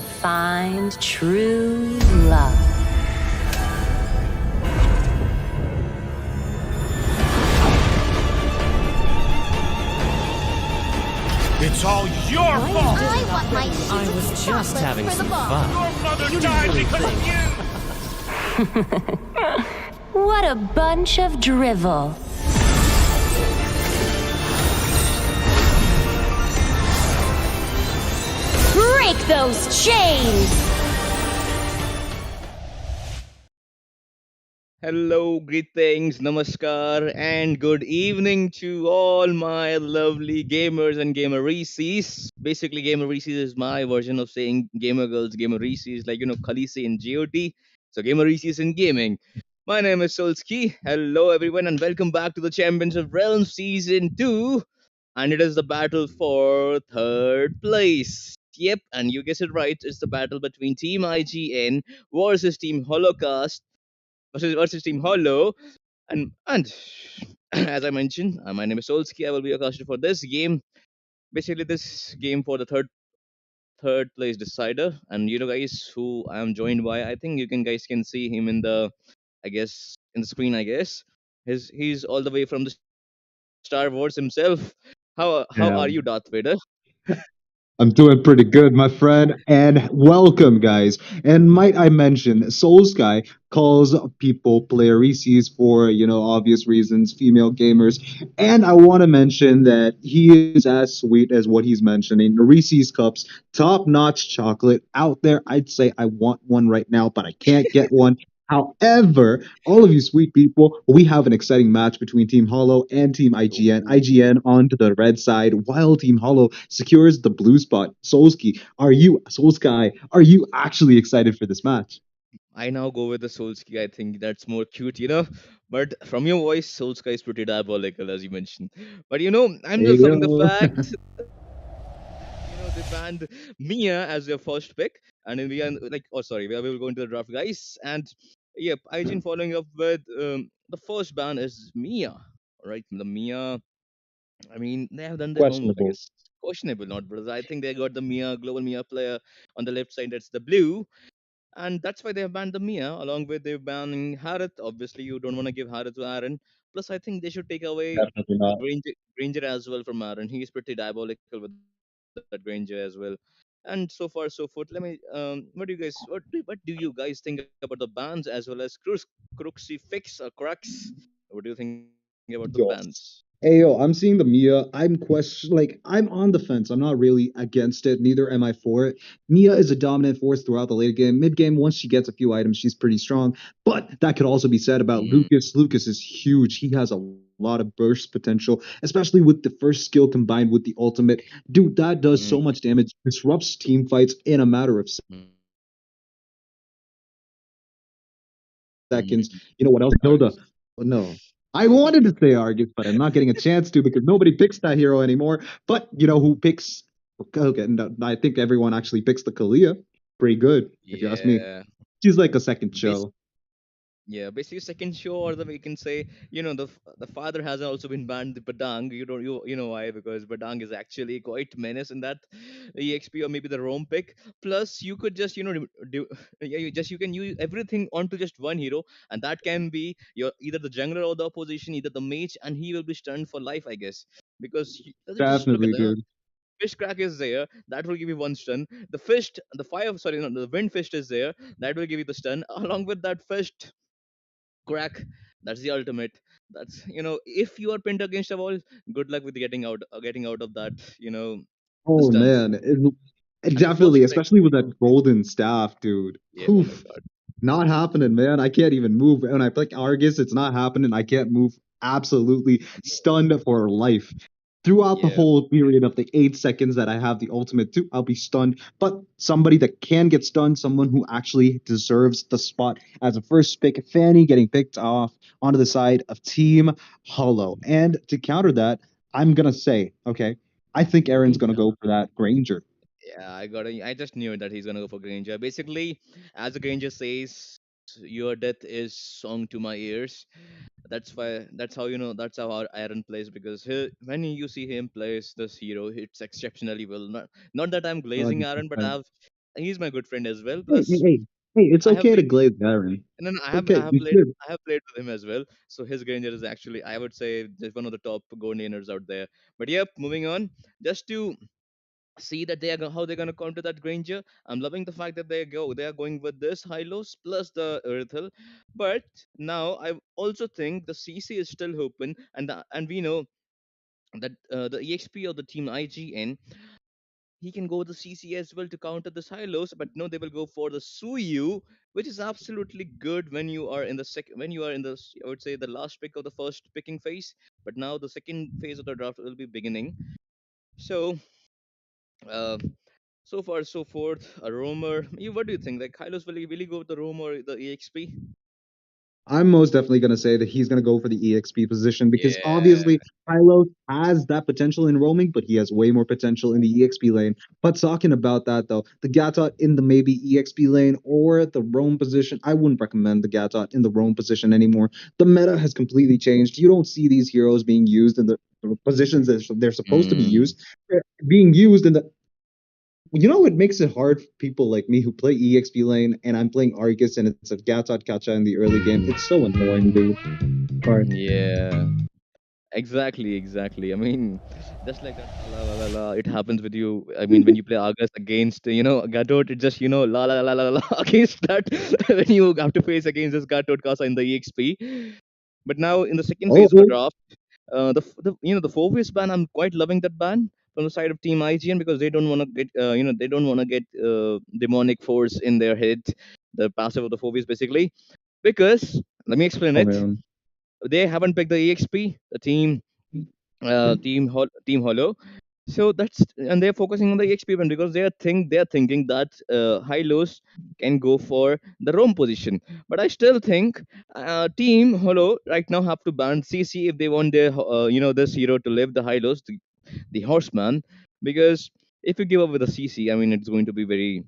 find true love. It's all your fault! I want my I was just having some fun. Your mother died because of you! What a bunch of drivel. Break those chains! Hello, greetings, namaskar, and good evening to all my lovely gamers and gamereces. Basically, gamereces is my version of saying gamer girls, gamereces, like Khaleesi in GOT. So, gamereces in gaming. My name is Solski. Hello, everyone, and welcome back to the Champions of Realms Season 2. And it is the battle for third place. Yep, and you guessed it right. It's the battle between Team IGN versus Team Holocaust versus Team Hollow. And as I mentioned, my name is Solski. I will be your caster for this game. Basically, this game for the third place decider. And guys, who I am joined by. I think you can guys can see him in the, I guess, in the screen. I guess he's all the way from the Star Wars himself. How Yeah, are you, Darth Vader? I'm doing pretty good, my friend. And welcome, guys. And might I mention, Soul Sky calls people playereses for, obvious reasons, female gamers. And I want to mention that he is as sweet as what he's mentioning. Reese's Cups, top notch chocolate out there. I'd say I want one right now, but I can't get one. However, all of you sweet people, we have an exciting match between Team Hollow and Team IGN. IGN onto the red side, while Team Hollow secures the blue spot. Soul Sky, are you actually excited for this match? I now go with the Solsky. I think that's more cute. But from your voice, Solsky is pretty diabolical, as you mentioned. But I'm Hey, just loving the yo. fact that they banned Mia as their first pick, and then we are like, oh sorry, we will go into the draft, guys. And yep, IGN following up with the first ban is Mia. Right, the Mia. I mean, they have done their homework, I Questionable. guess. Questionable, not brothers. I think they got the Mia global Mia player on the left side. That's the blue, and that's why they have banned the Mia, along with they banning Harith. Obviously, you don't want to give Harith to Aaron. Plus, I think they should take away Definitely the not. Granger as well from Aaron. He is pretty diabolical with that Granger as well. And so far, so forth. Let me. What do you guys think about the bans as well as crucifix or crux? What do you think about the bans? Yes. Ayo, I'm seeing the Mia. I'm on the fence. I'm not really against it. Neither am I for it. Mia is a dominant force throughout the late game. Mid game, once she gets a few items, she's pretty strong. But that could also be said about Mm, Lucas. Lucas is huge. He has a lot of burst potential, especially with the first skill combined with the ultimate. Dude, that does mm, so much damage. Disrupts team fights in a matter of seconds. mm. You know what else? Hilda. Argus. Oh, no. I wanted to say Argus, but I'm not getting a chance to because nobody picks that hero anymore. But you know who picks? Okay, no, I think everyone actually picks the Kalia. Pretty good, if you ask me. Yeah. She's like a second show. Yeah, basically second show, or the we can say, the father has also been banned the Badang. You know why? Because Badang is actually quite menace in that EXP or maybe the Rome pick. Plus, you could just do yeah, you can use everything onto just one hero, and that can be your either the jungler or the opposition, either the mage, and he will be stunned for life, I guess. Because just look at Definitely, that. dude. Fish crack is there, that will give you one stun. The fist, the fire, sorry, no, the wind fist is there, that will give you the stun. Along with that fist crack, that's the ultimate. That's if you are pinned against a wall, good luck with getting out of that, the Oh stuns. man, And the first definitely, pick, especially with that golden staff, dude. yeah, oh my Oof, god. not happening, man. I can't even move. When I pick Argus, it's not happening. I can't move. Absolutely stunned for life. Throughout the Yeah. whole period of the 8 seconds that I have the ultimate too, I'll be stunned. But somebody that can get stunned, someone who actually deserves the spot as a first pick, Fanny getting picked off onto the side of Team Hollow. And to counter that, I'm gonna say, okay, I think Aaron's gonna go for that Granger. Yeah, I just knew that he's gonna go for Granger. Basically, as the Granger says, your death is song to my ears. That's how that's how our Aaron plays, because when you see him plays this hero, it's exceptionally well. Not that I'm glazing Aaron, but 100%. he's my good friend as well. Hey, hey, Plus, hey, hey, it's I have okay to played, glaze Darren. and then It's okay. You should. I have played with him as well. So his Granger is actually, I would say, just one of the top gold laners out there. But yep, moving on. Just to see that how they're gonna counter that Granger. I'm loving the fact that they are going with this Hylos plus the Earthel. But now I also think the CC is still open, and we know that the EXP of the team IGN, he can go the CC as well to counter the silos, but no, they will go for the Suyu, which is absolutely good when you are in the when you are in the I would say the last pick of the first picking phase. But now the second phase of the draft will be beginning. So uh, so far so forth, a roamer. You what do you think? Like Kylos, will he go with the roam or the EXP? I'm most definitely going to say that he's going to go for the EXP position because Yeah. obviously Kylo has that potential in roaming, but he has way more potential in the EXP lane. But talking about that though, the Gatot in the maybe EXP lane or the roam position, I wouldn't recommend the Gatot in the roam position anymore. The meta has completely changed. You don't see these heroes being used in the positions that they're supposed to be Mm, used. They're being used in the what makes it hard for people like me who play EXP lane and I'm playing Argus and it's a Gatot Kacha in the early game. It's so annoying, dude. Sorry. yeah. Exactly, exactly. I mean, just like that, la la la la. It happens with you. I mean, when you play Argus against, Gatot, it just, la la la la la against that. When you have to face against this Gatot Casa in the EXP. But now in the second Oh, phase of the oh, draft, the 4 phase ban, I'm quite loving that ban from the side of Team IGN because they don't want to get, they don't want to get demonic force in their head, the passive of the 4 phase basically. Because let me explain oh it. man. They haven't picked the EXP, the team Hollow. So that's and they're focusing on the EXP one because they're thinking that high lows can go for the roam position. But I still think team Hollow right now have to ban CC if they want their this hero to live the high lows, the horseman, because if you give up with the CC, I mean it's going to be very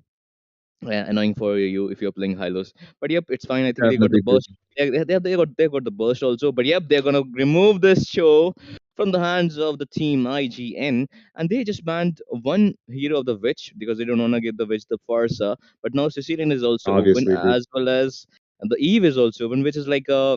annoying for you if you're playing Hylos. But yep, it's fine. I think they got the Definitely true. burst. They got the burst also. But yep, they're gonna remove this show from the hands of the team IGN, and they just banned one hero of the witch because they don't wanna give the witch the Farsa. But now Sicilian is also open Obviously, dude. as well as and the Eve is also open, which is like a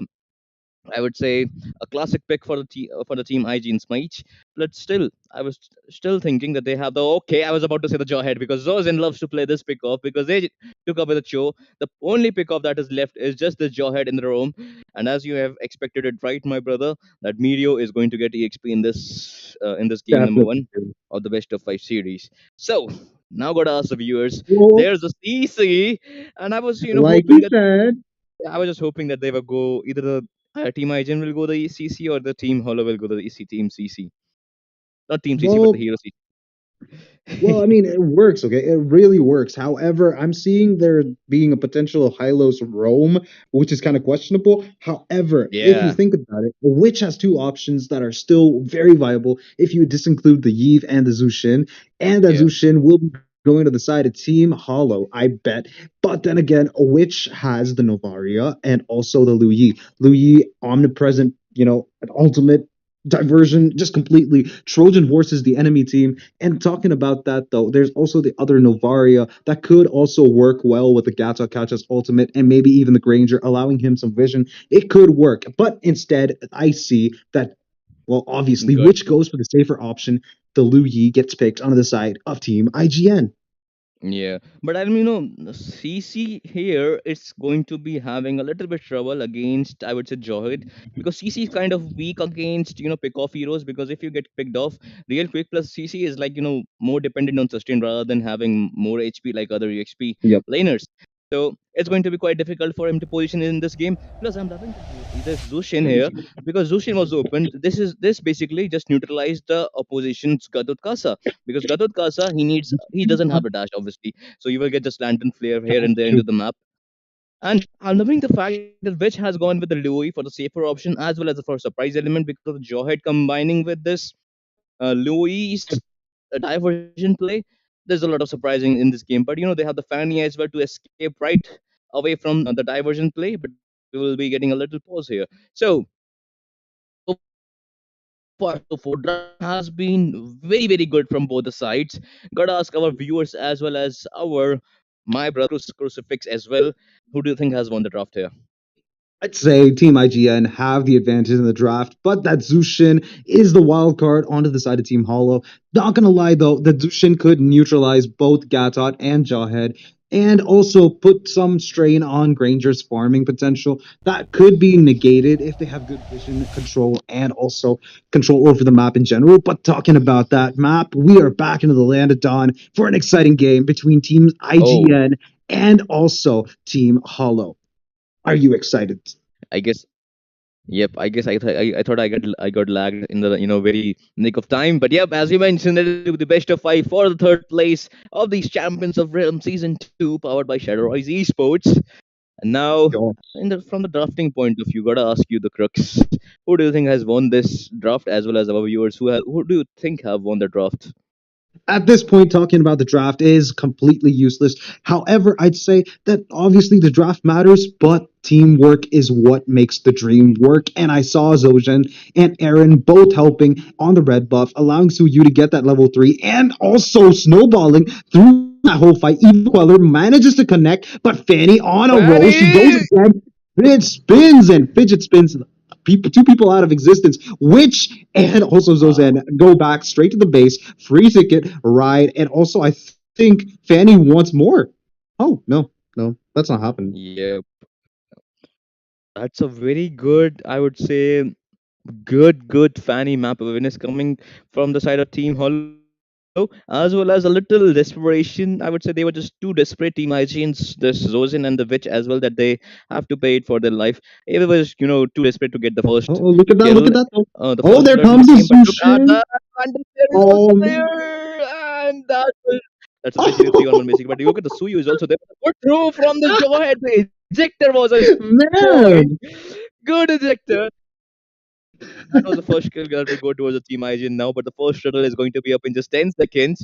I would say a classic pick for for the team IG in Smite. But still, I was still thinking that they have the okay. I was about to say the Jawhead because Zozen loves to play this pick off because they took up with the show. The only pick off that is left is just the Jawhead in the room. And as you have expected it right, my brother, that Mirio is going to get EXP in this game number Definitely one true. of the best of 5 series. So now gotta ask the viewers. Well, There's a CC, and I was like hoping you that said, I was just hoping that they will go either the team IGN will go the ECC or the team Hollow will go the EC team CC. Not team CC, but the well, hero Well, I CC. mean, it works, okay? It really works. However, I'm seeing there being a potential Hylos roam, which is kind of questionable. However, if you Yeah. think about it, Witch has two options that are still very viable if you disinclude the Yve and the Zushin, and that Yeah. Zushin will be going to the side of Team Hollow, I bet. But then again, Witch has the Novaria and also the Lu Yi. Lu Yi, omnipresent, an ultimate diversion, just completely Trojan horses the enemy team. And talking about that, though, there's also the other Novaria that could also work well with the Gato Kacha's ultimate and maybe even the Granger, allowing him some vision. It could work. But instead, I see that, well, obviously, Good. which goes for the safer option. The Lu Yi gets picked onto the side of Team IGN. Yeah, but I mean, CC here is going to be having a little bit trouble against, I would say, Johid because CC is kind of weak against, pick off heroes because if you get picked off real quick, plus CC is like, more dependent on sustain rather than having more HP like other EXP Yep. laners. So it's going to be quite difficult for him to position in this game. Plus, I'm loving this Zushin here because Zushin was opened. This basically just neutralized the opposition's Gadot Kasa because Gadot Kasa he doesn't have a dash obviously, so you will get just lantern flare here and there into the map. And I'm loving the fact that Witch has gone with the Louis for the safer option as well as for surprise element because of the Jawhead combining with this Louis diversion play. There's a lot of surprising in this game, but they have the Fanny as well to escape right away from the diversion play. But we will be getting a little pause here. So so far, so forth. Draft has been very, very good from both the sides. Gotta ask our viewers as well as our my brother Crucifix as well. Who do you think has won the draft here? I'd say Team IGN have the advantage in the draft, but that Zushin is the wild card onto the side of Team Hollow. Not gonna lie though, the Zushin could neutralize both Gatot and Jawhead and also put some strain on Granger's farming potential. That could be negated if they have good vision control and also control over the map in general. But talking about that map, we are back into the Land of Dawn for an exciting game between Team Oh, IGN and also Team Hollow. Are you excited? I guess. Yep, I guess I thought I got lagged in the very nick of time, but yep, as you mentioned, it is the best of five for the third place of these Champions of Realm Season 2, powered by Shadowrise Esports. And now, from the drafting point of view, gotta ask you the crux: who do you think has won this draft, as well as our viewers? Who do you think have won the draft? At this point, talking about the draft is completely useless. However, I'd say that obviously the draft matters, but teamwork is what makes the dream work. And I saw Zojin and Aaron both helping on the red buff, allowing Suyu to get that level 3 and also snowballing through that whole fight. Even Queller manages to connect, but Fanny on a roll. She goes Fanny! again. It spins and fidget spins two people out of existence, which and also Zozan go back straight to the base, free ticket, ride, and also I think Fanny wants more. Oh no, no, that's not happening. Yep, that's a very good, I would say, good Fanny map awareness coming from the side of Team Hollow, as well as a little desperation. I would say they were just too desperate. Team Hygien's, this Zozin and the Witch as well, that they have to pay it for their life. It was, too desperate to get the Oh, first look at that! Look kill, at that! the Oh, first there blood in the comes the game. But look at Sushin. that, and the player is also Oh, there, and that's a 3 on 1 basically. But you look at the Suyu is also there. Good throw from the Jawhead. The ejector was on point. man! Good ejector. That was the first kill that will go towards the Team IGN now, but the first shuttle is going to be up in just 10 seconds.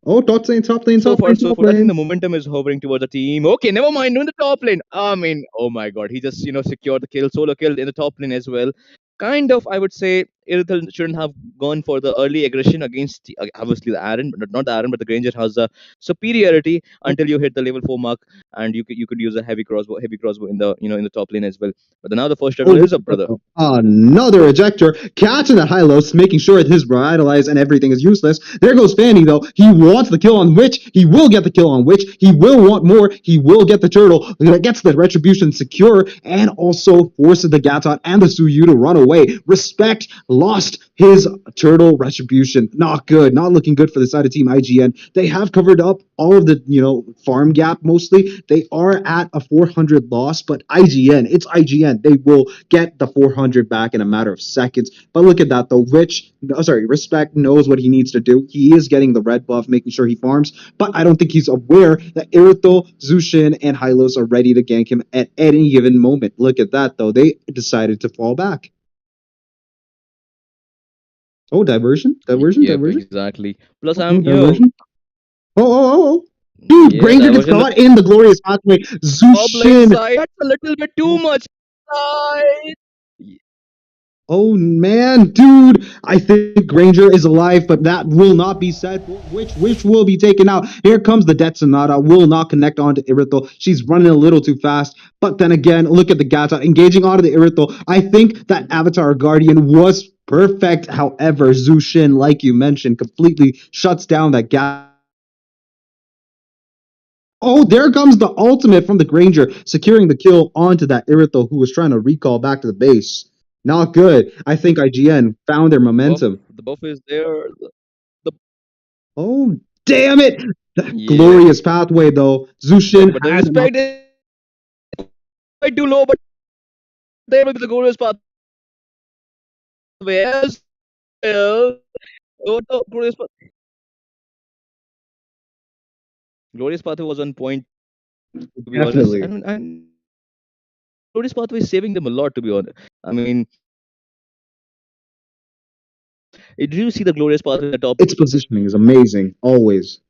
Oh, top lane, top lane, So top far, lane, so top good. I think lane. the momentum is hovering towards the team. Okay, never mind. In the top lane. I mean, oh my god, he just secured the kill, solo kill in the top lane as well. Kind of, I would say, Irithel shouldn't have gone for the early aggression against obviously the Aaron, but not the Aaron, but the Granger has the superiority until you hit the level 4 mark, and you could use a heavy crossbow in the in the top lane as well. But now the first Oh, shuttle look is up, at that, brother. though. Another ejector. Catching the Hylos, making sure his revitalize and everything is useless. There goes Fanny, though. He wants the kill on Witch. He will get the kill on Witch. He will want more. He will get the turtle. Gets the retribution secure and also forces the Gatot and the Suyu to run away. Respect lost his turtle retribution. Not good. Not looking good for the side of Team IGN. They have covered up all of the, farm gap mostly. They are at a 400 loss, but IGN, it's IGN. They will get the 400 back in a matter of seconds. But look at that though. Respect knows what he needs to do. He is getting the red buff, making sure he farms, but I don't think he's aware that Irithel, Zushin, and Hylos are ready to gank him at any given moment. Look at that though. They decided to fall back. Oh, diversion, diversion, Yep, diversion. exactly. Plus, Oh, diversion. Oh. Dude, yeah, Granger that just was in the got in the glorious pathway. top lane Zushin. side. That's a little bit too much. Side. Oh man, dude, I think Granger is alive, but that will not be said. Which will be taken out. Here comes the Death Sonata. Will not connect onto Irithel. She's running a little too fast. But then again, look at the Gata engaging onto the Irithel. I think that Avatar Guardian was perfect. However, Zushin, like you mentioned, completely shuts down that Gata. Oh, there comes the ultimate from the Granger, securing the kill onto that Irithel who was trying to recall back to the base. Not good. I think IGN found their Buff. momentum. The buff is there. The Oh, damn it! The yeah, glorious pathway, though. Zushin but the had enough. respect is quite too low. But there will be the glorious pathway as well. Oh, no, glorious pathway was on point, to be honest. Definitely. And glorious pathway is saving them a lot, to be honest. I mean, did you see the glorious pathway at the top? Its positioning is amazing, always.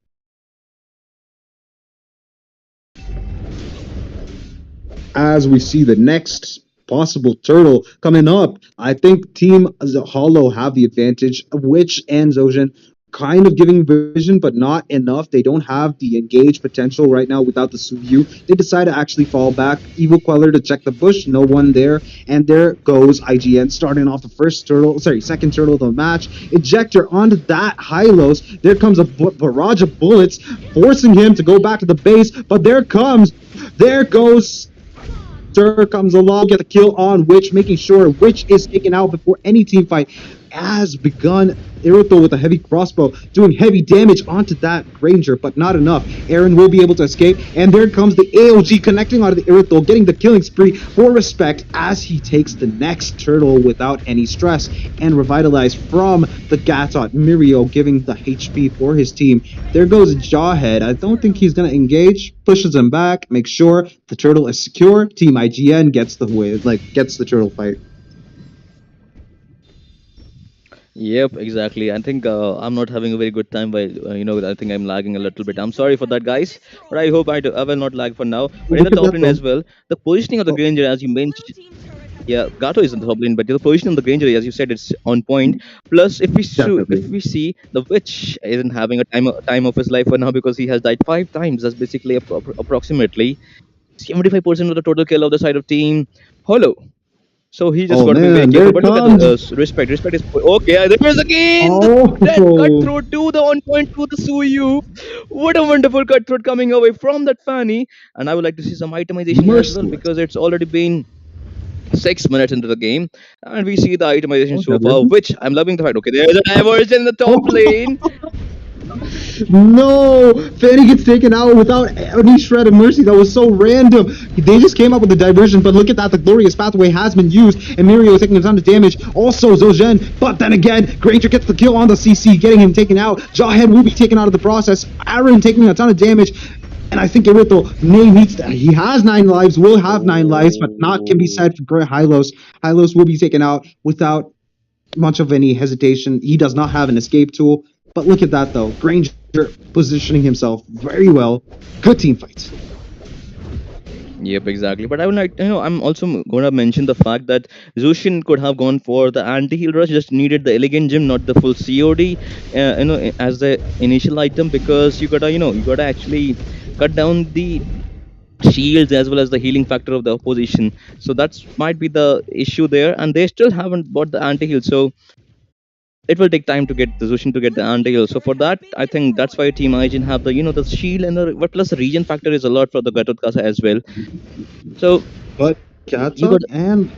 As we see the next possible turtle coming up, I think Team Hollow have the advantage, which and Zojin kind of giving vision, but not enough. They don't have the engaged potential right now without the Suyu. They decide to actually fall back. Evil Queller to check the bush, no one there. And there goes IGN starting off the second turtle of the match. Ejector onto that Hylos. There comes a barrage of bullets, forcing him to go back to the base. But there goes Sir comes along, get the kill on Witch, making sure Witch is taken out before any team fight has begun. Iruto with a heavy crossbow doing heavy damage onto that Ranger, but not enough. Aaron will be able to escape, and there comes the AOG connecting onto the Iruto, getting the killing spree for respect as he takes the next turtle without any stress and revitalized from the Gatot. Mirio giving the HP for his team. There goes Jawhead. I don't think he's going to engage. Pushes him back, makes sure the turtle is secure. Team IGN gets the win, gets the turtle fight. Yep, exactly. I think I'm not having a very good time by I think I'm lagging a little bit. I'm sorry for that, guys, but I hope I will not lag for now. But in the Look at top that lane though. as well, the positioning of the Oh, Granger, as you mentioned, yeah, Gato is in the top lane, but the position of the Granger, as you said, it's on point. Plus, if definitely. we see the Witch isn't having a time of his life for now because he has died 5 times. That's basically approximately 75% of the total kill of the side of Team Hollow. So he just Oh got to be very man, there careful. it But look at the comes. respect. Respect is okay. There is again that Oh, cutthroat to the on point to the Suyu. What a wonderful cutthroat coming away from that Fanny. And I would like to see some itemization as well merciless. because it's already been 6 minutes into the game, and we see the itemization Oh, so far, diversion. which I'm loving the fact. Okay, there's a diversion in the top lane. Oh, no! Fanny gets taken out without any shred of mercy. That was so random. They just came up with the diversion, but look at that. The glorious pathway has been used, and Mirio taking a ton of damage. Also, Zogen. But then again, Granger gets the kill on the CC, getting him taken out. Jawhead will be taken out of the process. Aaron taking a ton of damage. And I think Irito may needs that. He has 9 lives, will have 9 lives, but not can be Oh, said for Hylos. Hylos will be taken out without much of any hesitation. He does not have an escape tool. But look at that though. Granger positioning himself very well. Good team fights. yep, exactly. But I would like, I'm also going to mention the fact that Zushin could have gone for the anti-heal rush, just needed the elegant gem, not the full COD, as the initial item because you gotta actually cut down the shields as well as the healing factor of the opposition. So that's might be the issue there, and they still haven't bought the anti-heal. So it will take time to get the Zushin to get the anti-heal. So for that, I think that's why Team Aijin have the shield and the but plus the regen factor is a lot for the Gatotkaza as well. So But you got Katsuk and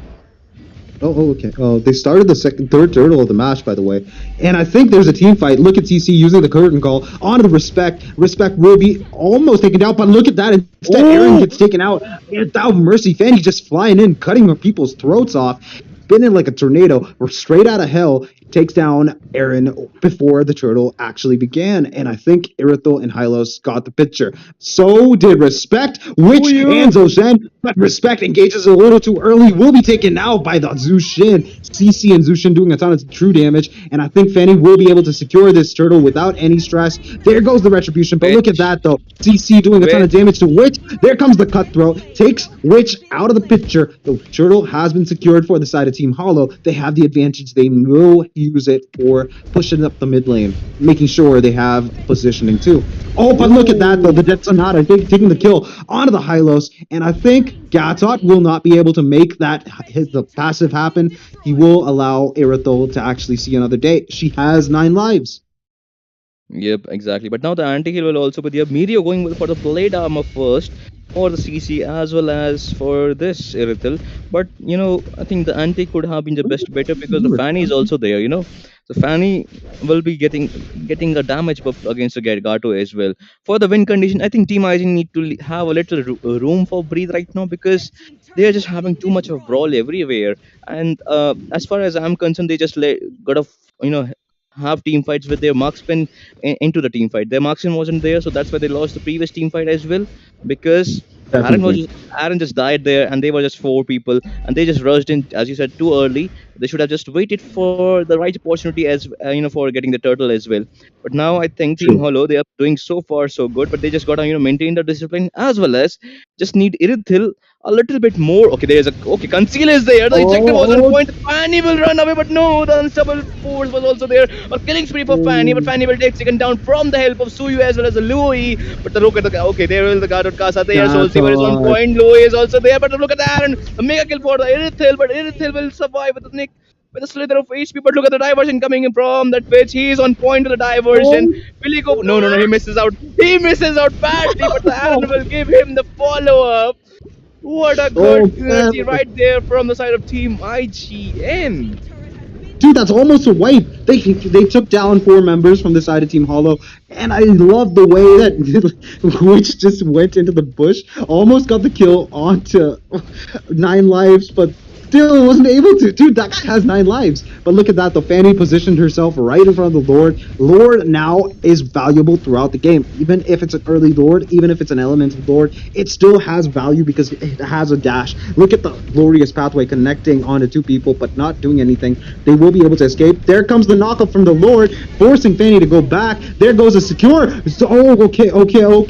okay. Oh, they started the third turtle of the match, by the way. And I think there's a team fight. Look at CC using the curtain call onto the respect. Respect will be almost taken out, but look at that. Instead, Aaron oh gets taken out without mercy. Fanny just flying in, cutting people's throats off, spinning like a tornado. We're straight out of hell. Takes down Aaron before the turtle actually began. And I think Irithel and Hylos got the picture. So did Respect, oh which yeah. and Zoshen, but Respect engages a little too early, will be taken out by the Zushin. CC and Zushin doing a ton of true damage, and I think Fanny will be able to secure this turtle without any stress. There goes the retribution, but look at Which that though. CC doing a ton of which damage to Witch. There comes the cutthroat, takes Witch out of the picture. The turtle has been secured for the side of Team Hollow. They have the advantage. They will use it for pushing up the mid lane, making sure they have positioning too. Oh, but look at that though. The oh Death Sonata taking the kill onto the Hylos, and I think Gatot will not be able to make the passive happen. He will allow Irithel to actually see another day. She has 9 lives. yep, exactly. But now the anti-heal will also be there. Mirio going for the blade armor first for the CC as well as for this Irithel. But I think the anti could have been the best better because the Fanny is also there. The Fanny will be getting a damage buff against the Gato as well. For the win condition, I think Team IG need to have a little room for breathe right now because they are just having too much of brawl everywhere. And as far as I'm concerned, they just got to you know have team fights with their marksman into the team fight. Their marksman wasn't there, so that's why they lost the previous team fight as well. Because Aaron was Definitely. just, Aaron just died there, and they were just 4 people, and they just rushed in, as you said, too early. They should have just waited for the right opportunity as for getting the turtle as well. But now I think Team True. Hollow, they are doing so far so good, but they just gotta maintain the discipline as well as just need Irithil a little bit more. Okay, there's a okay. Conceal is there. The ejector was on Oh, point. Fanny will run away, but no, the unstoppable force was also there. A killing spree for Fanny, but oh, Fanny will take second down from the help of Suyu as well as the Louis. But the look at the okay, there will the guard of Casa there. So Silver is on Gatot. point. Louis is also there, but look at that and the mega kill for the Irithil, but Irithil will survive with the Nick. With a slither of HP, but look at the diversion coming in from that pitch. He is on point to the diversion. Oh, Will he go? No, no, no. He misses out. He misses out badly, but the Aaron oh, will give him the follow up. What a good oh, synergy man. right there from the side of Team IGN. Dude, that's almost a wipe. They took down 4 members from the side of Team Hollow, and I love the way that Witch just went into the bush, almost got the kill onto 9 lives, but still wasn't able to. Dude, that guy has 9 lives. But look at that, the Fanny positioned herself right in front of the Lord. Lord now is valuable throughout the game. Even if it's an early Lord, even if it's an elemental Lord, it still has value because it has a dash. Look at the glorious pathway connecting onto 2 people, but not doing anything. They will be able to escape. There comes the knockup from the Lord, forcing Fanny to go back. There goes a secure. Oh, okay.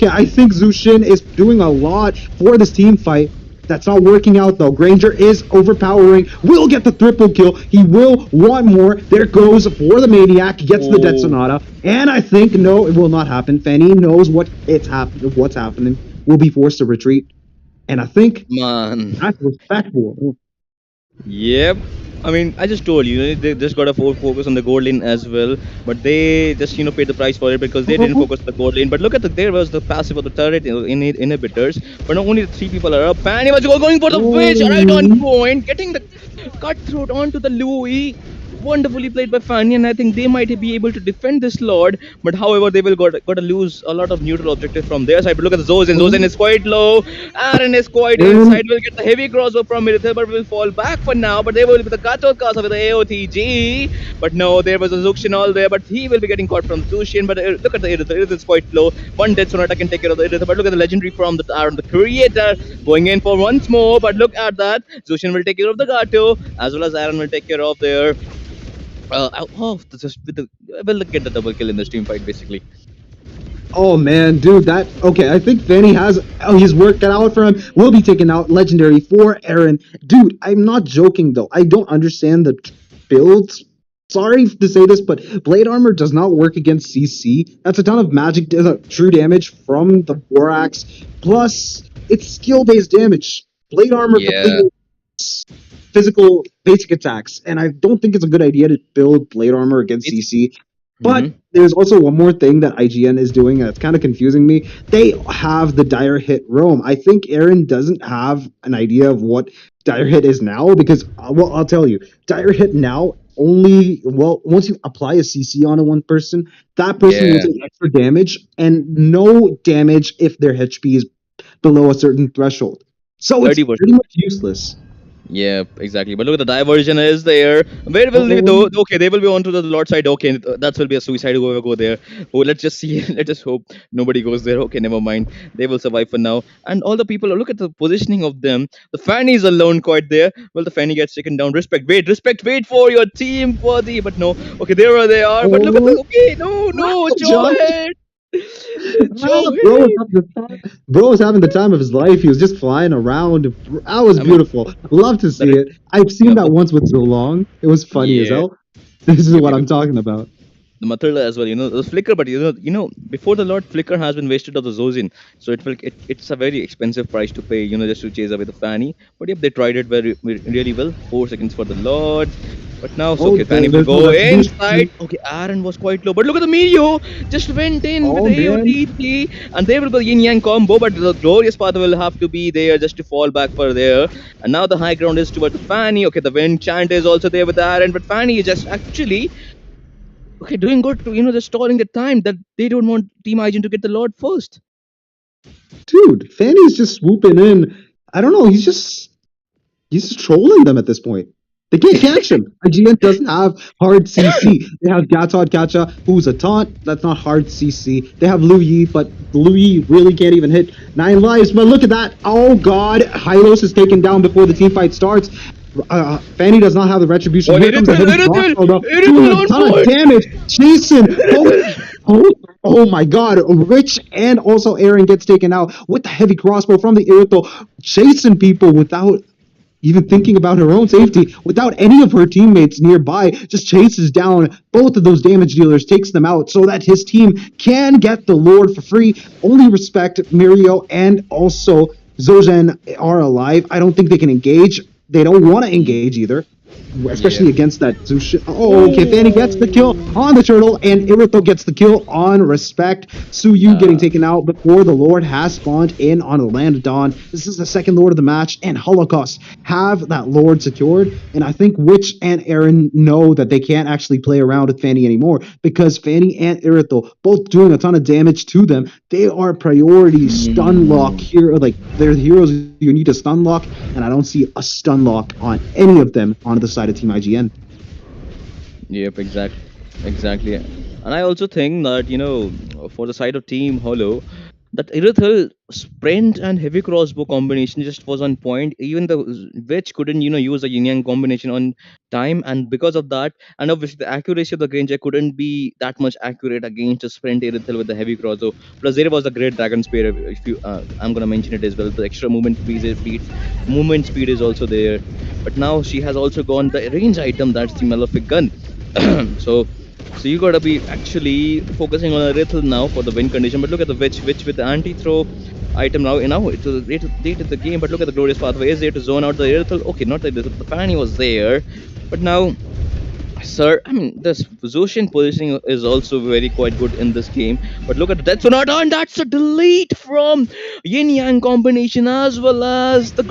I think Zushin is doing a lot for this team fight. That's not working out though. Granger is overpowering. Will get the triple kill. He will want more. There goes for the Maniac. Gets the Death Oh, Sonata. And I think no, it will not happen. Fanny knows what's happening. Will be forced to retreat. And I think man. that's respectful. Yep. I mean, I just told you, they just got to focus on the gold lane as well, but they just paid the price for it because they didn't focus on the gold lane. But look at there was the passive of the turret inhibitors, but not only the 3 people are up. Fanny was going for the fish right on Oh, point, getting the cutthroat onto the Louis. Wonderfully played by Fanny, and I think they might be able to defend this Lord. But however, they will got to lose a lot of neutral objectives from their side. But look at the Zozen. Zozen is quite low. Aaron is quite inside. and Will get the heavy crossover from Mirithil, but will fall back for now. But they will with the Gatot Casa with the AOTG. But no, there was a Zuxian all there, but he will be getting caught from Zuxian. But look at the Irithil. Irithil is quite low. One death sonata can take care of the Irithil. But look at the legendary from the Aaron, the creator, going in for once more. But look at that. Zuxian will take care of the Gato, as well as Aaron will take care of their just with the will get the double kill in this team fight basically. oh man, dude, that okay. I think Fanny has he's worked it out for him. Will be taken out. Legendary for Aaron. Dude, I'm not joking though. I don't understand the builds. Sorry to say this, but blade armor does not work against CC. That's a ton of magic, true damage from the Borax. Plus, it's skill based damage. Blade armor Yeah. completely physical basic attacks, and I don't think it's a good idea to build blade armor against It's CC. But mhm. there's also one more thing that IGN is doing that's kind of confusing me. They have the dire hit roam. I think Aaron doesn't have an idea of what dire hit is now because, well, I'll tell you, dire hit now only, well, once you apply a CC onto one person, that person will Yeah. take extra damage and no damage if their HP is below a certain threshold. So it's 30%. pretty much useless. Yeah, exactly. But look at the diversion is there. Where will they Oh, though? Okay, they will be onto the Lord side. Okay, that will be a suicide whoever go there. Oh, let's just see. Let's just hope nobody goes there. Okay, never mind. They will survive for now. And all the people look at the positioning of them. The Fanny is alone quite there. Well, the Fanny gets taken down. Respect, wait for your team for the. But no. Okay, there they are. But look at the. oh, Okay, no, John. Joe. Ah, Joe. bro was having the time of his life. He was just flying around. That was I mean, beautiful. Love to see that, it. I've seen that once with Zolong. It was funny as yeah. hell. This is Yep, what yep, I'm yep. talking about. The Matilda as well, the flicker, but before the Lord flicker has been wasted of the Zozin, so it's a very expensive price to pay, just to chase away the Fanny. But yep, they tried it really well. 4 seconds for the Lord, but now so Oh, okay, Fanny will there's no go inside. retribution. Okay, Aaron was quite low, but look at the Mirio just went in with Oh the man. AOTT, and there will be the Yin Yang combo, but the glorious path will have to be there just to fall back for there. And now the high ground is towards the Fanny. Okay, the wind chant is also there with Aaron, but Fanny is just actually okay, doing good to just stalling the time that they don't want Team Agent to get the Lord first. Dude, Fanny's just swooping in. I don't know, he's just trolling them at this point. They can't catch him. IGN doesn't have hard CC. They have Gatod Gacha, who's a taunt. That's not hard CC. They have Lu Yi, but Lu Yi really can't even hit 9 lives. But look at that. Oh god, Hylos is taken down before the team fight starts. Fanny does not have the retribution. Oh, Here comes the Irithel, heavy Irithel, crossbow, though, doing Irithel a on ton of point. damage. Jason, oh, oh my God! Rich and also Aaron gets taken out with the heavy crossbow from the Irithel, chasing people without even thinking about her own safety, without any of her teammates nearby, just chases down both of those damage dealers, takes them out so that his team can get the Lord for free. Only Respect, Mirio, and also Zojan are alive. I don't think they can engage. They don't want to engage either, Yeah. especially against that Zushin. Oh, okay, Fanny gets the kill Ooh. on the turtle, and Irito gets the kill on Respect. Suyu getting Uh, taken out before the Lord has spawned in on the Land of Dawn. This is the second Lord of the match, and Holocaust have that Lord secured. And I think Witch and Aaron know that they can't actually play around with Fanny anymore because Fanny and Irito both doing a ton of damage to them. They are priority stun lock mm, here, like they're heroes you need to stun lock, and I don't see a stun lock on any of them on the side of Team IGN. yep, exactly. And I also think that, for the side of Team Hollow, that Irithel sprint and heavy crossbow combination just was on point. Even the witch couldn't, use a yin yang combination on time, and because of that, and obviously the accuracy of the Granger couldn't be that much accurate against a sprint Irithel with the heavy crossbow. Plus, there was the great dragon spear. If you, I'm gonna mention it as well. The extra movement speed is also there. But now she has also gone the range item. That's the malefic gun. so so you gotta be actually focusing on a Rithel now for the win condition. But look at the witch with the anti-throw item now it's a late in the game. But look at the glorious pathway. Is there to zone out the Rithel? Okay, not the Rithel. The Fanny was there, but now. Sir, I mean, this Zoshin positioning is also very quite good in this game. But look at the Death Sonata, and that's a delete from Yin Yang combination as well as the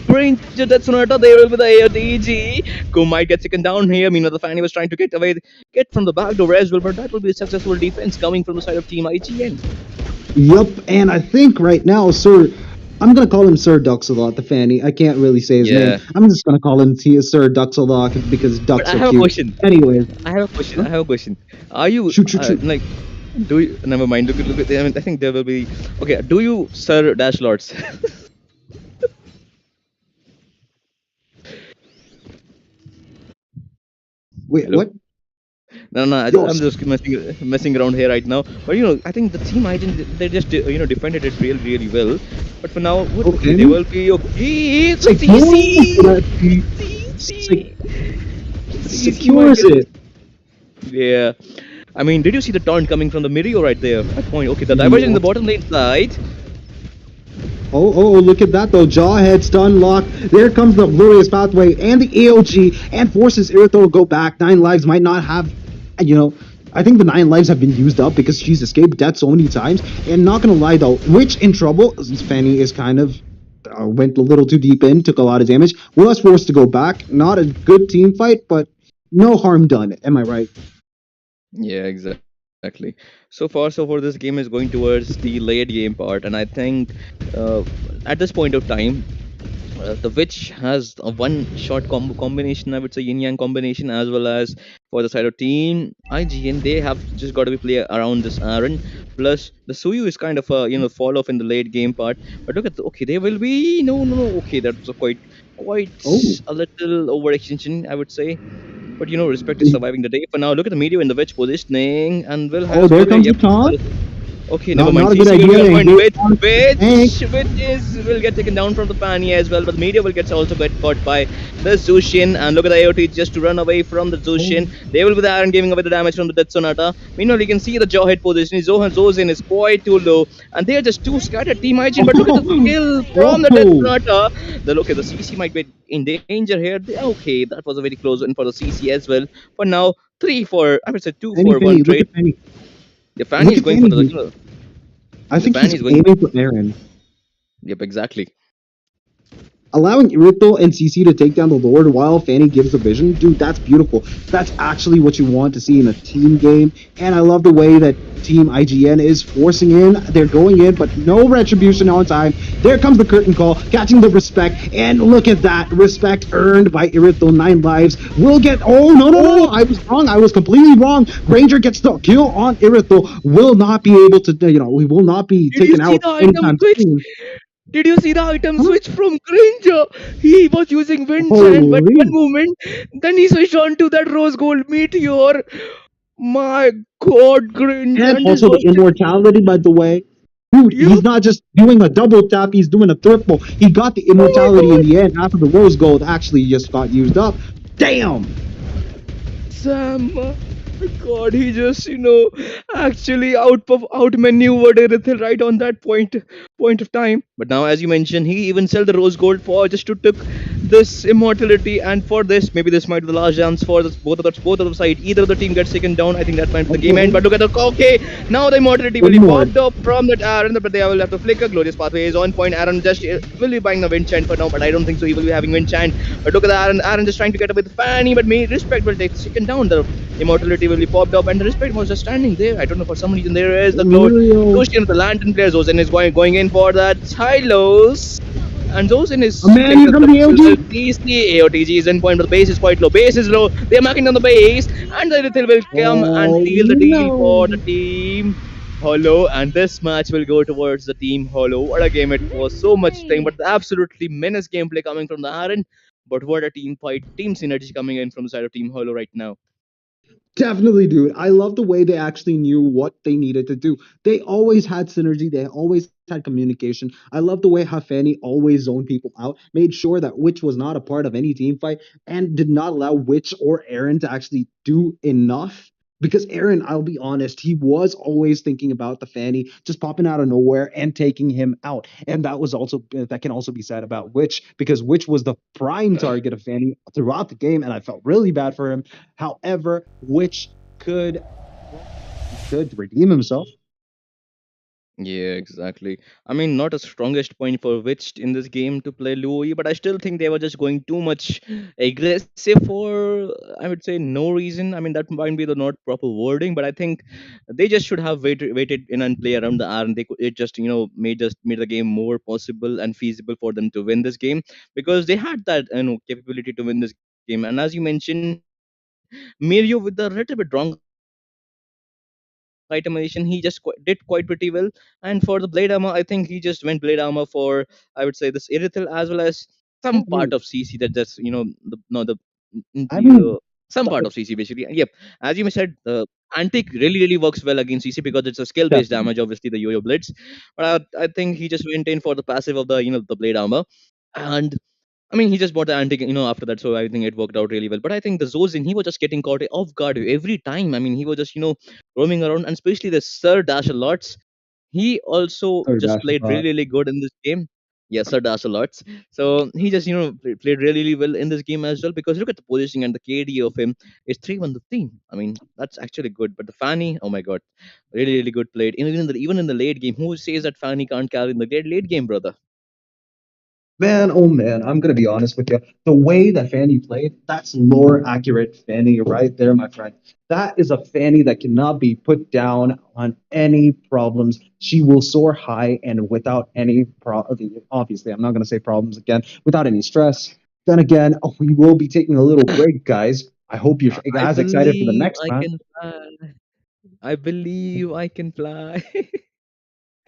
Brain Death Sonata there will be the AOTG. Go might get taken down here. Meanwhile, the Fanny was trying to get from the back door as well, but that will be a successful defense coming from the side of Team IGN. Yup, and I think right now, Sir, I'm gonna call him Sir Duxalot, the Fanny. I can't really say his name. Yeah, I'm just gonna call him Sir Duxalot because but ducks I are have a cute. question. Anyways, I have a question. huh? I have a question. Are you Shoot, shoot, shoot. like? Do you never mind? Look at. I mean, I think there will be. Okay. Do you, Sir Dash Lords? Wait, Hello. what? No, no, I'm Yours. just messing around here right now. But I think the team identity they just defended it really well. But for now, okay, they Okay. will be okay. The Secures CC, that he CC, CC might secures get. it. Yeah, I mean, did you see the taunt coming from the Mirio right there? At point. Okay, the diversion in Yeah. the bottom lane side. Look at that though. Jawhead stun lock. There comes the glorious pathway and the AOG and forces Irito to go back. 9 lives might not have, you know, I think the 9 lives have been used up because she's escaped death so many times. And not gonna lie though, Witch in trouble. Fanny is kind of went a little too deep in, took a lot of damage. Was forced to go back. Not a good team fight, but no harm done. Am I right? Yeah, exactly. So far, this game is going towards the late game part, and I think uh, at this point of time, the witch has a one shot combination, I would say yin yang combination, as well as for the side of team IGN, they have just got to be play around this Aaron. Plus, the Suyu is kind of a fall off in the late game part. But look at okay, they will be no. Okay, that's a quite Oh, a little overextension, I would say. But respect is surviving the day. For now, look at the media in the wedge positioning, and will oh, has there got a comes the yep. taunt. Okay, never Not mind. not a good CC will be idea on to point. engage Which on tank. will get taken down from the Fanny as well, but the media will get caught by the Zushin. And look at the AOT just to run away from the Zushin. Oh, They will be there and giving away the damage from the Death Sonata. Meanwhile, you can see the Jawhead position. Zozin is quite too low, and they are just too scattered. Team IGN, but look at the kill from the Death oh. Sonata. The CC might be in danger here. Okay, that was a very close one for the CC as well. For now, three for I would say two Fanny, for one Fanny, look trade. at Fanny. The Fanny Look is at going for Fanny. the I the think Fanny he's is going. aiming for Aaron. Yep, exactly. Allowing Irito and CC to take down the Lord while Fanny gives the vision, dude, that's beautiful. That's actually what you want to see in a team game. And I love the way that Team IGN is forcing in. They're going in, but no retribution on time. There comes the curtain call, catching the respect. And look at that. Respect earned by Irito. 9 lives. Will get. Oh, no. I was wrong. I was completely wrong. Granger gets the kill on Irito. Will not be able to, we will not be Did you taken see out the item anytime glitch? soon. Did you see the item switch from Granger? He was using wind chant, but one Holy. moment, then he switched on to that rose gold meteor. My God, Granger, And and this also the was just immortality, by the way. Dude, you. he's not just doing a double tap, he's doing a triple. He got the Oh my immortality in God, the end after the rose gold actually just got used up. Damn! Sam. God, he just actually outmaneuvered Erithel right on that point of time. But now, as you mentioned, he even sell the rose gold for just to took this immortality, and for this, maybe this might be the last chance for this, both of the side. Either of the team gets taken down. I think that might be the game end. Oh, But look at the okay, now the immortality will be immort. popped up from that Aaron, but they will have to flicker. Glorious pathway is on point. Aaron just will be buying the wind chant for now, but I don't think so. He will be having wind chant. But look at the Aaron. Aaron just trying to get away with Fanny, but me respect will take the second down. The immortality will be popped up, and the respect was just standing there. I don't know, for some reason there is the cloud. Emilio. Lucian with the lantern player. Zozen is going in for that Silos. And Zozen A is man, taking here the comes the well, AOG. TC. AOTG is in point, but the base is quite low. Base is low. They're marking down the base, and the Rithil will come and Oh seal the deal for the no. team Hollow. And this match will go towards the team Hollow. What a game it was! So much thing, but absolutely menace gameplay coming from the Aaron. But what a team fight, team synergy coming in from the side of Team Hollow right now. Definitely, dude. I love the way they actually knew what they needed to do. They always had synergy. They always had communication. I love the way Hafani always zoned people out, made sure that Witch was not a part of any team fight, and did not allow Witch or Aaron to actually do enough. Because Aaron, I'll be honest, he was always thinking about the Fanny just popping out of nowhere and taking him out. And that can also be said about Witch, because Witch was the prime target of Fanny throughout the game, and I felt really bad for him. However, which could redeem himself. Yeah, exactly. I mean, not a strongest point for Witch in this game to play Louis, but I still think they were just going too much aggressive for, I would say, no reason. I mean, that might be the not proper wording, but I think they just should have waited in and play around the R, and they could, it just made the game more possible and feasible for them to win this game, because they had that capability to win this game. And as you mentioned, Mirio with the little bit wrong itemization, he just did quite pretty well. And for the blade armor, I think he just went blade armor for, I would say, this Irithil, as well as some part of CC that just I some mean, part of CC basically. And yep, as you said, antique really works well against CC because it's a skill based damage, definitely. obviously the yo-yo blitz. But I think he just went in for the passive of the blade armor. And I mean, he just bought the antique, after that. So I think it worked out really well. But I think the Zozin, he was just getting caught off guard every time. I mean, he was just, roaming around, and especially the Sir Dash lots. He also Third just dash played bot. really good in this game. Yes, Sir Dash lots. So he just, played really well in this game as well, because look at the positioning and the KD of him. It's 3-1 the team. I mean, that's actually good. But the Fanny, oh my God, really good played. Even in the late game, who says that Fanny can't carry in the late game, brother? Man, oh man, I'm gonna be honest with you. The way that Fanny played, that's lore accurate Fanny right there, my friend. That is a Fanny that cannot be put down on any problems. She will soar high and without any obviously, I'm not gonna say problems again, without any stress. Then again, we will be taking a little break, guys. I hope you're I as excited for the believe next I match. can fly. I believe I can fly.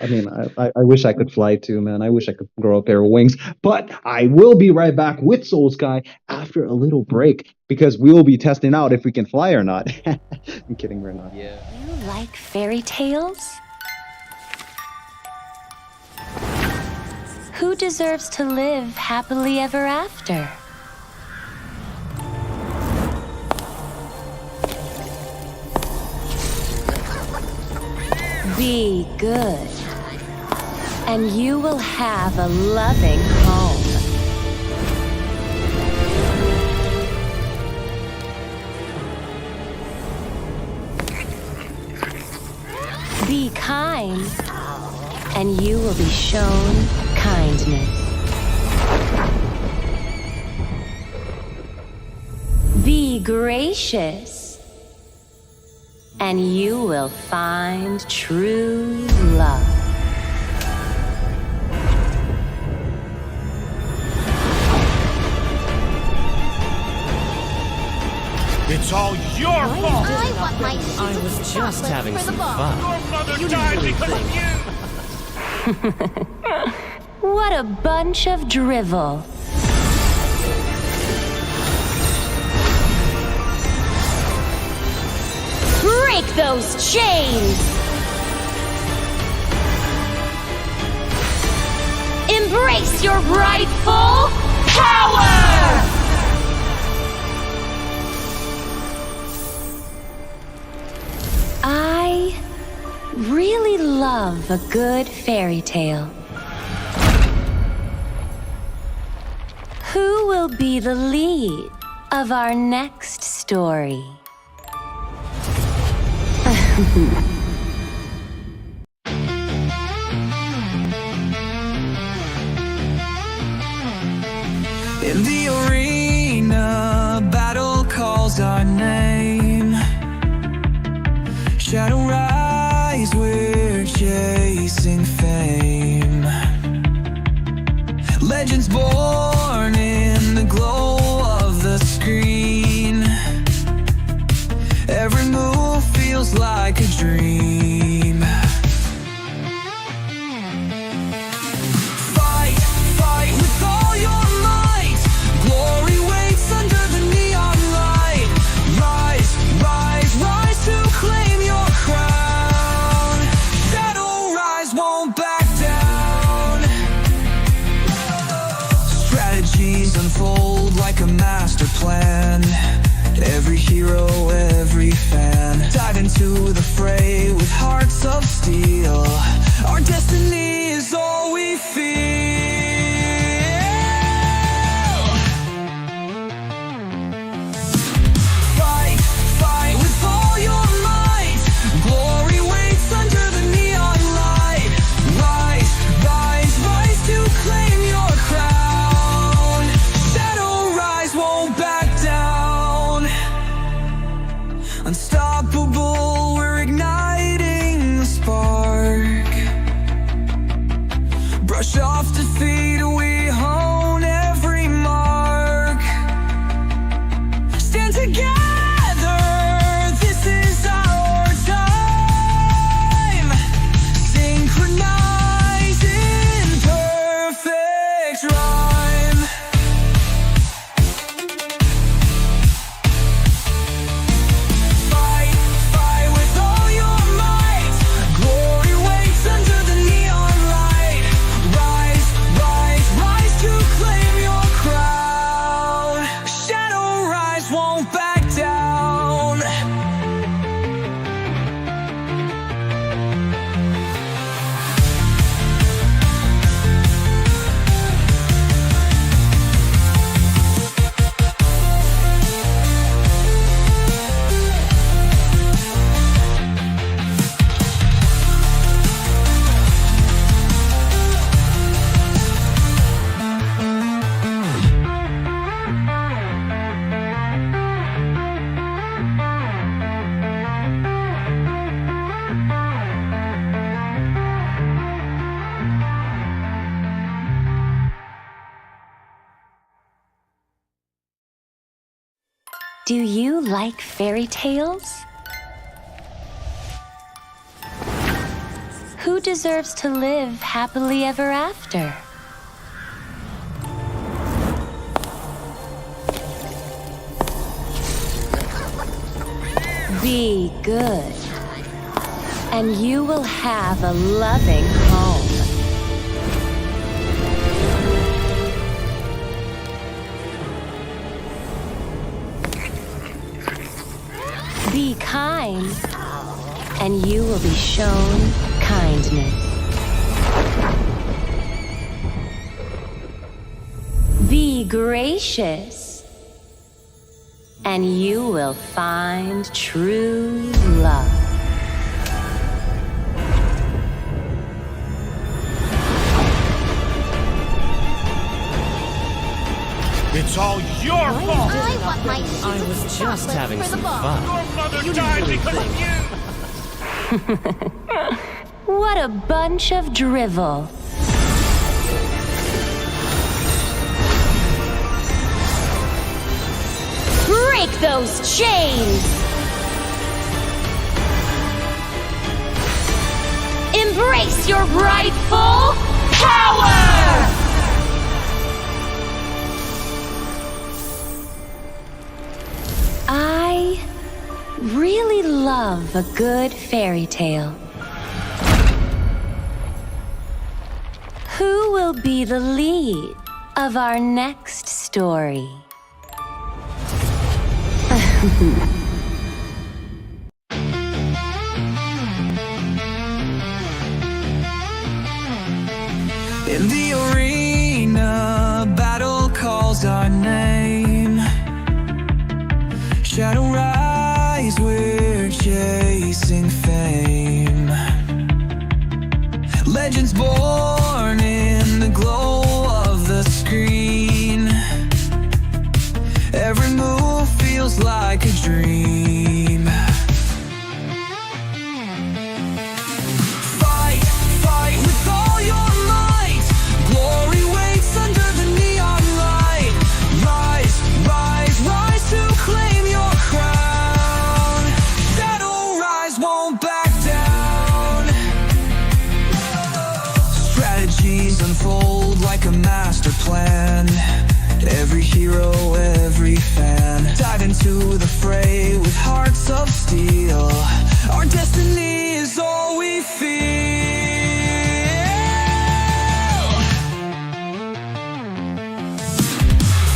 I mean, I wish I could fly too, man. I wish I could grow a pair of wings. But I will be right back with Soul Sky after a little break because we will be testing out if we can fly or not. I'm kidding, we're not. Yeah. You like fairy tales? Who deserves to live happily ever after? Be good, and you will have a loving home. Be kind, and you will be shown kindness. Be gracious, and you will find true love. It's all your fault! I want my I was just having some fun. Your mother died because of you! What a bunch of drivel. Break those chains! Embrace your rightful power! I really love a good fairy tale. Who will be the lead of our next story? In the arena, battle calls our name. Shadow rise, we're chasing fame. Legends born in the glow of the screen. Every move feels like a dream. Fight, fight with all your might. Glory waits under the neon light. Rise, rise, rise to claim your crown. Shadow rise, won't back down. Strategies unfold like a master plan. Every hero, every fan, dive into the fray with hearts of steel. Our destiny is all we feel. Fight, fight with all your might. Glory waits under the neon light. Rise, rise, rise to claim your crown. Shadow rise, won't back down. Unstoppable, we're igniting the spark. Brush off defeat, we hone every mark. Stand together, this is our time. Synchronize in perfect rhyme. Fight, fight with all your might. Glory waits under the neon light. Rise, rise, rise to claim your crown. Shadow rise, won't back down. Do you like fairy tales? Who deserves to live happily ever after? Be good, and you will have a loving home. Be kind, and you will be shown kindness. Be gracious, and you will find true love. It's all your fault! I want my I was just having for the some ball. fun. Your mother died because of you! What a bunch of drivel. Break those chains! Embrace your rightful power! I really love a good fairy tale. Who will be the lead of our next story? In the arena, battle calls our name. Shadow rise, we're chasing fame. Legends born in the glow of the screen. Every move feels like a dream. Fight, fight with all your might. Glory waits under the neon light. Rise, rise, rise to claim your crown. Shadow rise, won't back down. Strategies unfold like a master plan. Every hero, every fan, dive into the fray with hearts of steel. Our destiny is all we feel.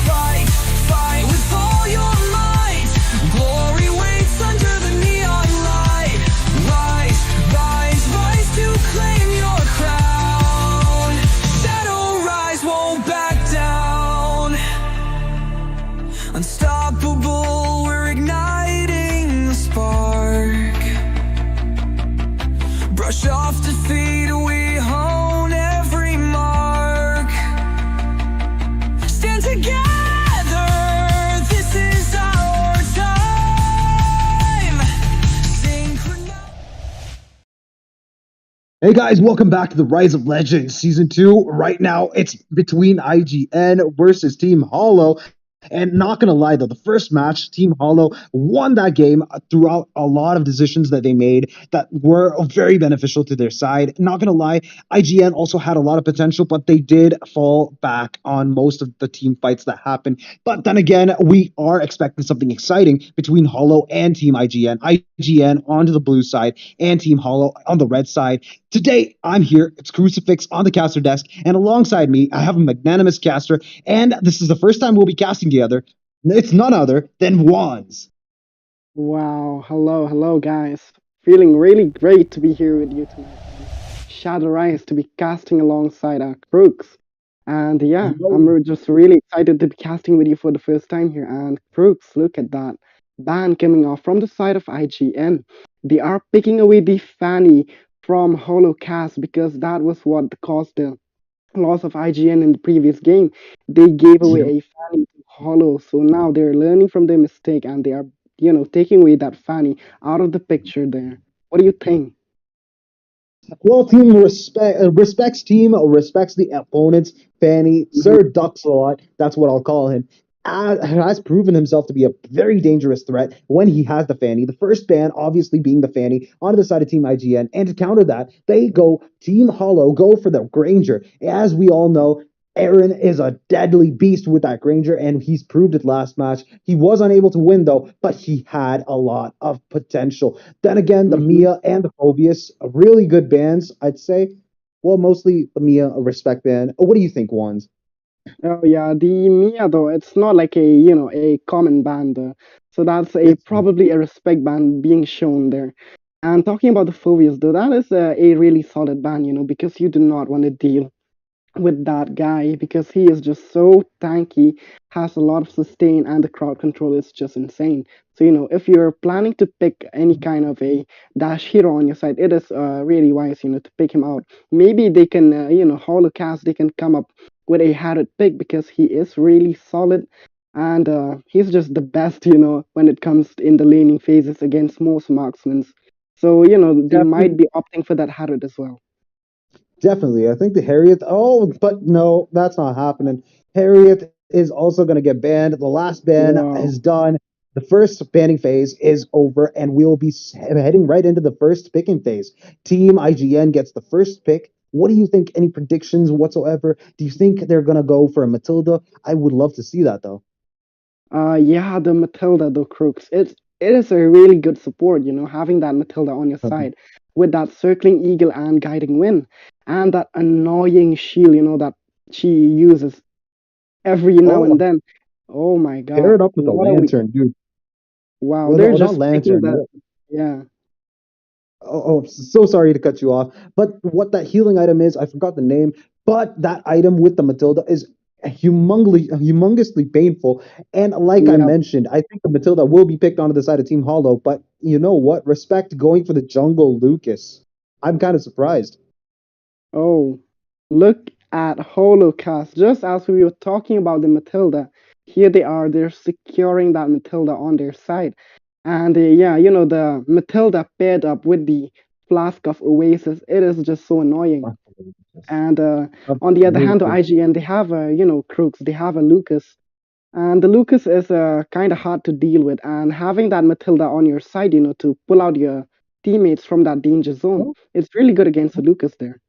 Fight, fight with all your might. Glory waits under the neon light. Rise, rise, rise to claim your crown. Shadow rise, won't back down. Unstoppable, we're igniting the spark. Brush off defeat, we hone every mark. Stand together, this is our time. Synchronize. Hey guys, welcome back to the Rise of Legends Season 2. Right now, it's between IGN versus Team Hollow. And not gonna lie though, the first match, Team Hollow won that game throughout a lot of decisions that they made that were very beneficial to their side. Not gonna lie, IGN also had a lot of potential, but they did fall back on most of the team fights that happened. But then again, we are expecting something exciting between Hollow and Team IGN. IGN onto the blue side and Team Hollow on the red side. Today, I'm here. It's Crucifix on the caster desk, and alongside me, I have a magnanimous caster, and this is the first time we'll be casting together. It's none other than Wands. Wow, hello, hello, guys. Feeling really great to be here with you tonight. Shadow Rise to be casting alongside Crooks. And yeah, just really excited to be casting with you for the first time here. And Crooks, look at that ban coming off from the side of IGN. They are picking away the Fanny from Holocast because that was what caused the loss of IGN in the previous game. They gave away a Fanny to Hollow, so now they're learning from their mistake and they are, taking away that Fanny out of the picture there. What do you think? Well, respects team, respects the opponents. Fanny, Mhm. Sir Duxalot, that's what I'll call him, has proven himself to be a very dangerous threat when he has the Fanny. The first ban, obviously, being the Fanny onto the side of Team IGN. And to counter that, they go Team Hollow, go for the Granger. As we all know, Aaron is a deadly beast with that Granger, and he's proved it last match. He was unable to win, though, but he had a lot of potential. Then again, the Mhm. Mia and the Phobius, really good bands, I'd say. Well, mostly the Mia, a respect band. What do you think, Wands? Oh yeah, the Mia though, it's not like a common band. So that's a It's probably a respect band being shown there. And talking about the Phobias though, that is a really solid band, because you do not want to deal with that guy because he is just so tanky, has a lot of sustain, and the crowd control is just insane. So, if you're planning to pick any kind of a dash hero on your side, it is really wise, to pick him out. Maybe they can, holocast, they can come up with a Harrod pick because he is really solid. And he's just the best, when it comes in the laning phases against most marksmen. So, they might definitely be opting for that Harrod as well. Definitely. I think the Harriet. Oh, but no, that's not happening. Harriet is also going to get banned. The last ban Wow. is done. The first banning phase is over, and we'll be heading right into the first picking phase. Team IGN gets the first pick. What do you think? Any predictions whatsoever? Do you think they're gonna go for a Matilda? I would love to see that though. Yeah, the Matilda, the Crooks. It is a really good support, having that Matilda on your side with that circling eagle and guiding wind, and that annoying shield, that she uses every now Oh, and then. Oh my pair God, it up with a what are we? lantern, dude. Wow, Well, they're no, not just making lantern. that. Yeah. So sorry to cut you off. But what that healing item is, I forgot the name. But that item with the Matilda is humongously painful. And like I Yeah. mentioned, I think the Matilda will be picked onto the side of Team Hollow. But you know what? Respect going for the jungle Lucas. I'm kind of surprised. Oh, look at Holocaust. Just as we were talking about the Matilda, here they are. They're securing that Matilda on their side. And yeah, the Matilda paired up with the Flask of Oasis, it is just so annoying. And on the other hand, the Absolutely. IGN, they have a, Crooks, they have a Lucas. And the Lucas is kind of hard to deal with. And having that Matilda on your side, to pull out your teammates from that danger zone, it's really good against the Lucas there.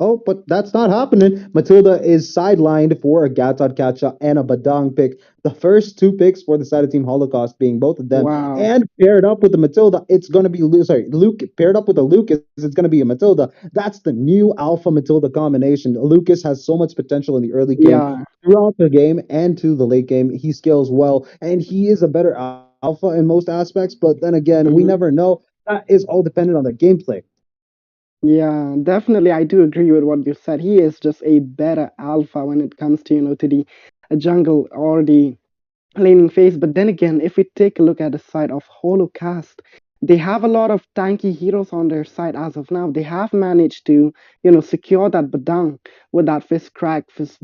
Oh, but that's not happening. Matilda is sidelined for a Gatot Kacha and a Badang pick. The first two picks for the side of Team Holocaust being both of them. Wow. And paired up with the Matilda, it's going to be, Luke, paired up with a Lucas, it's going to be a Matilda. That's the new Alpha Matilda combination. Lucas has so much potential in the early game. Yeah. Throughout the game and to the late game, he scales well, and he is a better Alpha in most aspects. But then again, we Mhm. never know. That is all dependent on the gameplay. Yeah, definitely. I do agree with what you said. He is just a better alpha when it comes to, to the jungle or the laning phase. But then again, if we take a look at the side of Holocast, they have a lot of tanky heroes on their side as of now. They have managed to, secure that Badang with that fist crack, fist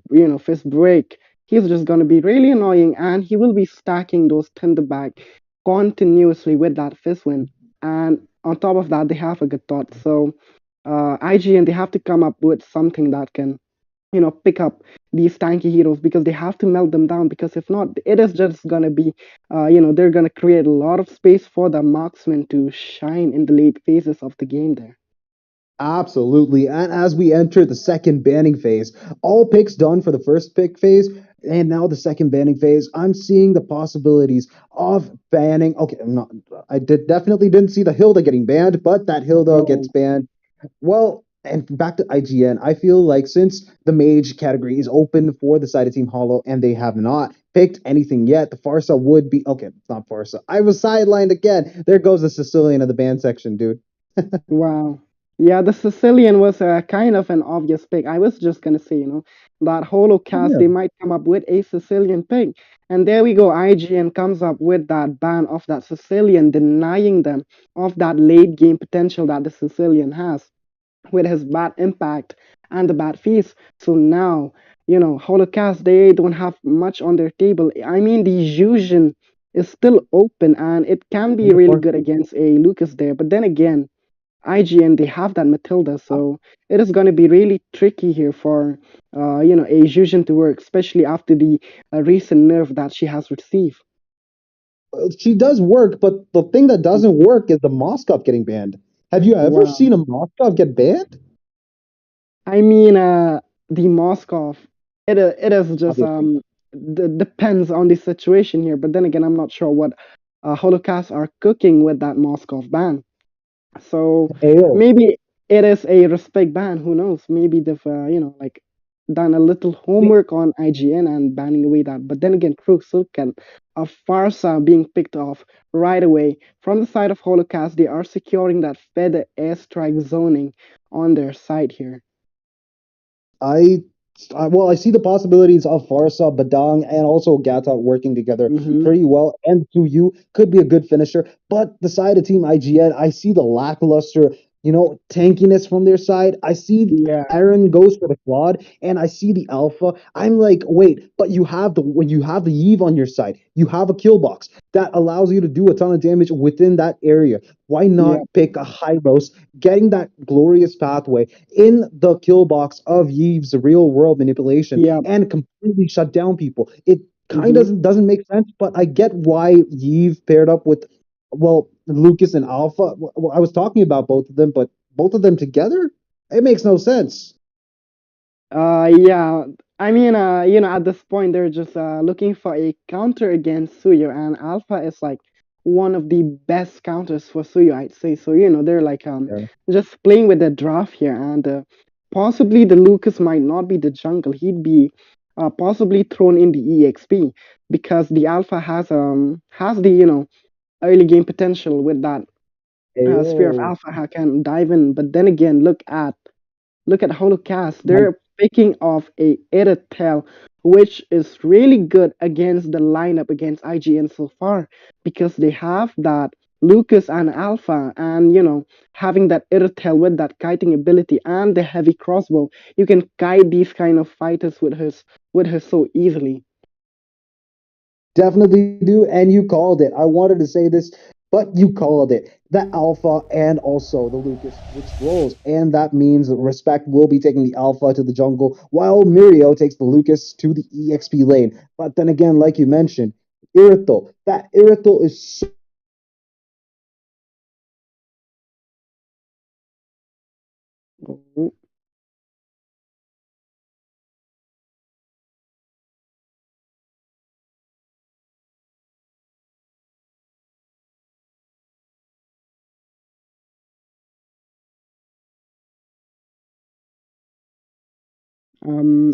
break. He's just going to be really annoying, and he will be stacking those Tinderback continuously with that fist win. And on top of that, they have a good thought. So IGN, they have to come up with something that can, pick up these tanky heroes because they have to melt them down. Because if not, it is just gonna be, they're gonna create a lot of space for the marksman to shine in the late phases of the game there. Absolutely. And as we enter the second banning phase, all picks done for the first pick phase, and now the second banning phase, I'm seeing the possibilities of banning. Okay, I'm not. I did definitely didn't see the Hilda getting banned, but that Hilda Oh, gets banned. Well, and back to IGN, I feel like since the mage category is open for the side of Team Hollow and they have not picked anything yet, the Farsa would be okay. It's not Farsa. I was sidelined again. There goes the Sicilian of the ban section, dude. wow. Yeah, the Sicilian was kind of an obvious pick. I was just gonna say, that Holocast, Yeah. they might come up with a Sicilian pick. And there we go, IGN comes up with that ban of that Sicilian, denying them of that late game potential that the Sicilian has with his bad impact and the bad fees. So now, Holocaust, they don't have much on their table. I mean, the Fusion is still open and it can be And the really good Farsa. against a Lucas there. But then again, IGN, they have that Matilda, so it is going to be really tricky here for, a Fusion to work, especially after the recent nerf that she has received. She does work, but the thing that doesn't work is the Moskov getting banned. Have you ever Wow. seen a Moskov get banned? I mean, the Moskov, it is just Obviously. depends on the situation here. But then again, I'm not sure what Holocaust are cooking with that Moskov ban. So AO. maybe it is a respect ban. Who knows? Maybe they've like done a little homework on IGN and banning away that. But then again, Crooks look at a Farsa being picked off right away from the side of Holocaust. They are securing that feather airstrike zoning on their side here. I, well, I see the possibilities of Farsa, Badang, and also Gata working together Mm-hmm. pretty well. And to you could be a good finisher. But the side of Team IGN, I see the lackluster, tankiness from their side. I see Yeah. Aaron goes for the quad, and I see the alpha. I'm like, wait, but you have the when you have the Eve on your side, you have a kill box that allows you to do a ton of damage within that area. Why not Yep. pick a Hylos, getting that glorious pathway in the kill box of Yve's real world manipulation Yep. and completely shut down people? It kind Mm-hmm. of doesn't make sense, but I get why Yve paired up with, well, Lucas and Alpha. Well, I was talking about both of them, but both of them together? It makes no sense. Yeah. I mean, at this point, they're just looking for a counter against Suyo, and Alpha is like one of the best counters for Suyo, I'd say. So, they're like Yeah. just playing with the draft here, and possibly the Lucas might not be the jungle. He'd be possibly thrown in the EXP because the Alpha has the early game potential with that Sphere of Ayo. Alpha hack can dive in. But then again, look at Holocast. They're picking off a Irritel, which is really good against the lineup against IGN so far because they have that Lucas and Alpha, and having that Irritel with that kiting ability and the heavy crossbow, you can kite these kind of fighters with her so easily. Definitely do, and you called it. I wanted to say this, but you called it. The Alpha and also the Lucas switch roles, and that means that Respect will be taking the Alpha to the jungle, while Mirio takes the Lucas to the EXP lane. But then again, like you mentioned, Irithel. That Irithel is so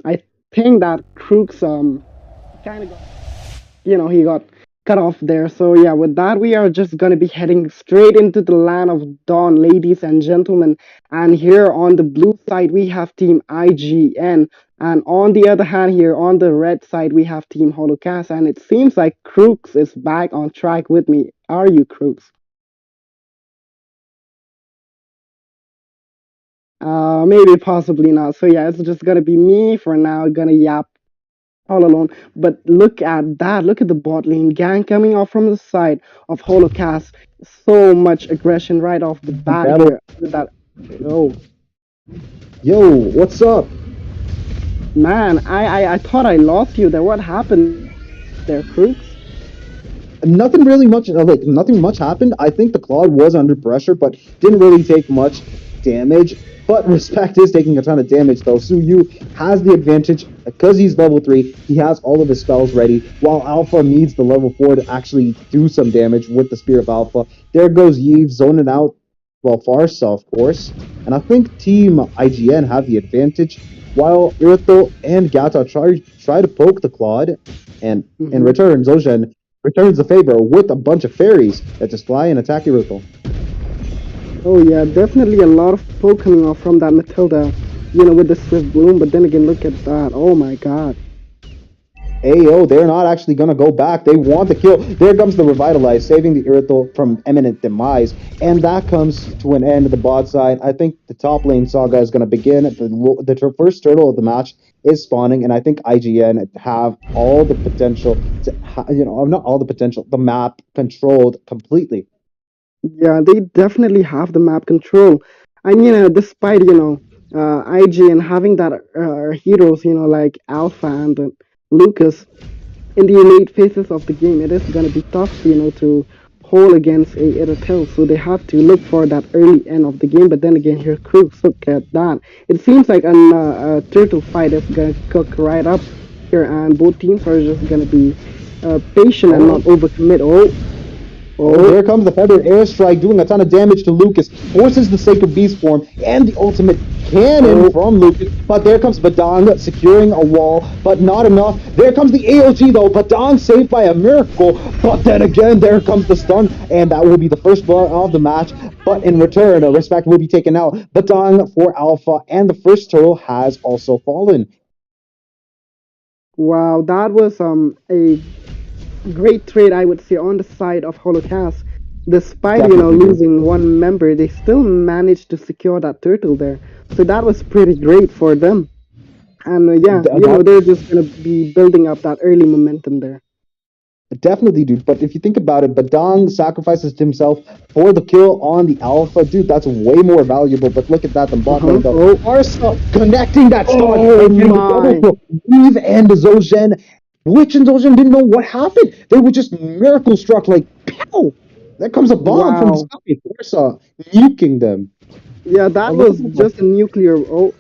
I think that Crooks kind of got he got cut off there. So yeah, with that, we are just gonna be heading straight into the land of dawn, ladies and gentlemen. And here on the blue side, we have Team IGN, and on the other hand, here on the red side, we have Team Holocast. And it seems like Crooks is back on track with me. Are you, Crooks? Maybe, possibly not. So yeah, it's just gonna be me for now. Gonna yap all alone. But look at that. Look at the bot lane gang coming off from the side of Holocast. So much aggression right off the bat battle. here. With that, oh Yo, what's up? man, I thought I lost you there. What happened there, Crooks? Nothing really much, like nothing much happened. I think the Claude was under pressure, but didn't really take much damage. But Respect is taking a ton of damage though. Suyu has the advantage because he's level 3. He has all of his spells ready, while Alpha needs the level 4 to actually do some damage with the Spear of Alpha. There goes Yves zoning out, well, Farsa, of course. And I think Team IGN have the advantage, while Irithel and Gata try to poke the Claude, and in Hmm. return, Zoshen returns the favor with a bunch of fairies that just fly and attack Irithel. Oh yeah, definitely a lot of poke coming off from that Matilda. With the Swift Bloom. But then again, look at that. Oh my God. AO, they're not actually going to go back. They want the kill. There comes the Revitalize, saving the Irithel from imminent demise. And that comes to an end of the bot side. I think the top lane saga is going to begin. The first turtle of the match is spawning, and I think IGN have all the potential to, not all the potential, the map controlled completely. Yeah, they definitely have the map control. And despite IGN having that heroes, like Alpha and Lucas in the late phases of the game, it is gonna be tough, to hold against a Irritel. So they have to look for that early end of the game. But then again, here Crooks, look at that. It seems like a turtle fight is gonna cook right up here, and both teams are just gonna be patient and not overcommit. Oh, Oh, oh. there comes the Feather Airstrike doing a ton of damage to Lucas, forces the Sacred Beast form and the ultimate cannon from Lucas. But there comes Badang securing a wall, but not enough. There comes the AOG though. Badang saved by a miracle, but then again, there comes the stun, and that will be the first blood of the match. But in return, Respect will be taken out. Badang for Alpha, and the first turtle has also fallen. Wow, that was a great trade, I would say, on the side of Holocast. Despite Definitely do. losing one member, they still managed to secure that turtle there. So that was pretty great for them. And yeah, That they're just gonna be building up that early momentum there. Definitely, dude. But if you think about it, Badang sacrifices himself for the kill on the Alpha. Dude, that's way more valuable. But look at that, the Uh bot huh. lane, though. Oh, Arsa connecting that stun oh and getting the double my! kill. Eve and Zoshen. Witch and Zoshen didn't know what happened. They were just miracle struck, like, pow! There comes a bomb from the Wow. sky. Arsa nuking them. Yeah, that Oh, look was at that. just a nuclear. Oh,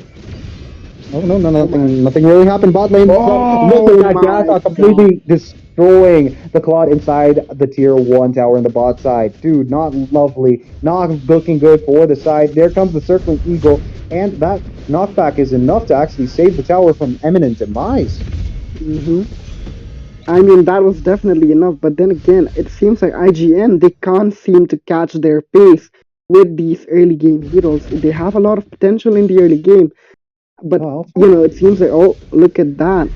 Oh no, no, oh my. nothing really happened. Bot lane, but look at Oh that my Gata god. completely destroying the Claude inside the tier 1 tower in the bot side. Dude, not lovely, not looking good for the side. There comes the circling eagle, and that knockback is enough to actually save the tower from imminent demise. Hmm. I mean, that was definitely enough. But then again, it seems like IGN, they can't seem to catch their pace with these early game heroes. They have a lot of potential in the early game, but Oh, it seems like, oh, look at that.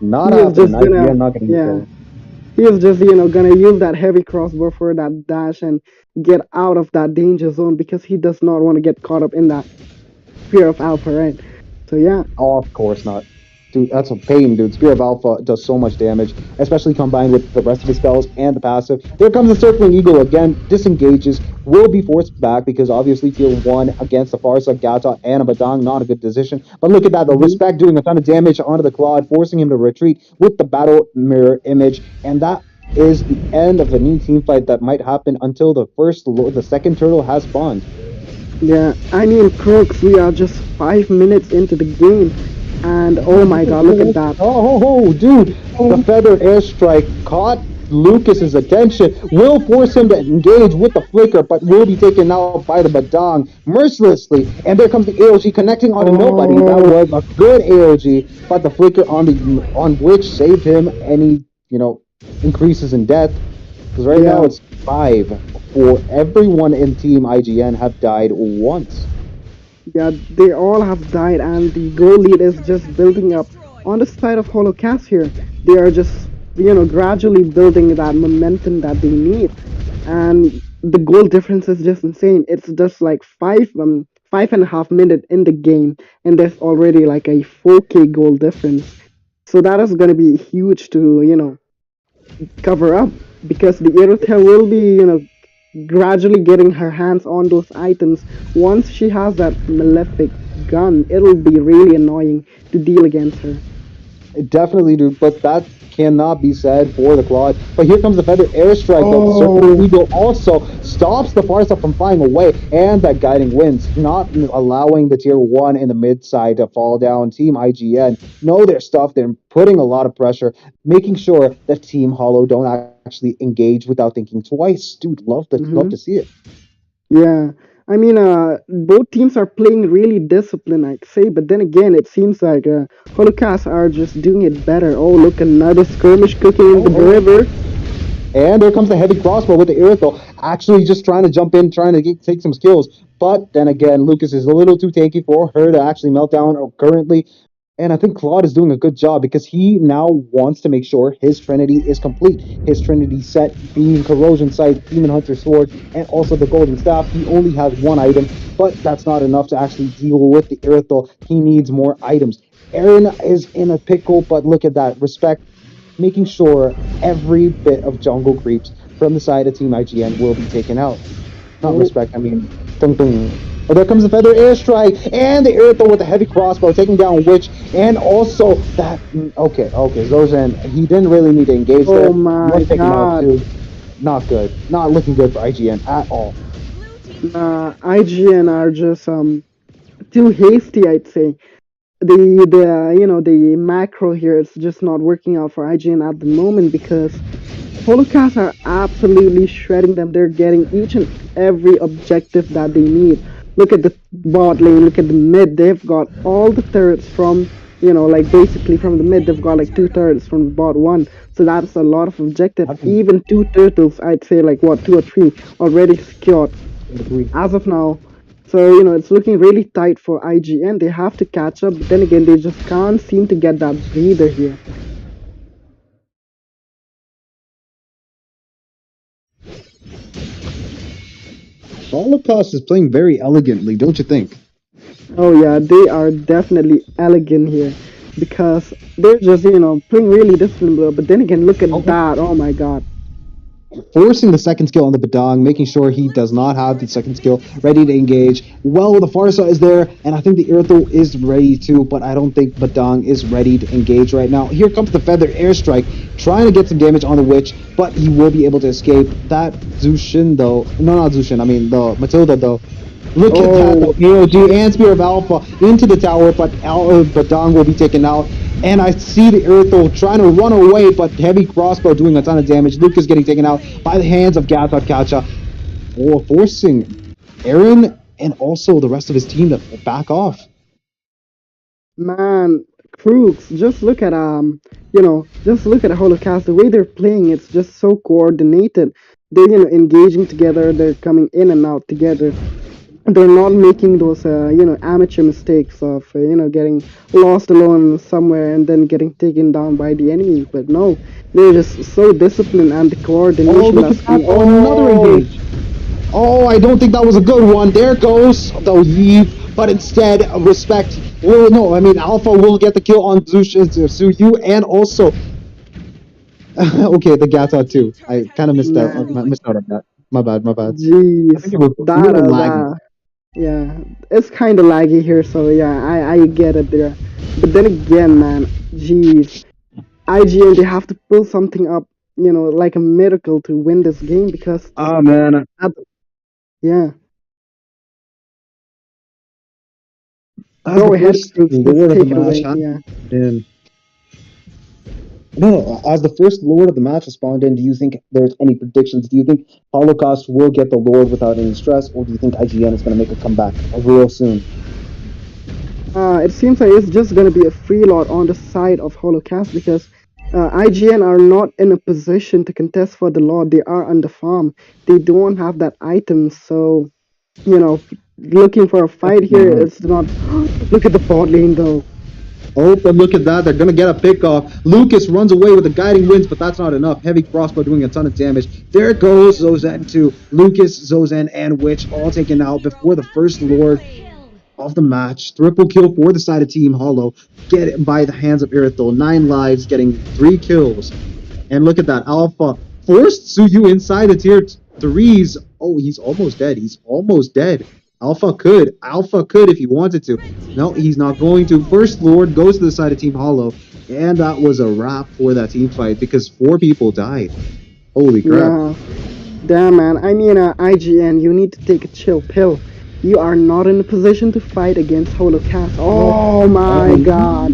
not He is happening. just gonna, IGN not getting yeah, there. he is just, gonna use that heavy crossbow for that dash and get out of that danger zone because he does not want to get caught up in that fear of alpha, right? So yeah. Oh, of course not. Dude, that's a pain, dude. Spear of Alpha does so much damage, especially combined with the rest of his spells and the passive. There comes the Circling Eagle again, disengages, will be forced back because obviously tier 1 against the Farsa, Gata, and a Badang, not a good decision. But look at that, the Hmm. Respect doing a ton of damage onto the Claude, forcing him to retreat with the Battle Mirror image, and that is the end of the new team fight that might happen until the second turtle has spawned. Yeah, I mean, Crooks, we are just 5 minutes into the game, and oh my god, look at that. Dude, the feather airstrike caught Lucas's attention, will force him to engage with the flicker, but will be taken out by the Badang mercilessly. And there comes the AOG connecting onto nobody. That Oh, was a good AOG, but the flicker on which saved him any increases in death. Because right now yeah, it's 5 for everyone in Team IGN have died once. yeah, they all have died, and the goal lead is just building up on the side of Holocaust here. They are just, gradually building that momentum that they need, and the goal difference is just insane. It's just like 5.5 minutes in the game, and there's already like a 4K goal difference. So that is going to be huge to, cover up because the Eritrea will be, gradually getting her hands on those items. Once she has that malefic gun, it'll be really annoying to deal against her. Definitely, dude, but that cannot be said for the Claude. But here comes the Feather Airstrike, though. The Circling Oh, Eagle also stops the Farsa from flying away, and that Guiding Winds, not allowing the Tier 1 in the mid side to fall down. Team IGN know their stuff. They're putting a lot of pressure, making sure that Team Hollow don't actually engage without thinking twice. Dude, love to hmm, see it. yeah. I mean, both teams are playing really disciplined, I'd say. But then again, it seems like Holocaust are just doing it better. Oh, look, another skirmish cooking in the Oh, oh. river. And there comes the heavy crossbow with the Irithel, actually just trying to jump in, trying to take some skills. But then again, Lucas is a little too tanky for her to actually melt down currently. And I think Claude is doing a good job because he now wants to make sure his Trinity is complete. His Trinity set being Corrosion Sight, Demon Hunter Sword, and also the Golden Staff. He only has one item, but that's not enough to actually deal with the Irithel. He needs more items. Aaron is in a pickle, but look at that. Respect making sure every bit of jungle creeps from the side of Team IGN will be taken out. Not Oh, respect, I mean, tung tung. Oh, there comes the Feather Airstrike and the Airthrow with a heavy crossbow, taking down Witch, and also that. Okay, Zozan, he didn't really need to engage oh there. my Was taken out god. too. Not good. Not looking good for IGN at all. Nah, IGN are just too hasty, I'd say. The macro here is just not working out for IGN at the moment because Holocaust are absolutely shredding them. They're getting each and every objective that they need. Look at the bot lane, look at the mid. They've got all the turrets from, like basically from the mid, they've got like two turrets from the bot one. So that's a lot of objective. I can Even two turtles, I'd say like what, two or three already secured agree. as of now. So, it's looking really tight for IGN. They have to catch up, but then again, they just can't seem to get that breather here. Holocaust is playing very elegantly, don't you think? Oh yeah, they are definitely elegant here because they're just, playing really disciplined. But then again, look at that. Oh my god. Forcing the second skill on the Badang, making sure he does not have the second skill ready to engage. Well, the Farsa is there, and I think the Irthel is ready too, but I don't think Badang is ready to engage right now. Here comes the Feather Airstrike, trying to get some damage on the Witch, but he will be able to escape. That Zushin, though, no, not Zushin, I mean the Matilda, though, Look at that, the Oh, AOG and Spear of Alpha into the tower, but Dong will be taken out. And I see the Earthol trying to run away, but heavy crossbow doing a ton of damage. Lucas getting taken out by the hands of Gatot Kacha, or forcing Aaron and also the rest of his team to back off. man, Crooks, just look at just look at Holocaust. The way they're playing, it's just so coordinated. They're engaging together. They're coming in and out together. They're not making those amateur mistakes of getting lost alone somewhere and then getting taken down by the enemy. But no, they're just so disciplined, and the Oh, coordination look at that's that. being Oh, another engage. Oh, I don't think that was a good one. There goes the heave, but instead, respect. Well, no, I mean, Alpha will get the kill on Suyu and also. Okay, the Gata too. I kind of man. missed out on that. My bad, my bad. I think Jeez, it was a that little laggy. yeah, it's kind of laggy here. So yeah, I get it there. But then again, man, jeez, IGN, they have to pull something up, like a miracle to win this game because Ah, man. that, yeah. As the Go ahead, first Crooks, just Lord of the take it match away. has Yeah. spawned in. No, as the first Lord of the match has spawned in, do you think there's any predictions? Do you think Holocaust will get the Lord without any stress, or do you think IGN is going to make a comeback real soon? It seems like it's just gonna be a free lot on the side of Holocast because IGN are not in a position to contest for the lot. They are on the farm. They don't have that item, so looking for a fight here. It's not. Look at the bot lane though. Oh, but look at that. They're going to get a pick off. Lucas runs away with the guiding winds, but that's not enough. Heavy crossbow doing a ton of damage. There goes Zozen to Lucas, Zozen, and Witch all taken out before the first Lord of the match. Triple kill for the side of Team Hollow. Get it by the hands of Irithol. 9 lives, getting 3 kills. And look at that. Alpha forced Suyu inside the tier 3s. Oh, he's almost dead. He's almost dead. Alpha could. Alpha could if he wanted to. No, he's not going to. First Lord goes to the side of Team Hollow. And that was a wrap for that team fight because 4 people died. Holy crap. Yeah, damn man. I mean, IGN, you need to take a chill pill. You are not in a position to fight against Holocast. Oh my god.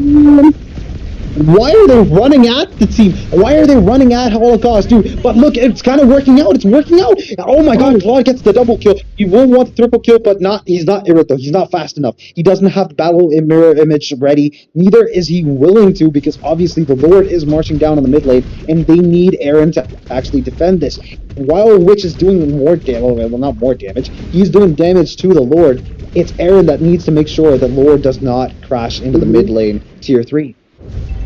Why are they running at the team? Why are they running at Holocaust, dude? But look, it's kind of working out. It's working out. Oh my God, Claude gets the double kill. He will want the triple kill, but not. He's not irritable. He's not fast enough. He doesn't have the battle mirror image ready. Neither is he willing to, because obviously the Lord is marching down on the mid lane, and they need Aaron to actually defend this. While Witch is doing more damage, well, not more damage. He's doing damage to the Lord. It's Aaron that needs to make sure the Lord does not crash into the mid lane tier 3.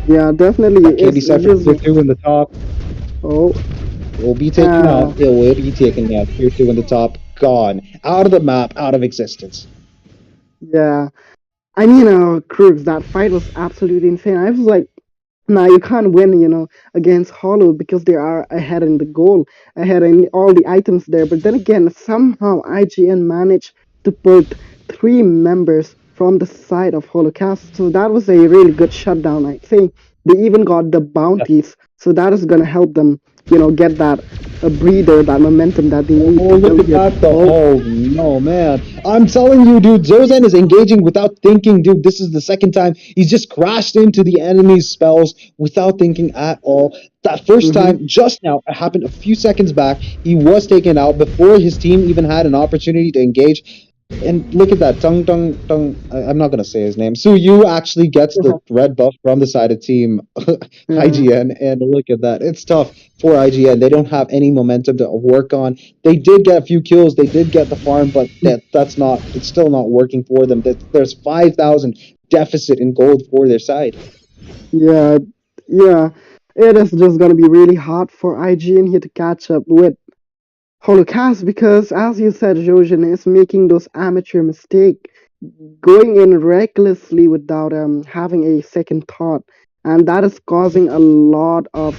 Yeah, definitely. KB It's Cypher just tier 2 in the top. oh. Will be taken out. It will be taken out. Tier 2 in the top. Gone. Out of the map. Out of existence. Yeah. I mean, Crooks, that fight was absolutely insane. I was like, nah, you can't win, against Hollow because they are ahead in the goal, ahead in all the items there. But then again, somehow IGN managed to put 3 members from the side of Holocaust. So that was a really good shutdown, I'd say. They even got the bounties, so that is going to help them, get that a breather, that momentum that they need Oh, to look build at here. that. Oh, no, man. I'm telling you, dude, Zozen is engaging without thinking, dude. This is the second time he's just crashed into the enemy's spells without thinking at all. That first time, just now, it happened a few seconds back. He was taken out before his team even had an opportunity to engage. And look at that, I'm not gonna say his name. So you actually gets the red buff from the side of team Yeah. IGN, and look at that. It's tough for IGN. They don't have any momentum to work on. They did get a few kills. They did get the farm, but that's not. It's still not working for them. There's 5,000 deficit in gold for their side. Yeah, yeah. It is just gonna be really hard for IGN here to catch up with Holocaust because, as you said, Jojen is making those amateur mistakes, going in recklessly without having a second thought, and that is causing a lot of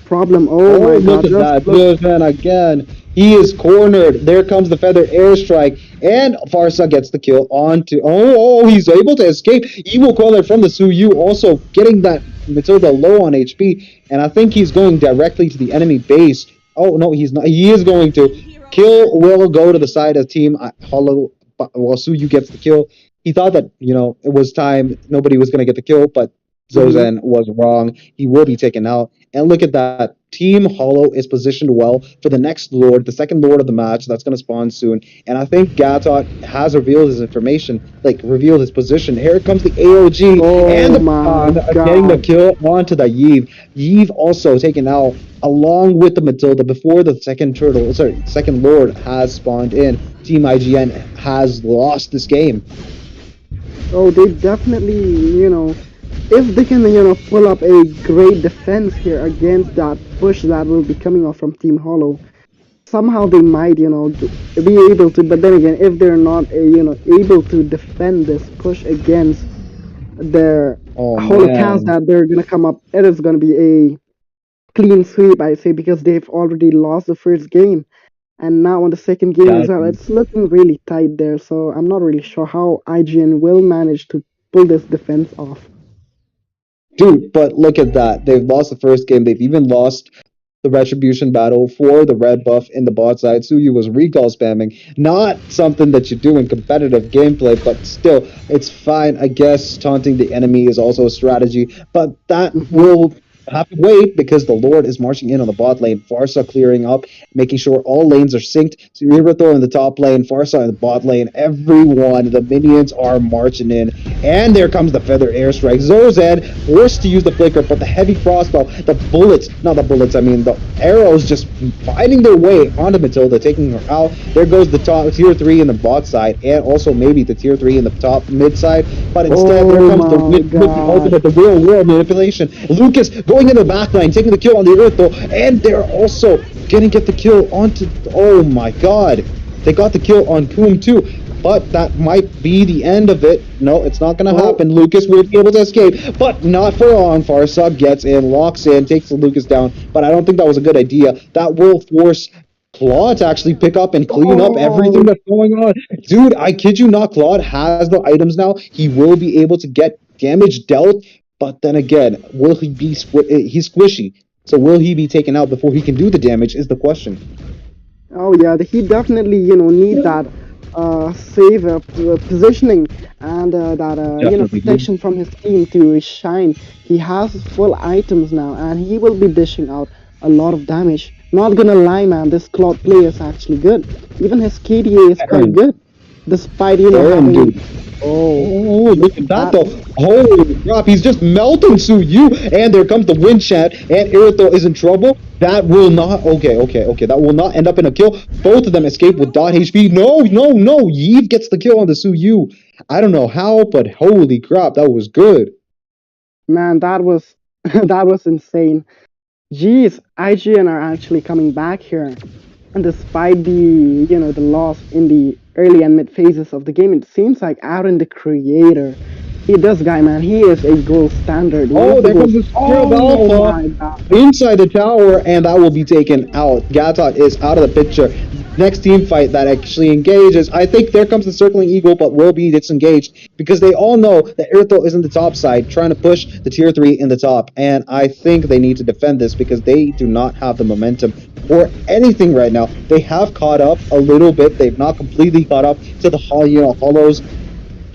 problem. Oh Oh, my look God! at Just that. look. Good again. He is cornered. There comes the feather airstrike. And Farsa gets the kill onto. Oh, he's able to escape. Evil Queller from the Suyu also getting that Matilda low on HP. And I think he's going directly to the enemy base. Oh, no, he's not. He is going to. Kill will go to the side of Team Hollow Well, Suyu gets the kill. He thought that it was time. Nobody was gonna get the kill, but Mm-hmm. Zozen was wrong. He will be taken out. And look at that. Team Hollow is positioned well for the next Lord, the second Lord of the match that's going to spawn soon. And I think Gatot has revealed his information, like revealed his position. Here comes the AOG and Oh the my Baton getting the God. kill onto the Yve. Yve also taken out along with the Matilda before the second Lord has spawned in. Team IGN has lost this game. Oh, they definitely, if they can, pull up a great defense here against that push that will be coming off from Team Hollow, somehow they might, be able to. But then again, if they're not, able to defend this push against their Oh Holocaust man. that they're gonna come up, it is gonna be a clean sweep, I say, because they've already lost the first game. And now on the second game as well, Exactly. it's looking really tight there. So I'm not really sure how IGN will manage to pull this defense off. Dude, but look at that. They've lost the first game. They've even lost the retribution battle for the red buff in the bot side. Suyu was recall spamming. Not something that you do in competitive gameplay, but still, it's fine. I guess taunting the enemy is also a strategy, but that Hmm. will have to wait because the Lord is marching in on the bot lane. Farsa clearing up, making sure all lanes are synced. Cerebro in the top lane, Farsa in the bot lane. Everyone, the minions are marching in. And there comes the feather airstrike. Zozan forced to use the flicker, but the heavy crossbow, the bullets, not the bullets, I mean the arrows just finding their way onto Matilda, taking her out. There goes the top tier 3 in the bot side, and also maybe the tier 3 in the top mid side. But instead, there Oh comes the my win with the God. ultimate, the real world manipulation. Lucas going in the backline, taking the kill on the Urthel, and they're also gonna get the kill onto. Oh my god. They got the kill on Koom too, but that might be the end of it. No, it's not going to Oh, happen. Lucas will be able to escape, but not for long. Farsub gets in, locks in, takes Lucas down, but I don't think that was a good idea. That will force Claude to actually pick up and clean up everything oh, that's going on. Dude, I kid you not, Claude has the items now. He will be able to get damage dealt, but then again, will he be he's squishy. So will he be taken out before he can do the damage is the question. oh yeah. He definitely, need that save positioning and that Definitely do. protection from his team to shine. He has full items now, and he will be dishing out a lot of damage. Not gonna lie, man. This Claude play is actually good. Even his KDA is quite Aaron, good, despite Aaron, having. dude. Oh, Oh, look look at at that that. though. Holy crap, he's just melting Suyu. And there comes the wind chat, and Irito is in trouble. That will not, okay. That will not end up in a kill. Both of them escape with dot HP. No, no, no. Yves gets the kill on the Suyu. I don't know how, but holy crap, that was good. Man, that was that was insane. Jeez, IGN are actually coming back here. And despite the loss in the early and mid phases of the game, it seems like Aaron the creator, this guy, man, he is a gold standard. One of Oh, the there comes goals. the Spear of Oh Alpha my god. inside the tower, and that will be taken out. Gatot is out of the picture. Next team fight that actually engages, I think there comes the Circling Eagle, but will be disengaged because they all know that Irto is in the top side, trying to push the tier 3 in the top. And I think they need to defend this because they do not have the momentum or anything right now. They have caught up a little bit. They've not completely caught up to the Hollows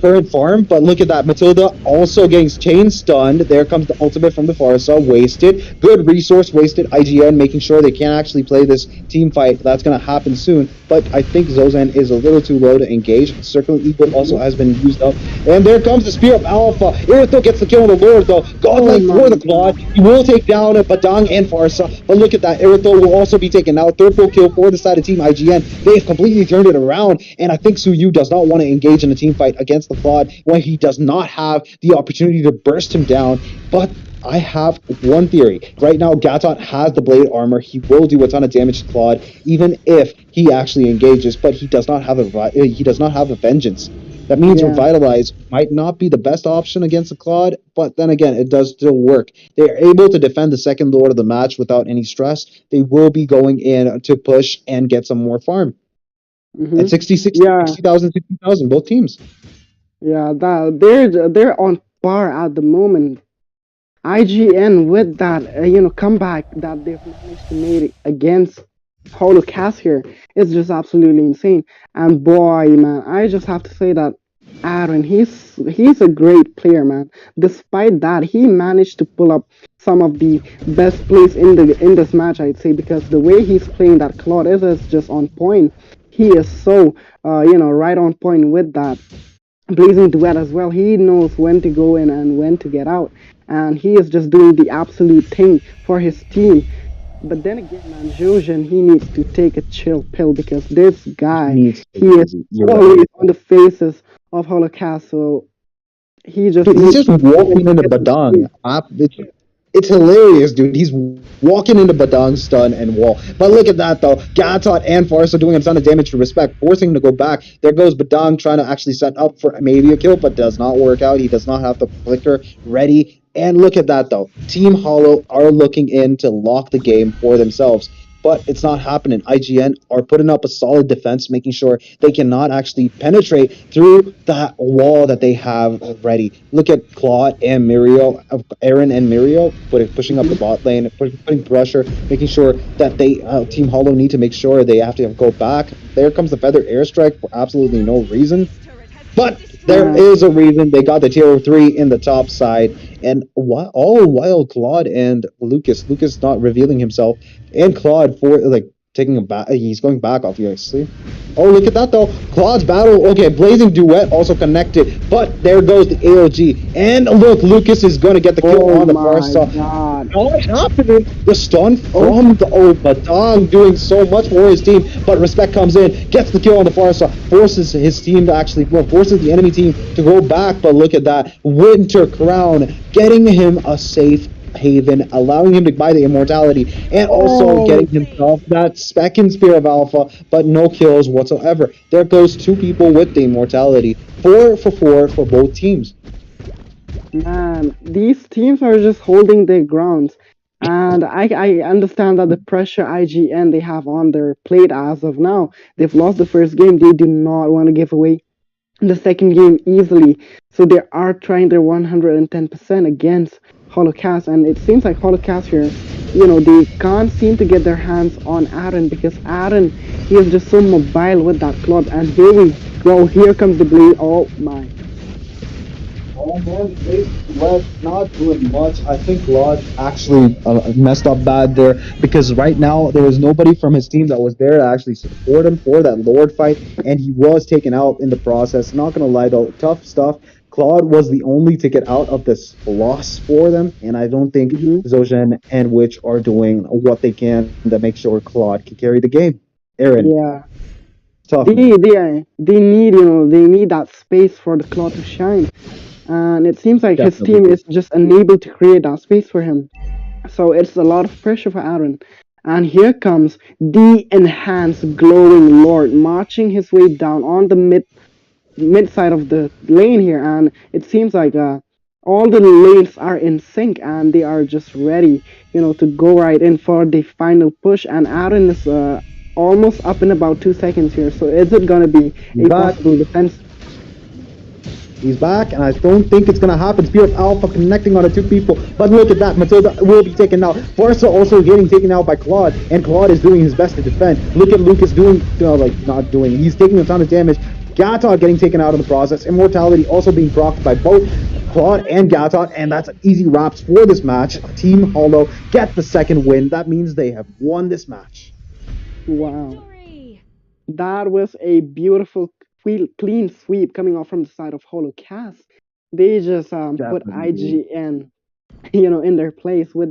current farm, but look at that. Matilda also getting chain stunned. There comes the ultimate from the Farsa. Wasted. Good resource wasted. IGN making sure they can't actually play this team fight. That's going to happen soon. But I think Zozan is a little too low to engage. Circling Eagle also Mhm. has been used up. And there comes the Spear of Alpha. Irithel gets the kill on the Lord, though. Oh Godlike for my the Claude. god. He will take down Badang and Farsa. But look at that. Irithel will also be taken out. Third full kill for the side of Team IGN. They've completely turned it around. And I think Suyu does not want to engage in a team fight against the Claude when he does not have the opportunity to burst him down. But I have one theory. Right now, Gatot has the blade armor. He will do a ton of damage to Claude, even if he actually engages. But he does not have a vengeance. That means Yeah. Revitalize might not be the best option against the Claude, but then again, it does still work. They are able to defend the second Lord of the match without any stress. They will be going in to push and get some more farm at Hmm. 60, 60, Yeah. 60,000, 60,000, both teams. Yeah. That they're on par at the moment. IGN with that comeback that they've managed to make against Holocaust here is just absolutely insane. And boy, man, I just have to say that Aaron, he's a great player, man. Despite that, he managed to pull up some of the best plays in this match, I'd say, because the way he's playing that Claude is just on point. He is so right on point with that blazing duet as well. He knows when to go in and when to get out, and he is just doing the absolute thing for his team. But then again, man, Jojen, he needs to take a chill pill because this He guy, needs to he take it is easy. You're right. always on the faces of Holocaust, so he just Dude, he's needs just to walking into get some Badang. sleep. It's hilarious, dude. He's walking into Badang's stun and wall. But look at that, though. Gatot and Forrest are doing a ton of damage to respect, forcing him to go back. There goes Badang trying to actually set up for maybe a kill, but does not work out. He does not have the flicker ready. And look at that, though. Team Hollow are looking in to lock the game for themselves. But it's not happening. IGN are putting up a solid defense, making sure they cannot actually penetrate through that wall that they have ready. Look at Claude and Mirio, Aaron and Mirio, pushing up the bot lane, putting pressure, making sure that they Team Hollow need to make sure they have to go back. There comes the feather airstrike for absolutely no reason. But there Man, is a reason they got the tier 3 in the top side. And all while Claude and Lucas not revealing himself, and Claude for like taking a back, he's going back obviously. Oh, look at that though. Claude's battle. Okay, Blazing Duet also connected. But there goes the AOG. And look, Lucas is going to get the kill oh on the far my side. God. What happened? The stun Oh, from the Badang doing so much for his team, but Respect comes in, gets the kill on the far side, forces his team to actually, well, forces the enemy team to go back. But look at that, Winter Crown getting him a safe haven, allowing him to buy the immortality, and also oh, getting himself that second Spear of Alpha, but no kills whatsoever. There goes two people with the immortality, 4 for 4 for both teams. man, these teams are just holding their grounds. And I understand that the pressure IGN they have on their plate as of now, they've lost the first game. They do not want to give away the second game easily. So they are trying their 110% against Holocaust. And it seems like Holocaust here, they can't seem to get their hands on Aaron because Aaron, he is just so mobile with that club. And here we go. Here comes the blade. Oh my. Oh man, West not doing much. I think Lodge actually messed up bad there because right now there was nobody from his team that was there to actually support him for that Lord fight, and he was taken out in the process. Not gonna lie though, tough stuff. Claude was the only ticket out of this loss for them, and I don't think Hmm. Zoshan and Witch are doing what they can to make sure Claude can carry the game. Aaron, Yeah. tough They, man. they need, they need that space for the claw to shine. And it seems like his Definitely. team is just unable to create that space for him. So it's a lot of pressure for Aaron. And here comes the enhanced glowing lord marching his way down on the mid side of the lane here, and it seems like all the lanes are in sync and they are just ready, to go right in for the final push. And Aaron is almost up in about 2 seconds here. So is it gonna be He's a back. possible defense? He's back, and I don't think it's gonna happen. Spear of Alpha connecting on the two people, but look at that. Matilda will be taken out. Forza also getting taken out by Claude, and Claude is doing his best to defend. Look at Lucas doing, like not doing. He's taking a ton of damage. Gatot getting taken out in the process. Immortality also being procced by both Claude and Gatot, and that's easy wraps for this match. Team Hollow get the second win. That means they have won this match. Wow, that was a beautiful clean sweep coming off from the side of Holocast. They just put Definitely. IGN, in their place with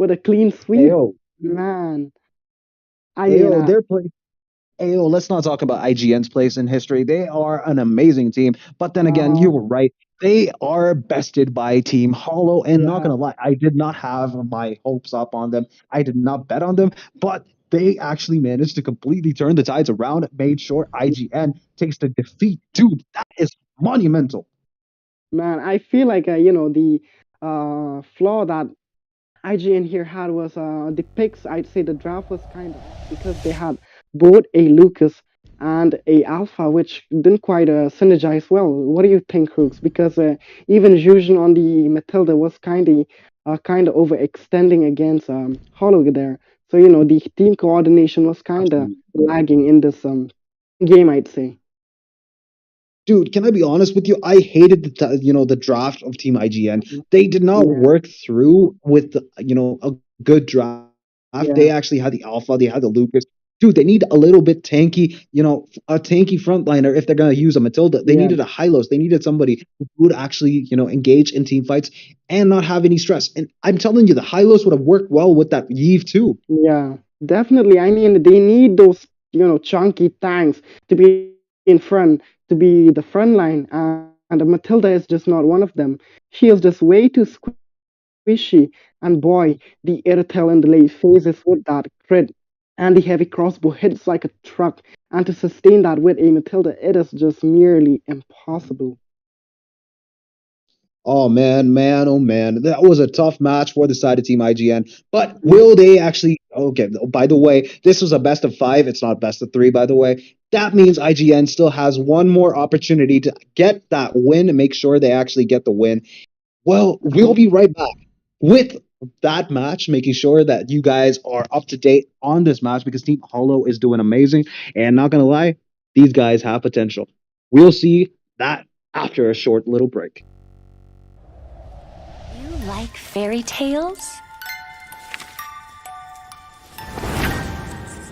a clean sweep. AO, Man, I mean, AO, they're playing. Ayo, let's not talk about IGN's place in history. They are an amazing team. But then again, you uh, were right. They are bested by Team Hollow. And not yeah, going to lie, I did not have my hopes up on them. I did not bet on them. But they actually managed to completely turn the tides around, made sure IGN takes the defeat. Dude, that is monumental. man, I feel like the flaw that IGN here had was the picks. I'd say the draft was kind of off because they had both a Lucas and a Alpha, which didn't quite synergize well. What do you think, Crooks? Because even Fusion on the Matilda was kind of overextending against Hollow there. So, the team coordination was kind of Absolutely. lagging in this game, I'd say. Dude, can I be honest with you? I hated the draft of Team IGN. They did not Yeah, work through with a good draft. They yeah, actually had the Alpha, they had the Lucas. Dude, they need a little bit tanky, a tanky frontliner if they're gonna use a Matilda. They yeah, needed a Hylos. They needed somebody who would actually, engage in team fights and not have any stress. And I'm telling you, the Hylos would have worked well with that Yves too. yeah. Definitely. I mean, they need those, chunky tanks to be in front, to be the front line. And Matilda is just not one of them. She is just way too squishy. And boy, the airtel in the late phases with that crit and the heavy crossbow hits like a truck. And to sustain that with a Matilda, it is just merely impossible. Oh man, man, oh man. That was a tough match for the side of Team IGN. But will they actually okay, by the way, this was a best of 5. It's not best of 3, by the way. That means IGN still has one more opportunity to get that win and make sure they actually get the win. Well, we'll be right back with that match, making sure that you guys are up to date on this match because Team Hollow is doing amazing. And not gonna lie, these guys have potential. We'll see that after a short little break. You like fairy tales?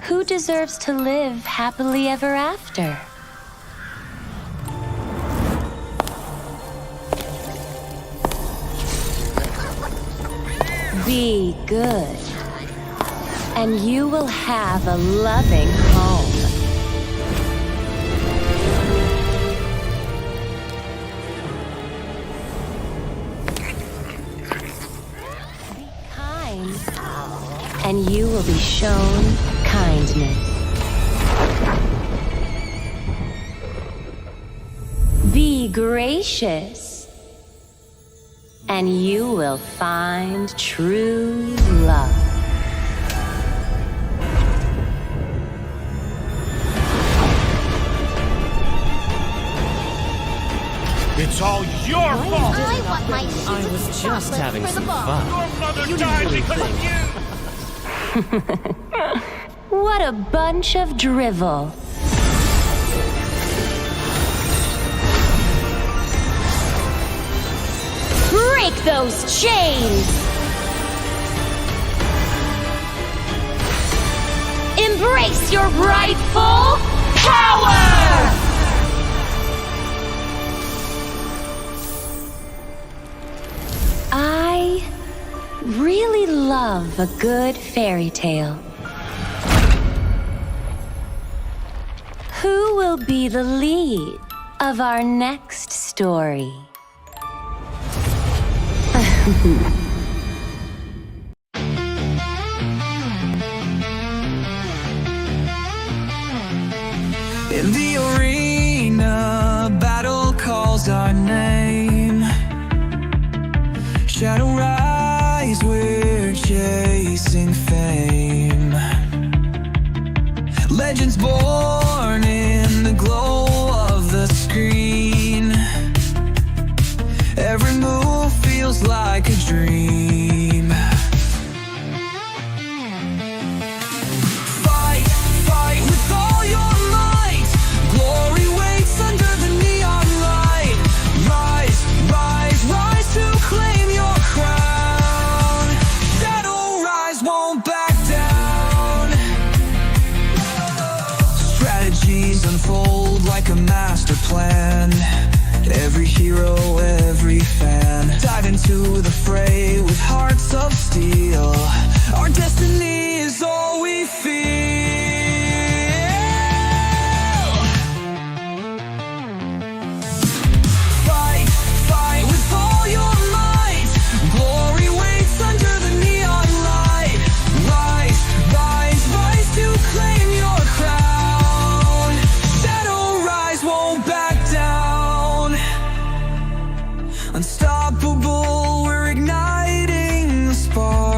Who deserves to live happily ever after? Be good, and you will have a loving home. Be kind, and you will be shown kindness. Be gracious, and you will find true love. It's all your fault! I want my I was just having some fun. Your mother died because of you! What a bunch of drivel. Break those chains! Embrace your rightful power! I really love a good fairy tale. Who will be the lead of our next story? In the arena, battle calls our name. Shadow rise, we're chasing fame. Legends born in the glow of the screen. Every move feels like a dream. Fight, fight with all your might. Glory waits under the neon light. Rise, rise, rise to claim your crown. Shadow rise, won't back down. Strategies unfold like a master plan. Every hero, every fan, dive into the fray with hearts of steel. Our destiny is all we feel. Fight, fight with all your might. Glory waits under the neon light. Rise, rise, rise to claim your crown. Shadow rise, won't back down. Unstoppable, we're igniting the spark.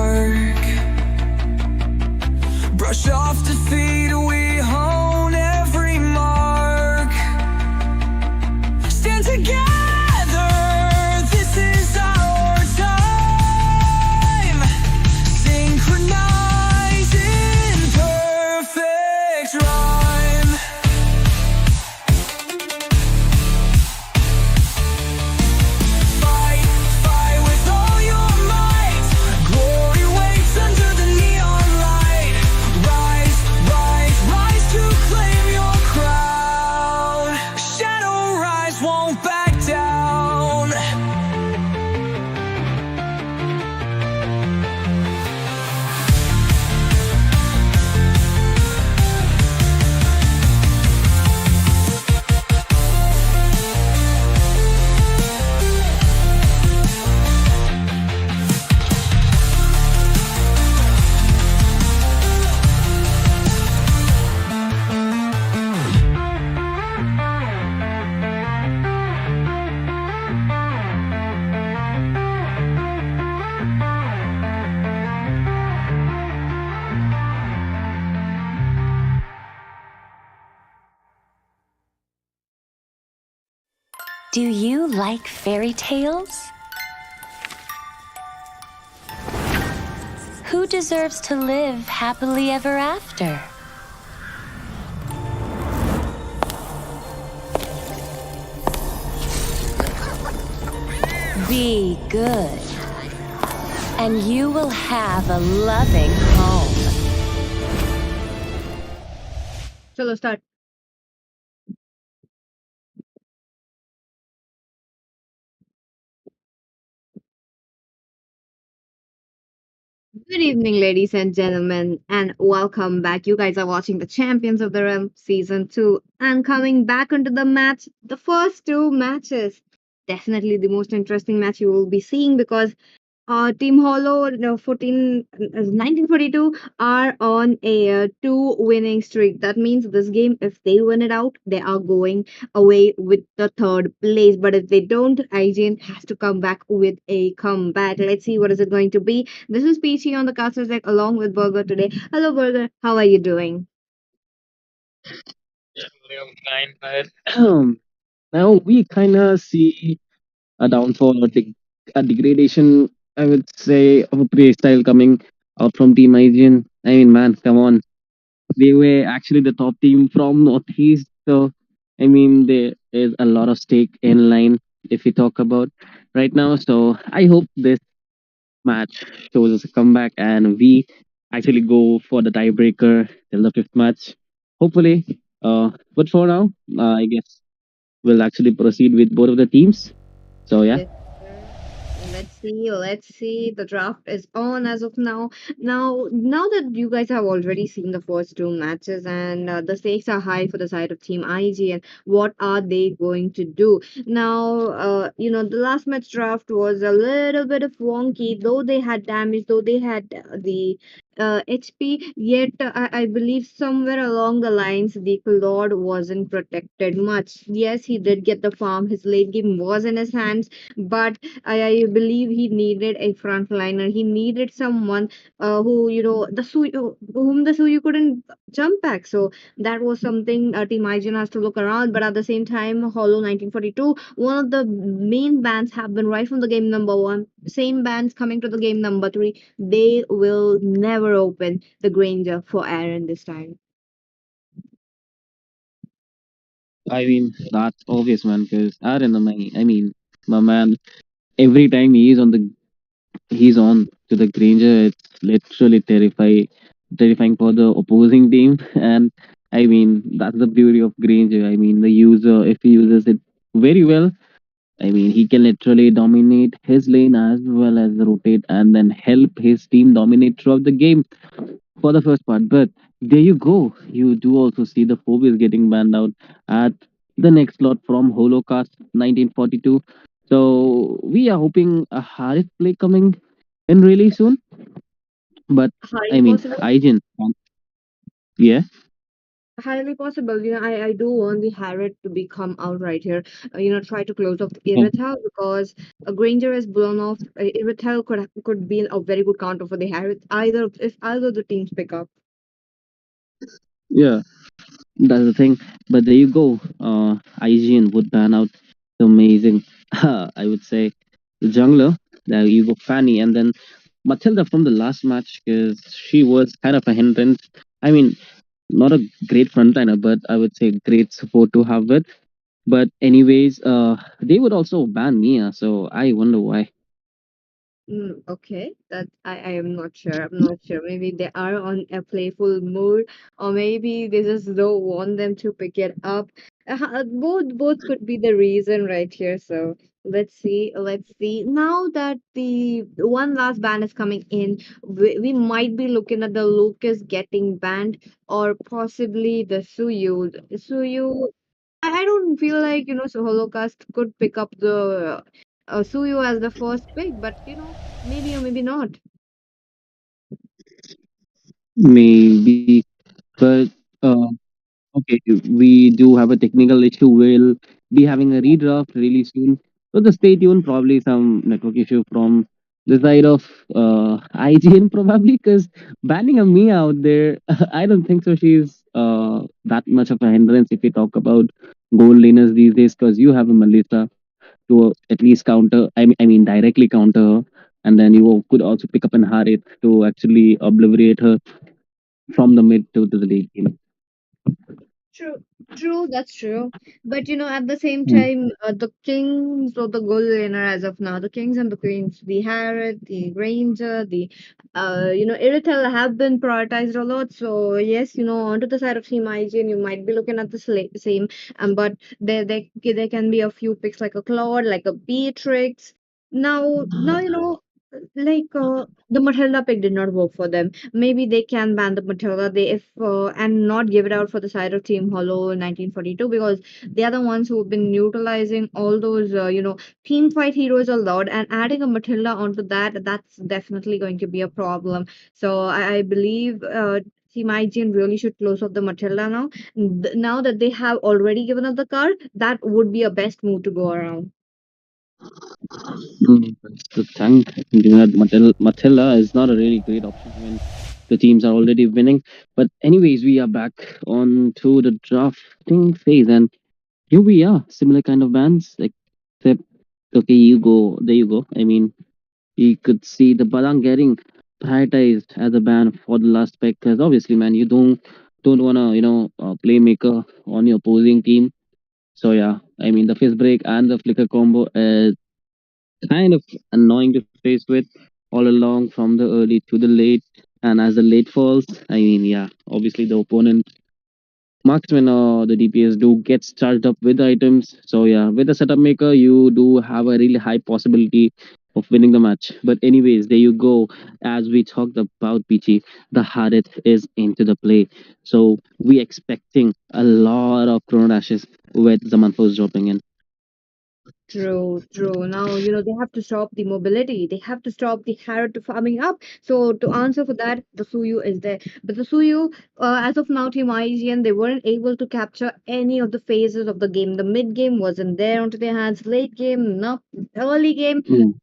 Do you like fairy tales? Who deserves to live happily ever after? Be good, and you will have a loving home. Chalo, start. Good evening, ladies and gentlemen, and welcome back. You guys are watching the Champions of the Realm Season 2 and coming back into the match, the first two matches. Definitely the most interesting match you will be seeing because Team Hollow 1942 are on a two winning streak. That means this game, if they win it out, they are going away with the third place. But if they don't, IGN has to come back with a comeback. Let's see what is it going to be. This is Peachy on the caster deck along with Burger today. Hello, Burger. How are you doing? Now we kind of see a downfall or a degradation, I would say, of a play style coming out from Team IGN. I mean, man, come on. They were actually the top team from Northeast. So, I mean, there is a lot of stake in line if we talk about right now. So, I hope this match shows us a comeback and we actually go for the tiebreaker till the fifth match. Hopefully. But for now, I guess we'll actually proceed with both of the teams. So, yeah. Yes, sir. Let's see. Let's see. The draft is on as of now. Now that you guys have already seen the first two matches and the stakes are high for the side of Team IG, and what are they going to do? Now, the last match draft was a little bit of wonky, though they had damage, though they had the HP, yet I believe somewhere along the lines, the Lord wasn't protected much. Yes, he did get the farm, his late game was in his hands, but I believe he needed a frontliner. He needed someone who, the Suyu, whom the Suyu couldn't jump back. So that was something Team IGN has to look around. But at the same time, Hollow 1942, one of the main bans have been right from the game number one. Same bans coming to the game number three. They will never open the Granger for Aaron this time. I mean, that's obvious, man, because I don't know, I mean, my man, every time he's on to the Granger, it's literally terrifying for the opposing team. And I mean, that's the beauty of Granger. I mean, the user, if he uses it very well, I mean, he can literally dominate his lane as well as rotate and then help his team dominate throughout the game for the first part. But there you go. You do also see the phobias getting banned out at the next slot from Holocaust 1942. So we are hoping a hard play coming in really soon. But I Highly mean, possible. Aijen, yeah, Highly possible. I do want the Harriet to be come out right here. Try to close off the yeah, Irithel because a Granger is blown off. Irithel could be a very good counter for the Harriet. Either the teams pick up. yeah, that's the thing. But there you go. IGN would ban out the amazing, I would say, the jungler. There you go, Fanny, and then Matilda from the last match because she was kind of a hindrance. I mean, not a great frontliner, but I would say great support to have with. But anyways, they would also ban Mia, so I wonder why. Okay, that I am not sure. I'm not sure. Maybe they are on a playful mood, or maybe they just don't want them to pick it up. Both could be the reason right here. So let's see. Let's see. Now that the one last ban is coming in, we might be looking at the Lucas getting banned, or possibly the Suyu. Suyu. I don't feel like, so Holocaust could pick up the Suyu as the first pick, but maybe or maybe not. Maybe, but uh, okay, we do have a technical issue. We'll be having a redraft really soon. So just stay tuned. Probably some network issue from the side of IGN, probably because banning a Mia out there, I don't think so. She's that much of a hindrance if we talk about gold laners these days. Because you have a Melissa. to at least counter. I mean, directly counter her, and then you could also pick up an Harith to actually obliterate her from the mid to the late game. True, true, that's true. But at the same Mm. time, the kings of the gold laner as of now, the kings and the queens, the Harriet, the Ranger, the Iritel have been prioritized a lot. So yes, onto the side of Team IGN, you might be looking at the same, but there can be a few picks like a Claude, like a Beatrix. Now like the Matilda pick did not work for them. Maybe they can ban the Matilda they if and not give it out for the side of Team Hollow 1942, because they are the ones who have been utilizing all those team fight heroes a lot, and adding a Matilda onto that's definitely going to be a problem. So I believe Team IGN really should close off the Matilda now. Now that they have already given up the card, that would be a best move to go around. That's the thing. Matilda is not a really great option when the teams are already winning. But anyways, we are back on to the drafting phase, and here we are, similar kind of bands, except okay, there you go. I mean, you could see the Balang getting prioritized as a band for the last pick, because obviously, man, you don't wanna playmaker on your opposing team. So yeah, I mean the fist break and the flicker combo is kind of annoying to face with all along from the early to the late. And as the late falls, I mean, yeah, obviously the opponent marksman or the DPS do gets charged up with items. So yeah, with the setup maker, you do have a really high possibility of winning the match. But anyways, there you go. As we talked about Pichi, the Harith is into the play. So we expecting a lot of Chrono Dashes with Zamanthos dropping in. True, true. Now, they have to stop the mobility. They have to stop the Harrod farming up. So to answer for that, the Suyu is there. But the Suyu, as of now, Team IGN, they weren't able to capture any of the phases of the game. The mid game wasn't there onto their hands. Late game, not early game. Mm.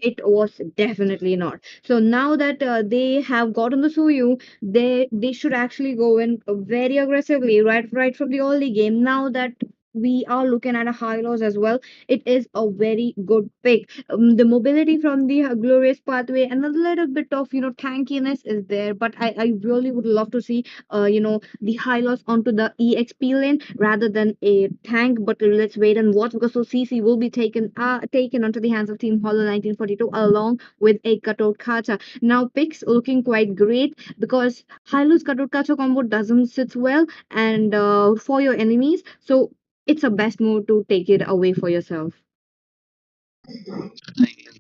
It was definitely not. So now that they have gotten the Suyu, they should actually go in very aggressively right from the early game. Now that we are looking at a high loss as well, it is a very good pick. The mobility from the glorious pathway and a little bit of tankiness is there, but I really would love to see the high loss onto the EXP lane rather than a tank. But let's wait and watch, because so CC will be taken onto the hands of Team Hollow 1942 along with a cutout Kacha. Now picks looking quite great, because high loss cutout Kacha combo doesn't sit well and for your enemies. So it's a best move to take it away for yourself.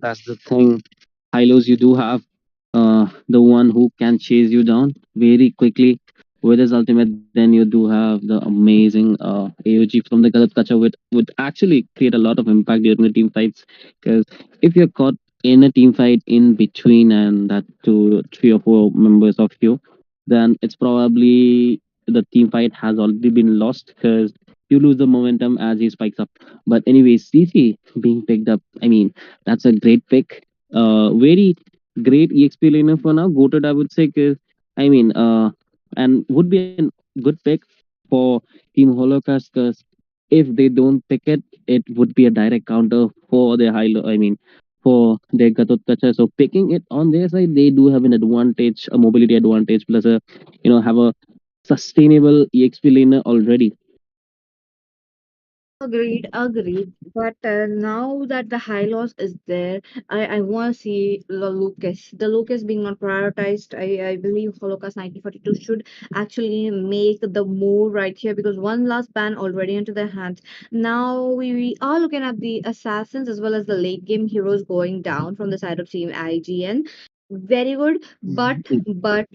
That's the thing. Hylos, you do have the one who can chase you down very quickly with his ultimate. Then you do have the amazing AOG from the Galat Kacha, which would actually create a lot of impact during the team fights. Because if you're caught in a team fight in between and that two, three or four members of you, then it's probably the team fight has already been lost because you lose the momentum as he spikes up. But anyways, CC being picked up, I mean, that's a great pick. Very great EXP laner for now. Goated, I would say, because I mean, and would be a good pick for Team Holocaust because if they don't pick it, it would be a direct counter for their I mean, for their Gatot Kacha. So picking it on their side, they do have an advantage, a mobility advantage, plus a have a sustainable EXP laner already. Agreed, agreed. But now that the high loss is there, I want to see the Lucas. The Lucas being not prioritized. I believe Holocaust 1942 should actually make the move right here, because one last ban already into their hands. Now we are looking at the assassins as well as the late game heroes going down from the side of Team IGN. Very good, but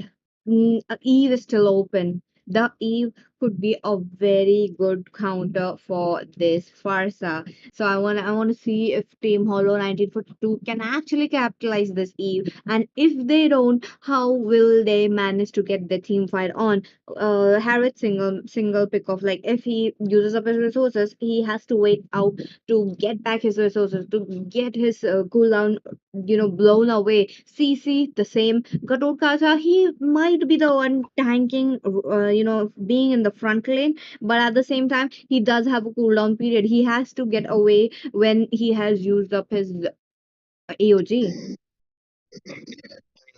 Eve is still open. The Eve could be a very good counter for this Farsa. So I want to see if Team Hollow 1942 can actually capitalize this Eve, and if they don't, how will they manage to get the team fight on? Harriet single pick off. Like if he uses up his resources, he has to wait out to get back his resources to get his cooldown blown away. CC the same. Gatot Kacha, he might be the one tanking, being in the the front lane, but at the same time he does have a cooldown period. He has to get away when he has used up his AOG.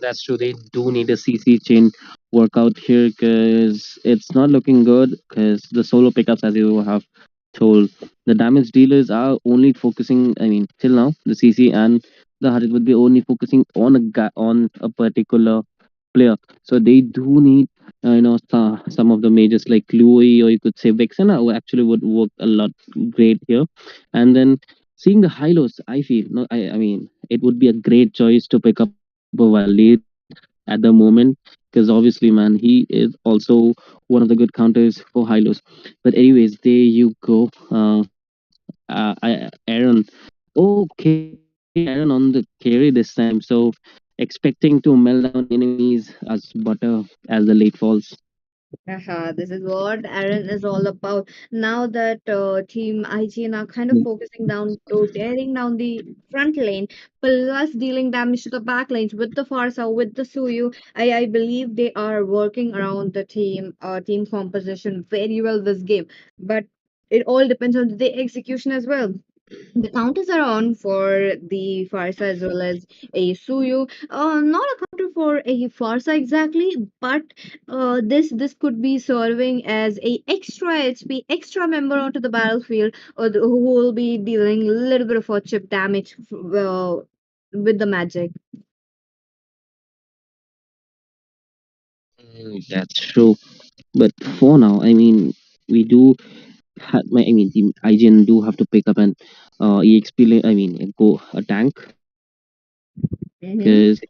That's true. They do need a CC chain workout here because it's not looking good. Because the solo pickups, as you have told, the damage dealers are only focusing. I mean, till now, the CC and the Harit would be only focusing on on a particular player. So they do need, some of the majors like Louis or you could say Vixen actually would work a lot great here. And then seeing the Hylos, I feel no, I mean, it would be a great choice to pick up a Valid at the moment because obviously, man, he is also one of the good counters for Hylos. But anyways, there you go. Aaron. Okay, Aaron on the carry this time. So expecting to melt down enemies as butter as the late falls. This is what Aaron is all about. Now that Team IGN are kind of focusing down to tearing down the front lane, plus dealing damage to the back lanes with the Farsa, with the Suyu, I believe they are working around the team composition very well this game. But it all depends on the execution as well. The counters are on for the Farsa as well as a Suyu. Not a counter for a Farsa exactly, but this could be serving as a extra HP, extra member onto the battlefield, who will be dealing a little bit of a chip damage with the magic. That's true. But for now, I mean, we do. I mean, the IGN do have to pick up an EXP. I mean, go a tank Mm-hmm. because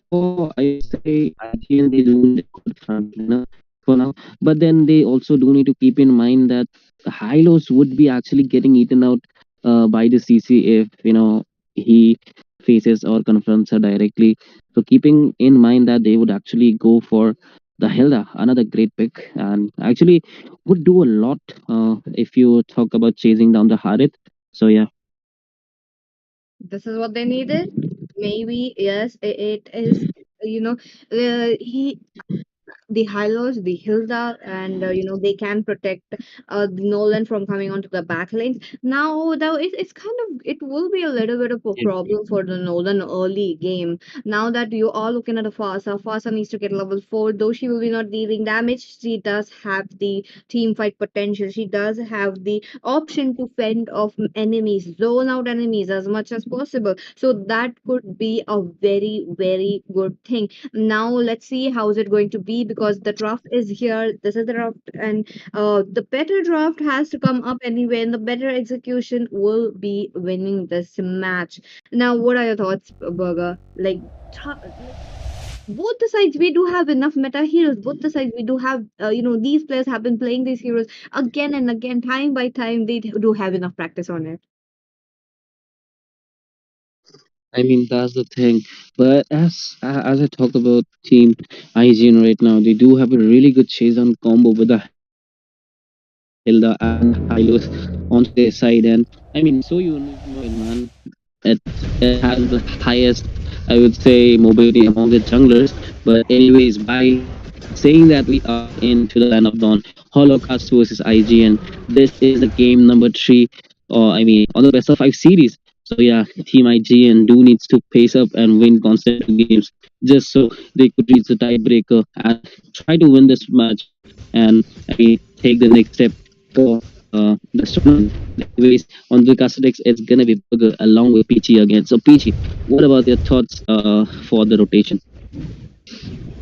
for I would say IGN they do need a good frontliner for now, but then they also do need to keep in mind that the Hylos would be actually getting eaten out by the CC if he faces or confronts her directly. So keeping in mind that they would actually go for the Hilda, another great pick, and actually would do a lot if you talk about chasing down the Harith. So yeah. This is what they needed. Maybe yes, it is. You know, he the Hylos, the Hilda, and they can protect the Nolan from coming onto the back lanes. Now, though, it's kind of it will be a little bit of a problem for the Nolan early game. Now that you are looking at a Fasa, Fasa needs to get level 4. Though she will be not dealing damage, she does have the team fight potential. She does have the option to fend off enemies, zone out enemies as much as possible. So that could be a very very good thing. Now let's see how is it going to be because the draft is here. This is the draft, and the better draft has to come up anyway, and the better execution will be winning this match. Now, what are your thoughts, Burger? Like both the sides we do have enough meta heroes. Both the sides we do have, these players have been playing these heroes again and again, time by time. They do have enough practice on it. I mean, that's the thing. But as I talk about Team IGN right now, they do have a really good chase on combo with the Hilda and Hylos onto their side. And I mean, so know it, man. It has the highest, I would say, mobility among the junglers. But anyways, by saying that we are into the land of Dawn, Holocaust versus IGN. This is the game number 3, or I mean, on the best of 5 series. So yeah, Team IGN do needs to pace up and win consecutive games just so they could reach the tiebreaker and try to win this match and I mean take the next step for this tournament. But anyways, on the Castedex, it's gonna be Burger along with Peachy again. So Peachy, what about your thoughts for the rotation?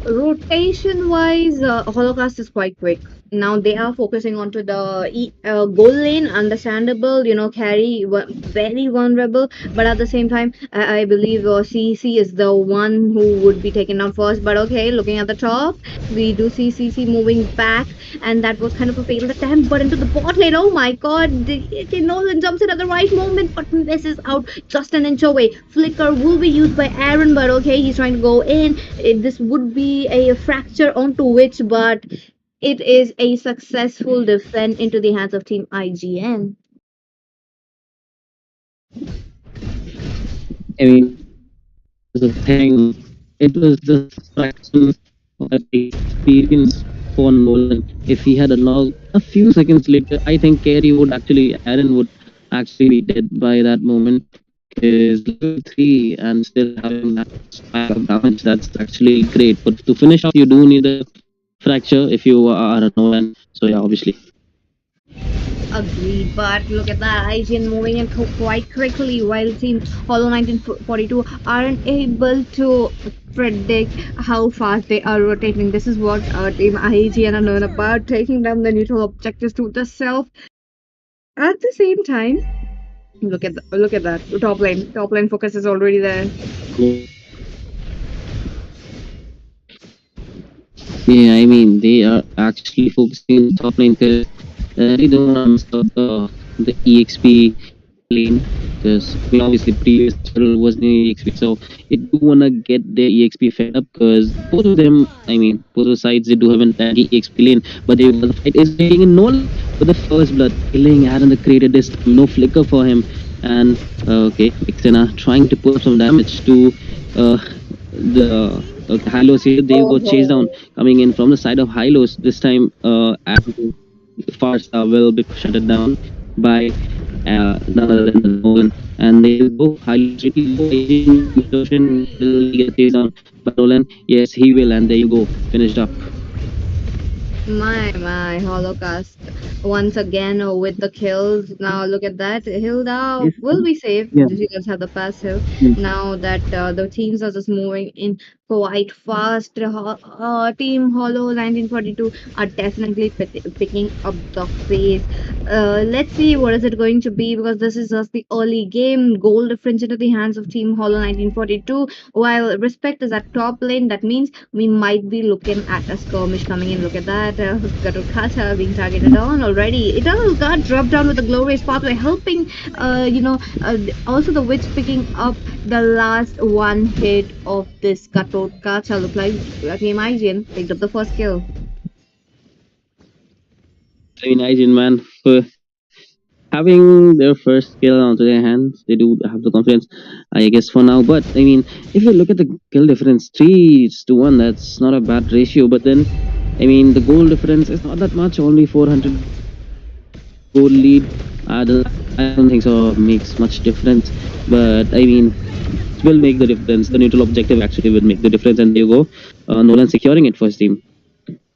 Rotation wise, Holocaust is quite quick. Now they are focusing onto the goal lane, understandable, carry very vulnerable, but at the same time, I believe CC is the one who would be taken down first. But okay, looking at the top, we do see CC moving back, and that was kind of a failed attempt, but into the bot lane. Oh my god, Nolan jumps in at the right moment, but misses out just an inch away. Flicker will be used by Aaron, but okay, he's trying to go in. This would be a fracture onto which, but it is a successful defend into the hands of Team IGN. I mean, that's the thing. It was just fraction of experience for Nolan. If he had allowed a few seconds later, I think Carey would actually, Aaron would actually be dead by that moment. Because level 3 and still having that spike of damage, that's actually great. But to finish off, you do need a fracture if you are a Nolan. So yeah, obviously. Agreed, but look at that. IGN moving in quite quickly while Team Hollow 1942 aren't able to predict how fast they are rotating. This is what Team IGN are known about, taking down the neutral objectives to the self. At the same time, look at that. Top lane focus is already there. Yeah, I mean, they are actually focusing on the top lane because they don't want to miss out the EXP lane. Because, I mean, obviously, previous turtle was new EXP, so they do want to get their EXP fed up because both of them, I mean, both of the sides, they do have an EXP lane, but the fight is raging in Nolan with the first blood, killing Aaron the Creator this time, no flicker for him. And, okay, Vixena trying to put up some damage to the Hylos here. They go chase down Oh, coming in from the side of Hylos. This time, Farsa will be shut down by none other than the Nolan. And there you go. Hylos really low. Asian Ocean will he get chased down by Nolan? Yes, he will. And there you go. Finished up. my Holocaust once again with the kills. Now look at that. Hilda Yes. will be safe. Yeah. She does have the passive. Mm. Now that the teams are just moving in quite fast. Team Hollow 1942 are definitely picking up the pace. Let's see what is it going to be because this is just the early game. Goal difference into the hands of Team Hollow 1942. While Respect is at top lane, that means we might be looking at a skirmish coming in. Look at that. Gatukata being targeted on already. Eternal Guard dropped down with a glorious pathway, helping, also the Witch picking up the last one hit of this Gatukata. Look like Team IGN picked up the first kill. I mean, Asian man, for having their first kill onto their hands, they do have the confidence, I guess, for now. But I mean, if you look at the kill difference, 3-1, that's not a bad ratio. But then, I mean, the goal difference is not that much, only 400 goal lead. I don't think so makes much difference. But I mean, it will make the difference. The neutral objective actually will make the difference. And there you go, Nolan securing it for his team.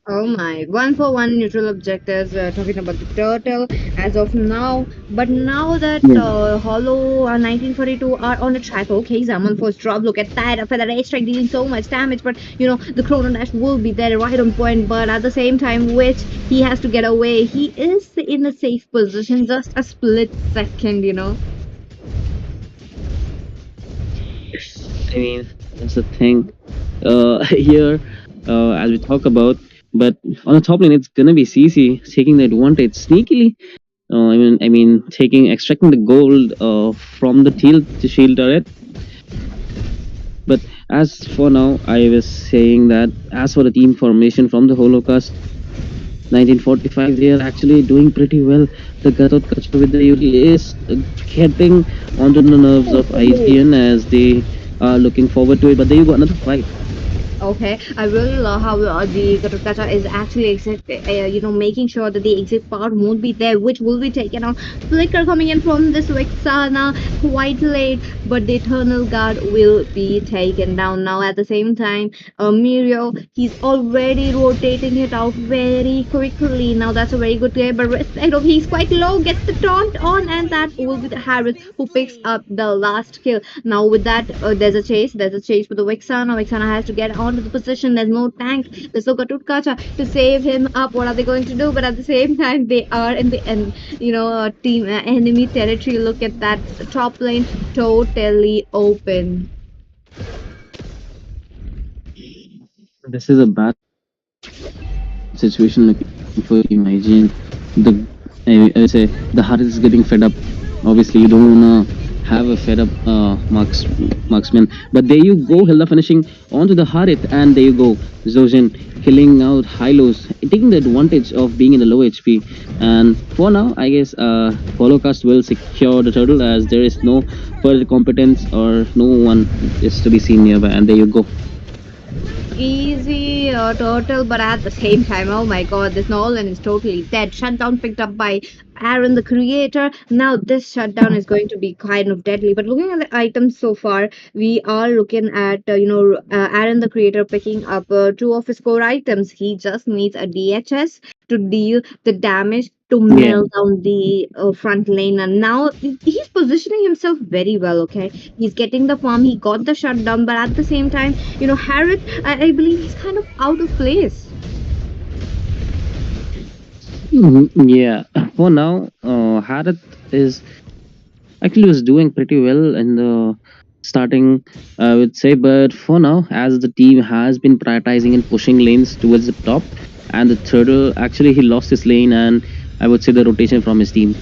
Oh my, one for one neutral objectives, talking about the turtle as of now. But now that Yeah. Hollow 1942 are on the track, okay, Zaman first drop. Look at that, after that airstrike dealing so much damage. But you know, the Chrono Dash will be there right on point. But at the same time, which he has to get away, he is in a safe position, just a split second, you know. I mean, that's the thing. Here, as we talk about, but on the top lane, it's gonna be CC taking the advantage sneakily. Taking extracting the gold from the shield turret. But as for now, I was saying that as for the team formation from the Holocaust 1945, they are actually doing pretty well. The Gatot Kacha with the Yuri is getting onto the nerves of IGN as they are looking forward to it. But there you go, another fight. Okay, I really love how the Gatukata is actually making sure that the exit part won't be there, which will be taken out. Flicker coming in from this Vexana quite late, but the Eternal Guard will be taken down now. At the same time, Mirio, he's already rotating it out very quickly. Now that's a very good play, but he's quite low, gets the taunt on, and that will be the Harris who picks up the last kill. Now with that, there's a chase for the Vexana. Vexana has to get onto the position. There's no tank. There's no Katutkacha to save him up. What are they going to do? But at the same time, they are in the team enemy territory. Look at that top lane, totally open. This is a bad situation looking for Team IGN. The I would say the heart is getting fed up. Obviously, you don't wanna have a fed up marksman. But there you go, Hilda finishing onto the Harith, and there you go, Zojin killing out Hylos, taking the advantage of being in the low HP. And for now, I guess Holocaust will secure the turtle as there is no further competence or no one is to be seen nearby. And there you go. easy turtle, but at the same time, oh my god, this Nolan is totally dead. Shutdown picked up by Aaron, the creator. Now this shutdown is going to be kind of deadly. But looking at the items so far, we are looking at Aaron, the creator, picking up two of his core items. He just needs a DHS to deal the damage to Yeah. nail down the front lane, and now he's positioning himself very well. Okay, he's getting the farm, he got the shutdown, but at the same time, Harris, I believe he's kind of out of place. Yeah. For now, Harith is actually was doing pretty well in the starting, I would say. But for now, as the team has been prioritizing and pushing lanes towards the top, and the turtle actually he lost his lane, and I would say the rotation from his team.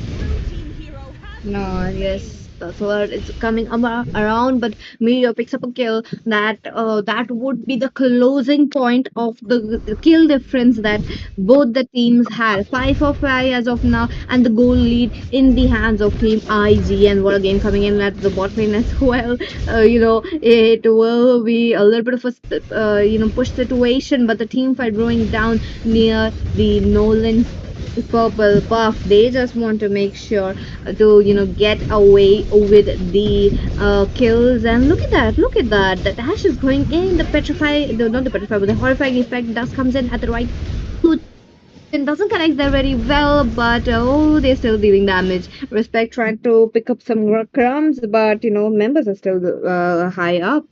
No, yes, that's what it's coming around. But Mio picks up a kill. That would be the closing point of the kill difference that both the teams had. 5 for 5 as of now, and the goal lead in the hands of Team IG. And what again coming in at the bot lane as well. It will be a little bit of a push situation, but the team fight growing down near the Nolan purple buff. They just want to make sure to get away with the kills. And look at that, the dash is going in, the petrify, not the petrify, but the horrifying effect does comes in at the right foot. It doesn't connect there very well, but oh, they're still dealing damage. Respect trying to pick up some crumbs, but members are still high up.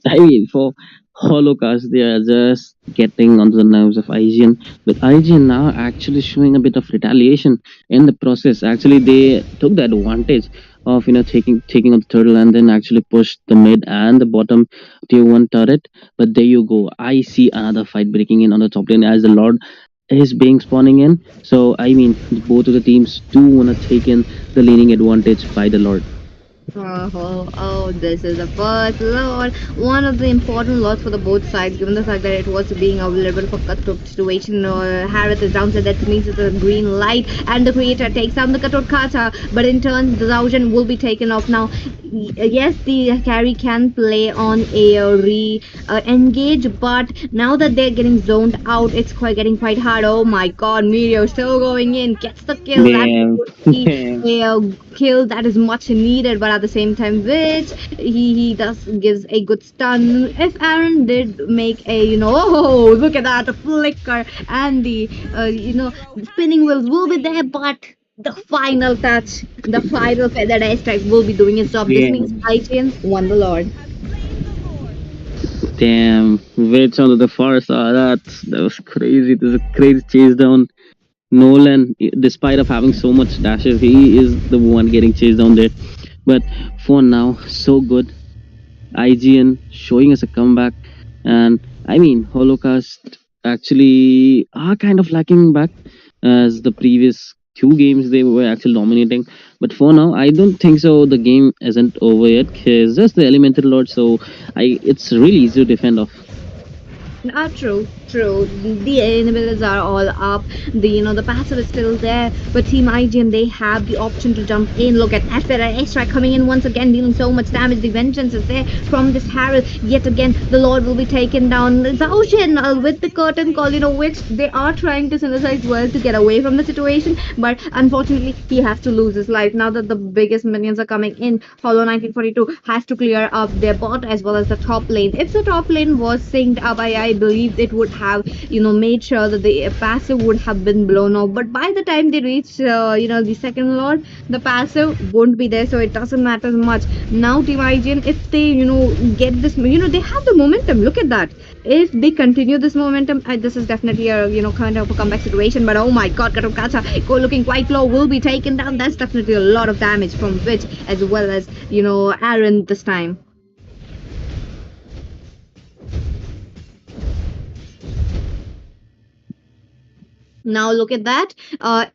I mean, for Holocaust, they are just getting onto the nerves of IGN. But IGN now actually showing a bit of retaliation in the process. Actually, they took the advantage of taking on the turtle and then actually pushed the mid and the bottom tier 1 turret. But there you go. I see another fight breaking in on the top lane as the Lord is being spawning in. So I mean, both of the teams do wanna take in the leaning advantage by the Lord. Oh, this is the first Lord. One of the important lots for the both sides, given the fact that it was being a little bit of a cutthroat situation. Harith is down, so that means it's a green light, and the creator takes down the cutthroat kata. But in turn, the Zaujin will be taken off now. Yes, the carry can play on a engage, but now that they're getting zoned out, it's quite getting quite hard. Oh my God, Mirio still going in, gets the kill. That Damn. would be a kill that is much needed, but at the same time, which he does gives a good stun. If Aaron did make a oh, look at that, the flicker and the spinning wheels will be there, but the final touch, the final feathered airstrike will be doing its job. This means Damn. IGN won the Lord. Damn, Witch under the forest. That was crazy. There's a crazy chase down. Nolan, despite of having so much dashes, he is the one getting chased down there. But for now, so good. IGN showing us a comeback, and I mean, Holocaust actually are kind of lacking back as the previous 2 games they were actually dominating. But for now, I don't think so. The game isn't over yet. It's just the Elemental Lord, so it's really easy to defend off. True, true. The enablers are all up. The passive is still there, but Team IGN, they have the option to jump in. Look at Aspera Extra coming in once again, dealing so much damage. The vengeance is there from this Harold. Yet again, the Lord will be taken down. Zaushin with the curtain call, which they are trying to synthesize well to get away from the situation, but unfortunately, he has to lose his life. Now that the biggest minions are coming in, Hollow 1942 has to clear up their bot as well as the top lane. If the top lane was synced up, I believe it would have made sure that the passive would have been blown off, but by the time they reach the second lord, the passive won't be there, so it doesn't matter much. Now Team IGN, if they get this, they have the momentum. Look at that. If they continue this momentum, this is definitely a kind of a comeback situation. But oh my God, Katukata go looking quite low, will be taken down. That's definitely a lot of damage from Witch as well as Aaron this time. Now look at that.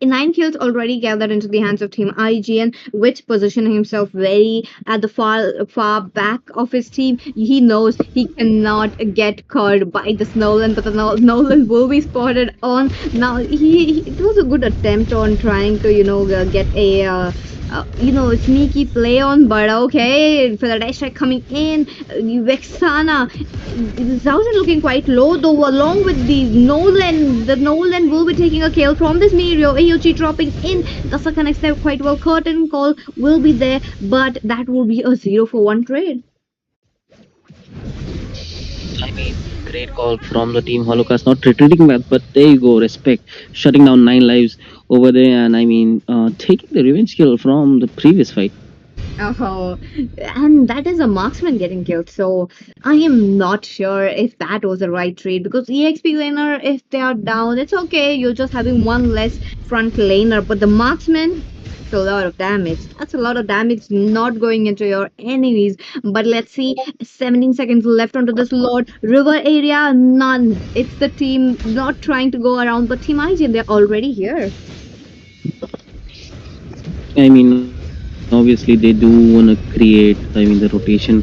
9 kills already gathered into the hands of Team IGN, which positioning himself very at the far back of his team. He knows he cannot get caught by the Snowland, but the Snowland will be spotted on. Now it was a good attempt on trying to get a sneaky play on, but okay, for the dash strike coming in, Vexana, Zhao looking quite low though, along with the Nolan. The Nolan will be taking a kill from this Mirio. AOG dropping in. Gasa connects there quite well. Curtain call will be there, but that will be a 0 for 1 trade. I mean, great call from the team Holocaust, not retreating back, but there you go, respect, shutting down 9 lives over there, and I mean, taking the revenge kill from the previous fight. Oh, and that is a marksman getting killed. So I am not sure if that was the right trade because EXP laner, if they are down, it's okay. You're just having one less front laner, but the marksman, it's a lot of damage. That's a lot of damage not going into your enemies. But let's see, 17 seconds left onto this Lord River area. None. It's the team not trying to go around, but Team IGN, they're already here. I mean, obviously they do wanna create. I mean, the rotation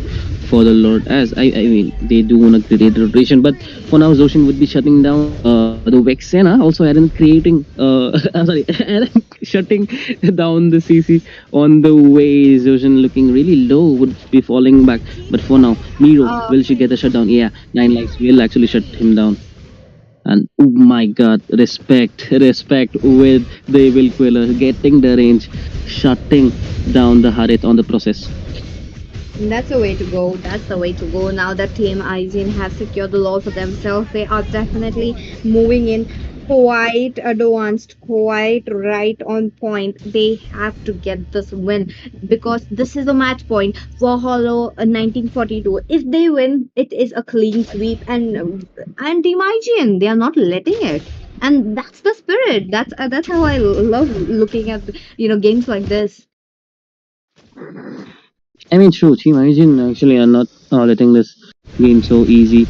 for the Lord. I mean, they do wanna create the rotation, but for now, Zoshin would be shutting down the Vexena. Also, Aaron creating. I'm sorry, Aaron shutting down the CC on the way. Zoshin looking really low would be falling back, but for now, Miro Uh, will she get a shutdown? Yeah, 9 lives will actually shut him down. And oh my god, respect with the Evil Queller getting the range, shutting down the Harith on the process. That's the way to go. That's the way to go. Now that Team Aisin have secured the law for themselves, they are definitely moving in quite advanced, quite right on point. They have to get this win because this is a match point for Hollow 1942. If they win, it is a clean sweep, and Team IGN, they are not letting it. And that's the spirit. That's how I love looking at games like this. I mean, true, Team Origin actually are not letting this game so easy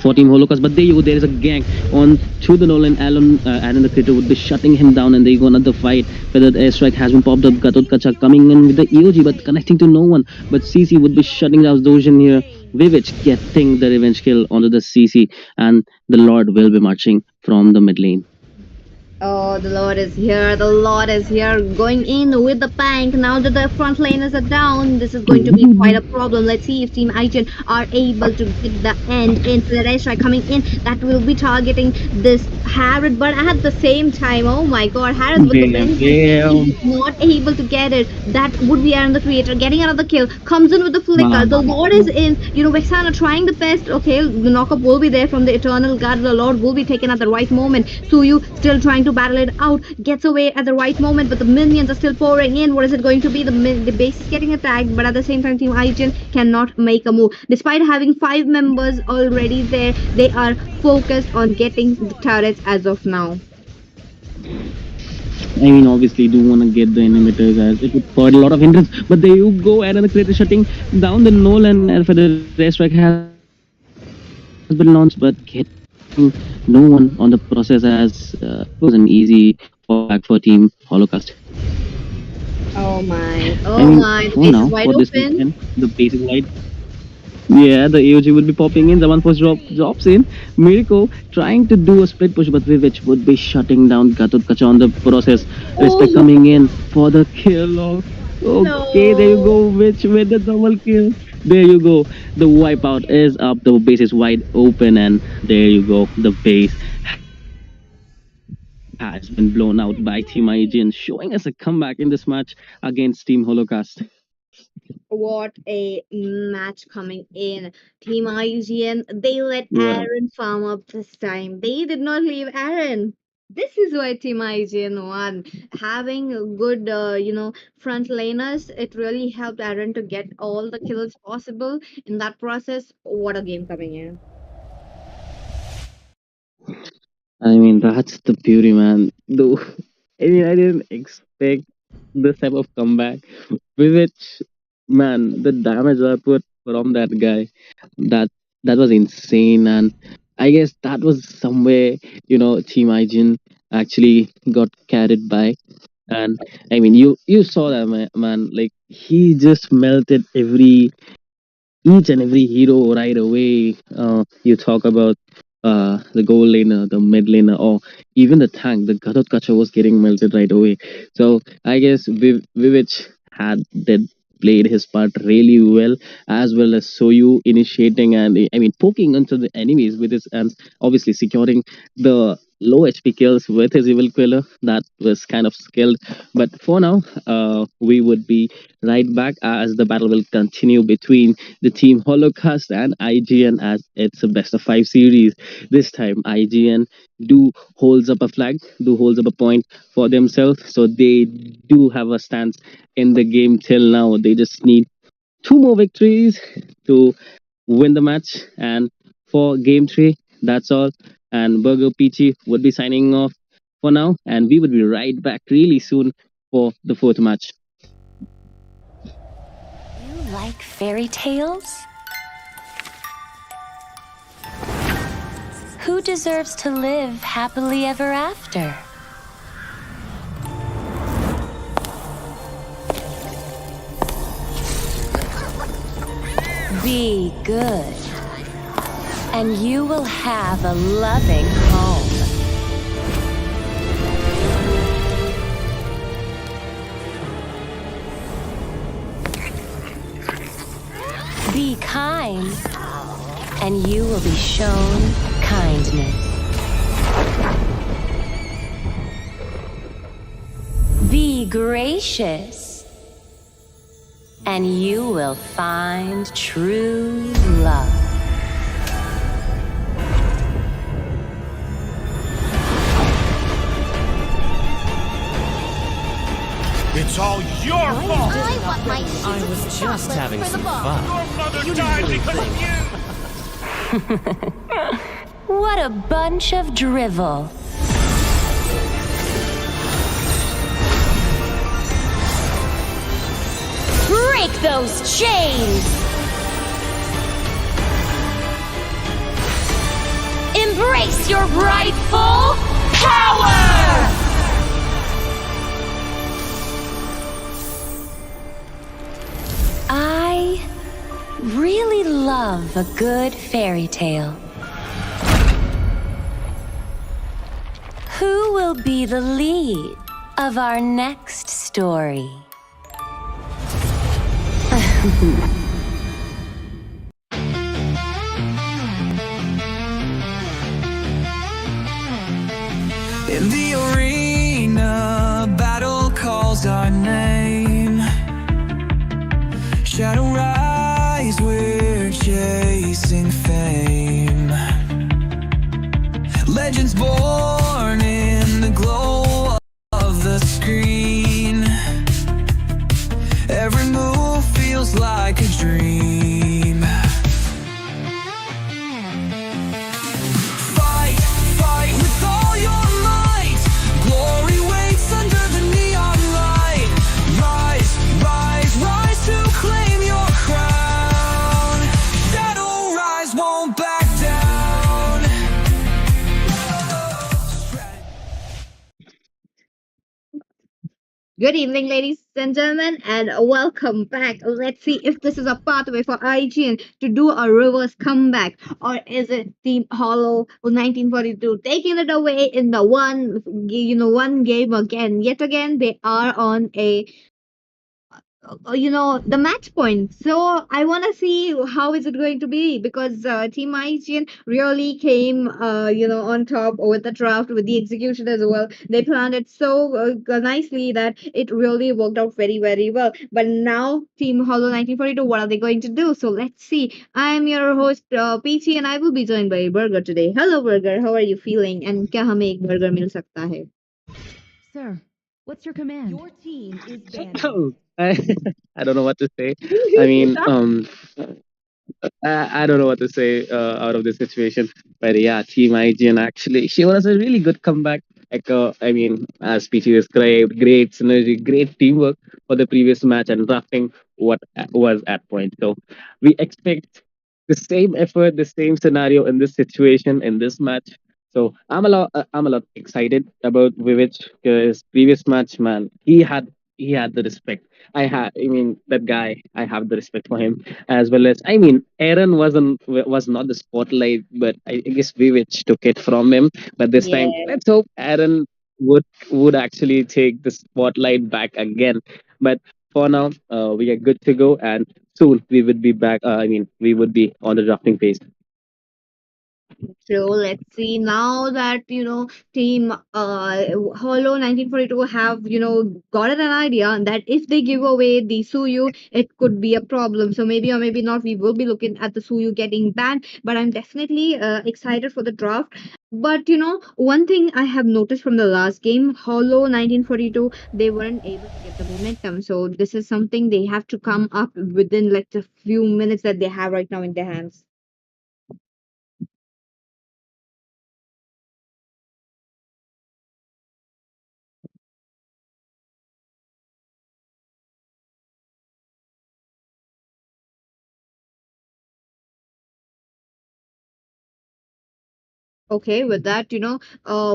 for Team Holocaust. But there you go, there is a gang on to the Nolan. Alan the Critter would be shutting him down, and there you go, another fight where the airstrike has been popped up. Gatot Kacha coming in with the EOG, but connecting to no one. But CC would be shutting down Dojin here. Vivich getting the revenge kill onto the CC, and the Lord will be marching from the mid lane. Oh, the Lord is here. The Lord is here. Going in with the bank. Now that the front laners are down, this is going to be quite a problem. Let's see if Team Aichen are able to get the end in. The Resha coming in. That will be targeting this Harrod. But at the same time, oh my god, Harrod with the Damn, vengeance. damn. He's not able to get it. That would be Aaron the Creator getting another kill. Comes in with the flicker. The Lord is in. Vexana trying the best. Okay, the knockup will be there from the Eternal Guard. The Lord will be taken at the right moment. Suyu still trying to battle it out. Gets away at the right moment, but the minions are still pouring in. What is it going to be? The base is getting attacked, but at the same time, Team Aijin cannot make a move. Despite having 5 members already there, they are focused on getting the turrets as of now. I mean, obviously, do want to get the inhibitors as it would provide a lot of hindrance. But there you go, Aaron the Creator shutting down the Nolan for the rest strike has been launched, but getting no one on the process as it wasn't easy fallback for Team Holocaust. Oh my, I mean, oh for my, the now, base for is this wide weekend, open. the base is wide. Yeah, the AOG would be popping in. The one first drops in. Mirko trying to do a split push, but Vivich would be shutting down Gatut Kacha on the process. Respect Oh coming in for the kill of. Okay, there you no. go, Vich with the double kill. There you go. The wipeout is up. The base is wide open, and there you go. The base has been blown out by Team IGN, showing us a comeback in this match against Team Holocaust. What a match coming in. Team IGN, they let Well, Aaron farm up this time. They did not leave Aaron. This is why Team IGN won. Having a good, front laners, it really helped Aaron to get all the kills possible. In that process, what a game coming in. I mean, that's the beauty, man. Though, I mean, I didn't expect this type of comeback. With which, man, the damage I put from that guy, that that was insane. And I guess that was somewhere, Team Aijin actually got carried by. And I mean, you saw that man. Like he just melted each and every hero right away. You talk about. the goal laner, the mid laner, or even the tank, the Gatot Kacha was getting melted right away. So I guess Vivich had did played his part really well as Soyu initiating and I mean poking into the enemies with his and obviously securing the low HP kills with his evil killer. That was kind of skilled. But for now, we would be right back as the battle will continue between the team Holocaust and IGN as it's a best of five series. This time, IGN do holds up a flag, do holds up a point for themselves, so they do have a stance in the game till now. They just need two more victories to win the match, and for game three, that's all. And Burger Peachy would be signing off for now, and we would be right back really soon for the fourth match. You like fairy tales? Who deserves to live happily ever after? Be good, and you will have a loving home. Be kind, and you will be shown kindness. Be gracious, and you will find true love. It's all your fault! I want my I was just having some fun. Your mother died because of you! What a bunch of drivel. Break those chains! Embrace your rightful power! I really love a good fairy tale. Who will be the lead of our next story? In the arena, battle calls our name. Shadow rise, we're chasing fame. Legends born in the glow of the screen. Every move feels like a dream. Fight, fight with all your might. Glory waits under the neon light. Rise, rise, rise to claim your crown. Shadow rise won't back down. Good evening, ladies and gentlemen, and welcome back. Let's see if this is a pathway for IGN to do a reverse comeback, or is it Team Hollow 1942 taking it away in the one game again? Yet again, they are on a the match point. So I want to see how is it going to be, because Team IGN really came on top with the draft, with the execution as well. They planned it so nicely that it really worked out very, very well. But now Team Hollow 1942, what are they going to do? So let's see. I am your host Peachy, and I will be joined by Burger today. Hello Burger, how are you feeling, and क्या हमें एक burger मिल सकता है? Sir, what's your command? Your team is banned. I, I don't know what to say. I mean, I don't know what to say out of this situation. But yeah, Team IGN actually, she was a really good comeback. Like, I mean, as PT described, great synergy, great teamwork for the previous match and drafting what was at point. So we expect the same effort, the same scenario in this situation in this match. So I'm a lot excited about Vivich because previous match, man, he had the respect. I mean, that guy. I have the respect for him as well as. I mean, Aaron was not the spotlight, but I guess Vivich took it from him. But this time, Yeah. let's hope Aaron would actually take the spotlight back again. But for now, we are good to go, and soon we would be back. I mean, we would be on the drafting phase. So let's see now that team Hollow 1942 have gotten an idea that if they give away the Suyu, it could be a problem. So maybe or maybe not, we will be looking at the Suyu getting banned. But I'm definitely excited for the draft. But one thing I have noticed from the last game, Hollow 1942, they weren't able to get the momentum. So this is something they have to come up within like the few minutes that they have right now in their hands. Okay, with that,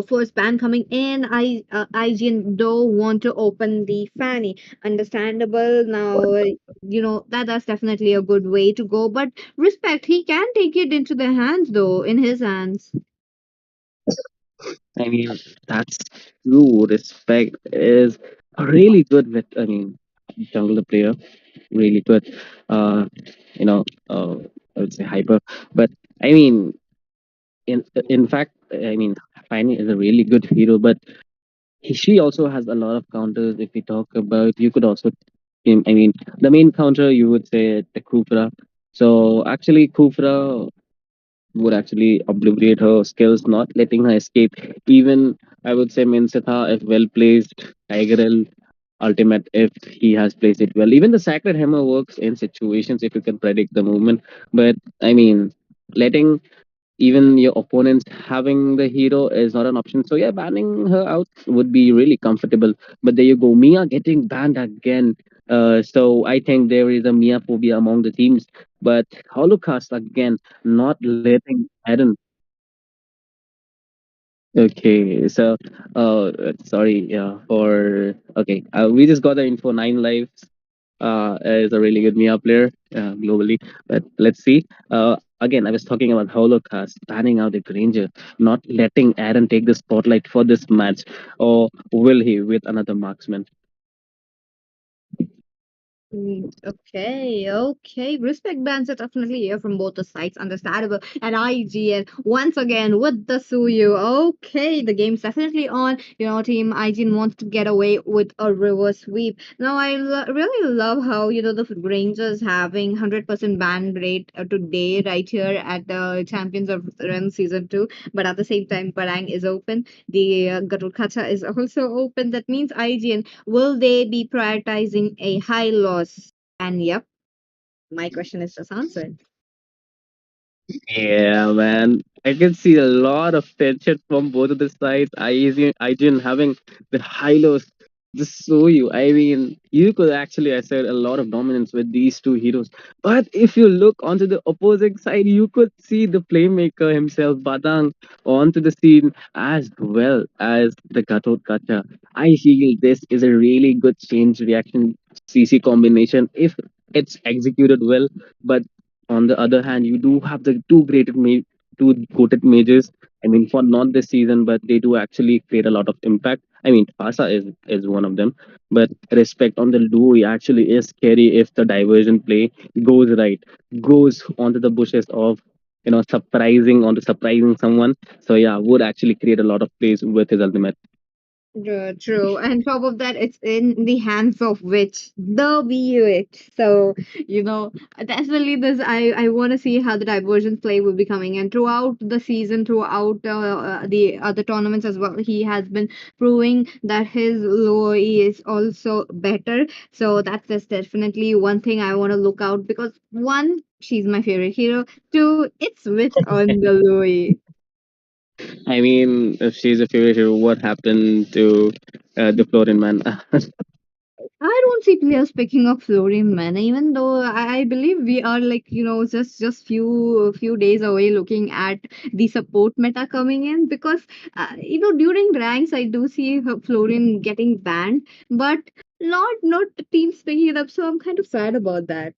first ban coming in, IGN don't want to open the fanny. Understandable now, that's definitely a good way to go. But respect, he can take it into the hands though, in his hands. I mean, that's true. Respect is really good with. I mean, jungle player really good. Uh, you know, I would say hyper, but I mean, in fact, I mean, Fanny is a really good hero, but she also has a lot of counters. If we talk about, you could also, I mean, the main counter you would say the Kufra. So actually, Kufra would actually obliterate her skills, not letting her escape. Even I would say Minsitha, if well placed, Tigerel ultimate if he has placed it well. Even the Sacred Hammer works in situations if you can predict the movement. But I mean, letting even your opponents having the hero is not an option. So yeah, banning her out would be really comfortable. But there you go, Mia getting banned again. So I think there is a Mia phobia among the teams. But Holocaust again, not letting Aaron. Okay, so sorry for okay. We just got the info. Nine lives is a really good Mia player globally. But let's see. Again, I was talking about Holocaust banning out the Granger, not letting Aaron take the spotlight for this match, or will he with another marksman? Okay, okay. Respect bans are definitely here from both the sides, understandable. And IGN once again with the Suyu. Okay, the game's definitely on. Team IGN wants to get away with a reverse sweep. Now, I really love how the Rangers having 100% ban rate today right here at the Champions of Run Season 2. But at the same time, Parang is open. The Gatul Kacha is also open. That means IGN, will they be prioritizing a high loss? And yep, my question is just answered. Yeah, man. I can see a lot of tension from both of the sides. IGN having the high-lows. Just show you. I mean, you could actually assert a lot of dominance with these two heroes. But if you look onto the opposing side, you could see the playmaker himself, Badang, onto the scene as well as the Gatot Kacha. I feel this is a really good change reaction CC combination if it's executed well. But on the other hand, you do have the two quoted majors. I mean, for not this season, but they do actually create a lot of impact. I mean, Pasa is one of them, but respect on the Louis actually is scary if the diversion play goes right, goes onto the bushes of surprising someone. So yeah, would actually create a lot of plays with his ultimate. True. And top of that, it's in the hands of which the witch. So, definitely this. I want to see how the diversion play will be coming. And throughout the season, throughout the other tournaments as well, he has been proving that his Loi is also better. So that's definitely one thing I want to look out because one, she's my favorite hero. Two, it's witch on the Loi. I mean, if she's a favorite hero, what happened to the Florin man? I don't see players picking up Florian Man, even though I believe we are like just few days away looking at the support meta coming in because during ranks I do see Florian getting banned, but Not the teams picking it up. So I'm kind of sad about that.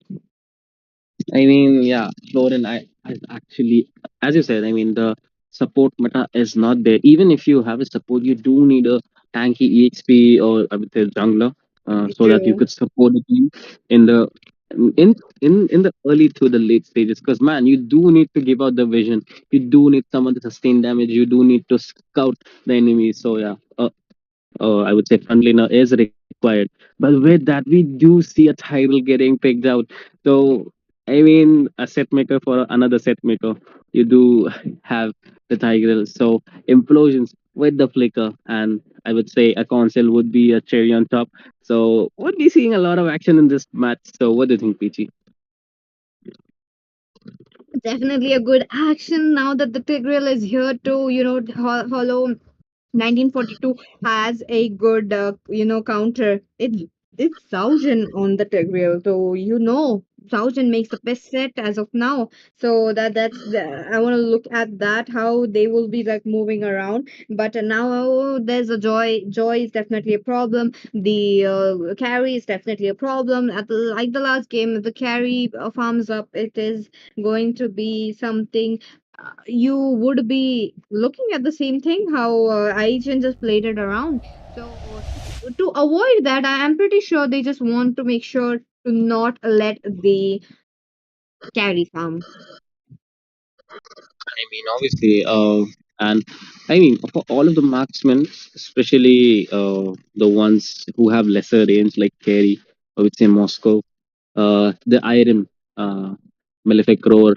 I mean, yeah, Florin, I actually, as you said, I mean, the support meta is not there. Even if you have a support, you do need a tanky EXP or I would say jungler, so that you True. could support the team in the in the early to the late stages. Because man, you do need to give out the vision. You do need someone to sustain damage. You do need to scout the enemy. So yeah, I would say frontlaner is required. But with that, we do see a title getting picked out. So, I mean, a set maker for another set maker. You do have the title. So, implosions with the flicker, and I would say a console would be a cherry on top. So, we'll be seeing a lot of action in this match. So, what do you think, Peachy? Definitely a good action now that the Tigreal is here to, hollow 1942 has a good, counter. It's Zaujin on the Tigreal, so Zaujin makes the best set as of now. So I want to look at that how they will be like moving around. But now there's a Joy. Joy is definitely a problem. The carry is definitely a problem. Like the last game, if the carry farms up, it is going to be something you would be looking at the same thing how Aichen just played it around. So to avoid that, I am pretty sure they just want to make sure to not let the carry farm. I mean, obviously, and I mean, for all of the marksmen, especially the ones who have lesser range, like Kerry, I would say Moscow, the Iron Malefic Roar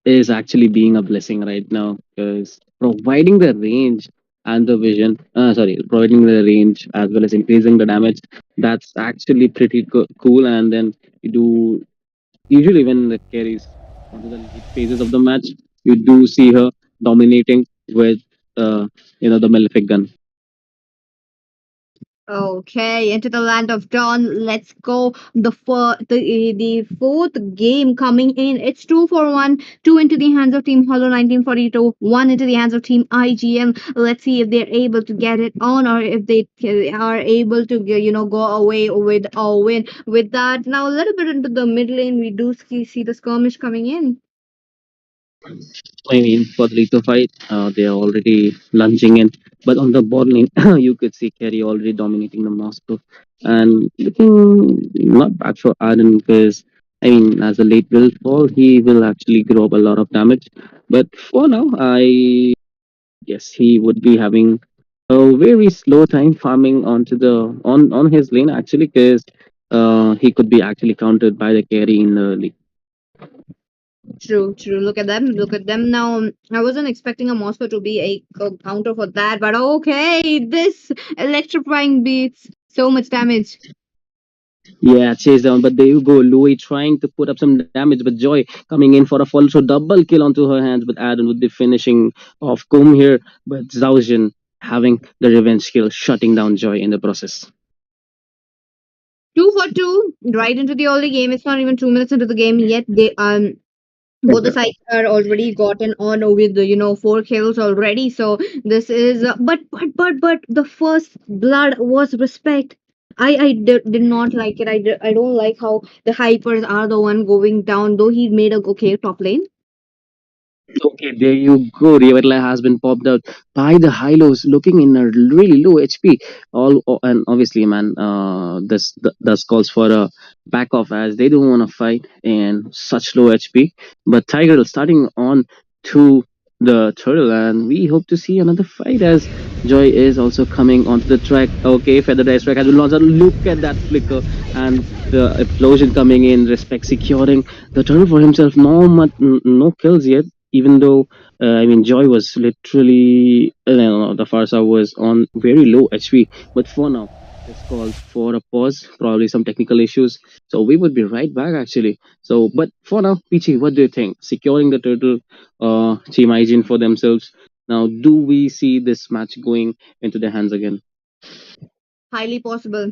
is actually being a blessing right now because providing the range and the vision, providing the range as well as increasing the damage, that's actually pretty cool. And then you do usually when the carries onto the late phases of the match, you do see her dominating with the Malefic gun. Okay, into the land of dawn. Let's go. The fourth game coming in. It's 2-1. Two into the hands of Team Hollow 1942. One into the hands of Team IGM. Let's see if they're able to get it on or if they are able to go away with a win. With that, now a little bit into the mid lane, we do see the skirmish coming in. I mean, for the Lethal fight, they are already lunging in. But on the bot lane, you could see Kerry already dominating the Moscow. And looking not bad for Arden because, I mean, as a late build fall, he will actually grow up a lot of damage. But for now, I guess he would be having a very slow time farming on his lane actually because he could be actually countered by the carry in the early. True, true. Look at them. Look at them now. I wasn't expecting a Moscow to be a counter for that, but okay, this electrifying beats so much damage. Yeah, chase down, but there you go. Louis trying to put up some damage, but Joy coming in for a follow through double kill onto her hands. But Adam with the finishing of Kum here, but Zaujin having the revenge kill, shutting down Joy in the process. 2 for 2, right into the early game. It's not even 2 minutes into the game yet. They both the sides are already gotten on with the 4 kills already. So this is but the first blood was respect. I did not like it. I don't like how the hypers are the one going down. Though he made a okay top lane. Okay, there you go. Revitalize has been popped out by the Hylos, looking in a really low HP. And obviously, man, this calls for a back off as they don't want to fight in such low HP. But Tiger starting on to the turtle, and we hope to see another fight as Joy is also coming onto the track. Okay, Feather Dice track has been launched. Look at that flicker and the explosion coming in. Respect securing the turtle for himself. No kills yet even though I mean Joy was literally no, the Farsa was on very low HP, but for now this calls for a pause, probably some technical issues. So we would be right back actually. So but for now, Peachy, what do you think? Securing the turtle Team Hygiene for themselves. Now do we see this match going into their hands again? Highly possible.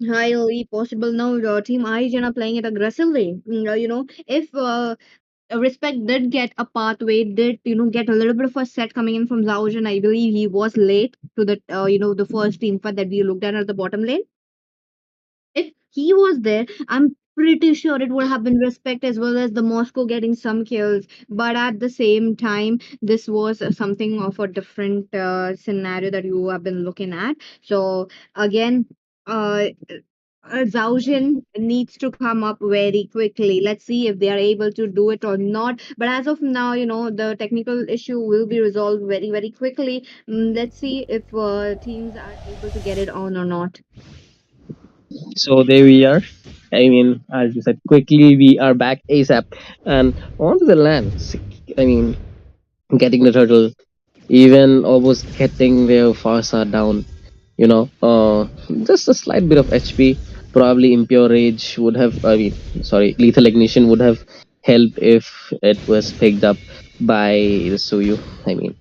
Highly possible now. Team IGN are playing it aggressively. If Respect did get a pathway, did get a little bit of a set coming in from Zaujian. I believe he was late to the the first team fight that we looked at the bottom lane. If he was there, I'm pretty sure it would have been respect as well as the Moscow getting some kills. But at the same time, this was something of a different scenario that you have been looking at. So again, uh, Zaujin needs to come up very quickly. Let's see if they are able to do it or not. But as of now, the technical issue will be resolved very, very quickly. Let's see if teams are able to get it on or not. So there we are. I mean, as you said, quickly we are back ASAP and onto the land. I mean, getting the turtle, even almost getting their Farsa down. You know, just a slight bit of HP. Probably Impure Rage would have. I mean, sorry, Lethal Ignition would have helped if it was picked up by the Suyu. I mean,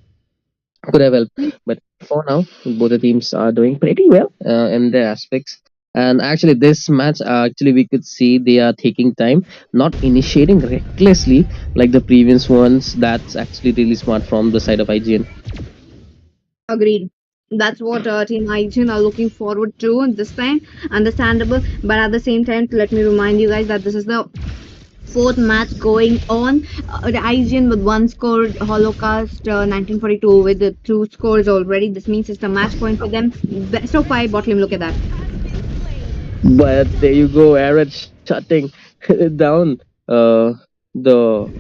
could have helped. But for now, both the teams are doing pretty well in their aspects. And actually, this match, actually, we could see they are taking time, not initiating recklessly like the previous ones. That's actually really smart from the side of IGN. Agreed. That's what Team IGN are looking forward to this time. Understandable. But at the same time, let me remind you guys that this is the fourth match going on. The IGN with one score, Holocaust 1942 with the two scores already. This means it's a match point for them. Best of five, bottom. Look at that. But there you go, Aaron shutting down the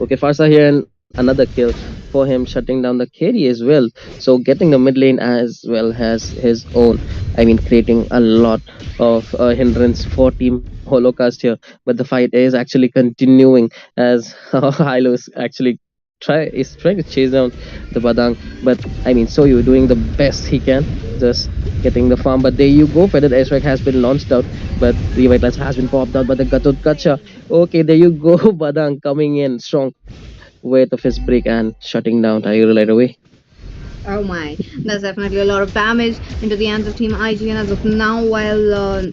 okay Farsa here, and another kill for him, shutting down the carry as well. So getting the mid lane as well as his own. I mean, creating a lot of hindrance for Team Holocaust here. But the fight is actually continuing as Hylos actually trying to chase down the Badang. But I mean, so you're doing the best he can, just getting the farm. But there you go, Feathered Airstrike has been launched out, but Revitalize has been popped out by the Gatot Kacha. Okay, there you go, Badang coming in strong with a fist break and shutting down Tiger right away. Oh my, that's definitely a lot of damage into the hands of Team IGN as of now, while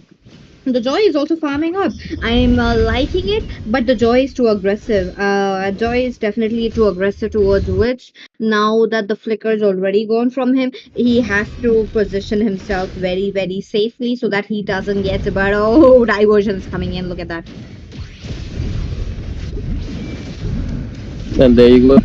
the Joy is also farming up. I'm liking it, but the Joy is too aggressive. Joy is definitely too aggressive towards Witch. Now that the flicker is already gone from him, he has to position himself very, very safely so that he doesn't get. But oh, diversion is coming in. Look at that. And there you go.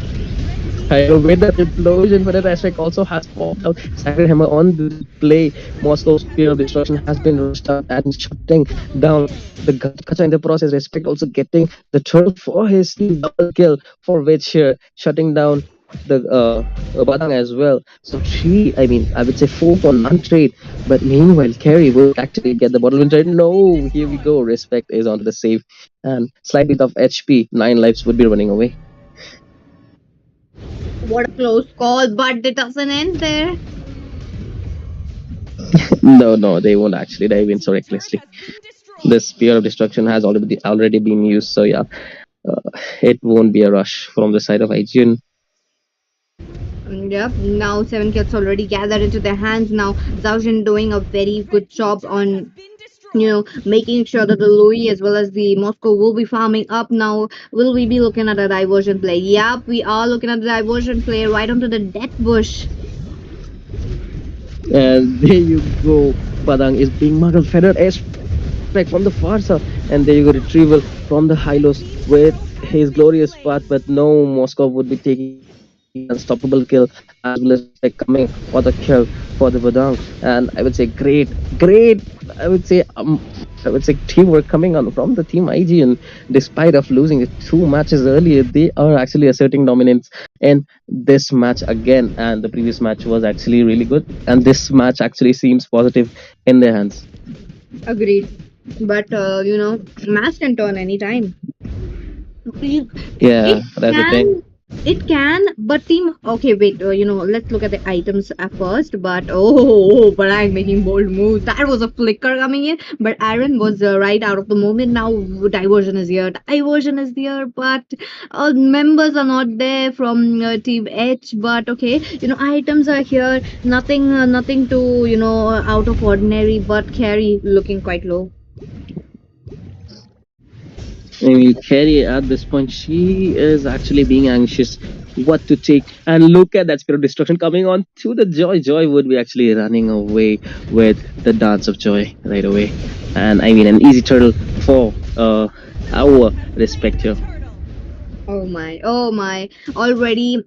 Hydro with that implosion, but that aspect also has popped out. Sacred Hammer on display. Moscow's Spear of Destruction has been rushed out and shutting down the Gacha in the process. Respect also getting the turtle for his team double kill, for which shutting down the Badang as well. So I mean, I would say 4 for none trade. But meanwhile, Carry would actually get the bottle win trade. No, here we go. Respect is onto the save. And slight bit of HP. 9 lives would be running away. What a close call, but it doesn't end there. No, they won't actually dive in so recklessly. The Spear of Destruction has already been used, so yeah, it won't be a rush from the side of IGN. Yep, now 7 kills already gathered into their hands. Now Zaujin doing a very good job on making sure that the Louis as well as the Moscow will be farming up. Now will we be looking at a diversion play? Yep, we are looking at the diversion play right onto the death bush. And there you go, Padang is being murdered. Feathered aspect from the Farsa, and there you go, retrieval from the Hylos with his glorious path. But no, Moscow would be taking unstoppable kill as well as coming for the kill for the Badang. And I would say great, I would say teamwork coming on from the team IGN. Despite of losing 2 matches earlier, they are actually asserting dominance in this match again. And the previous match was actually really good, and this match actually seems positive in their hands. Agreed. But match can turn anytime. Yeah, that's the thing. It can, but team. Okay, wait. Let's look at the items at first. But but I'm making bold moves. That was a flicker coming in, but Aaron was right out of the moment. Now diversion is here. Diversion is there, but members are not there from Team H. But okay, items are here. Nothing to out of ordinary. But carry looking quite low. I mean, Carrie at this point, she is actually being anxious what to take. And look at that spirit of destruction coming on to the Joy. Joy would be actually running away with the dance of joy right away. And I mean, an easy turtle for our respect here. Oh my, oh my. Already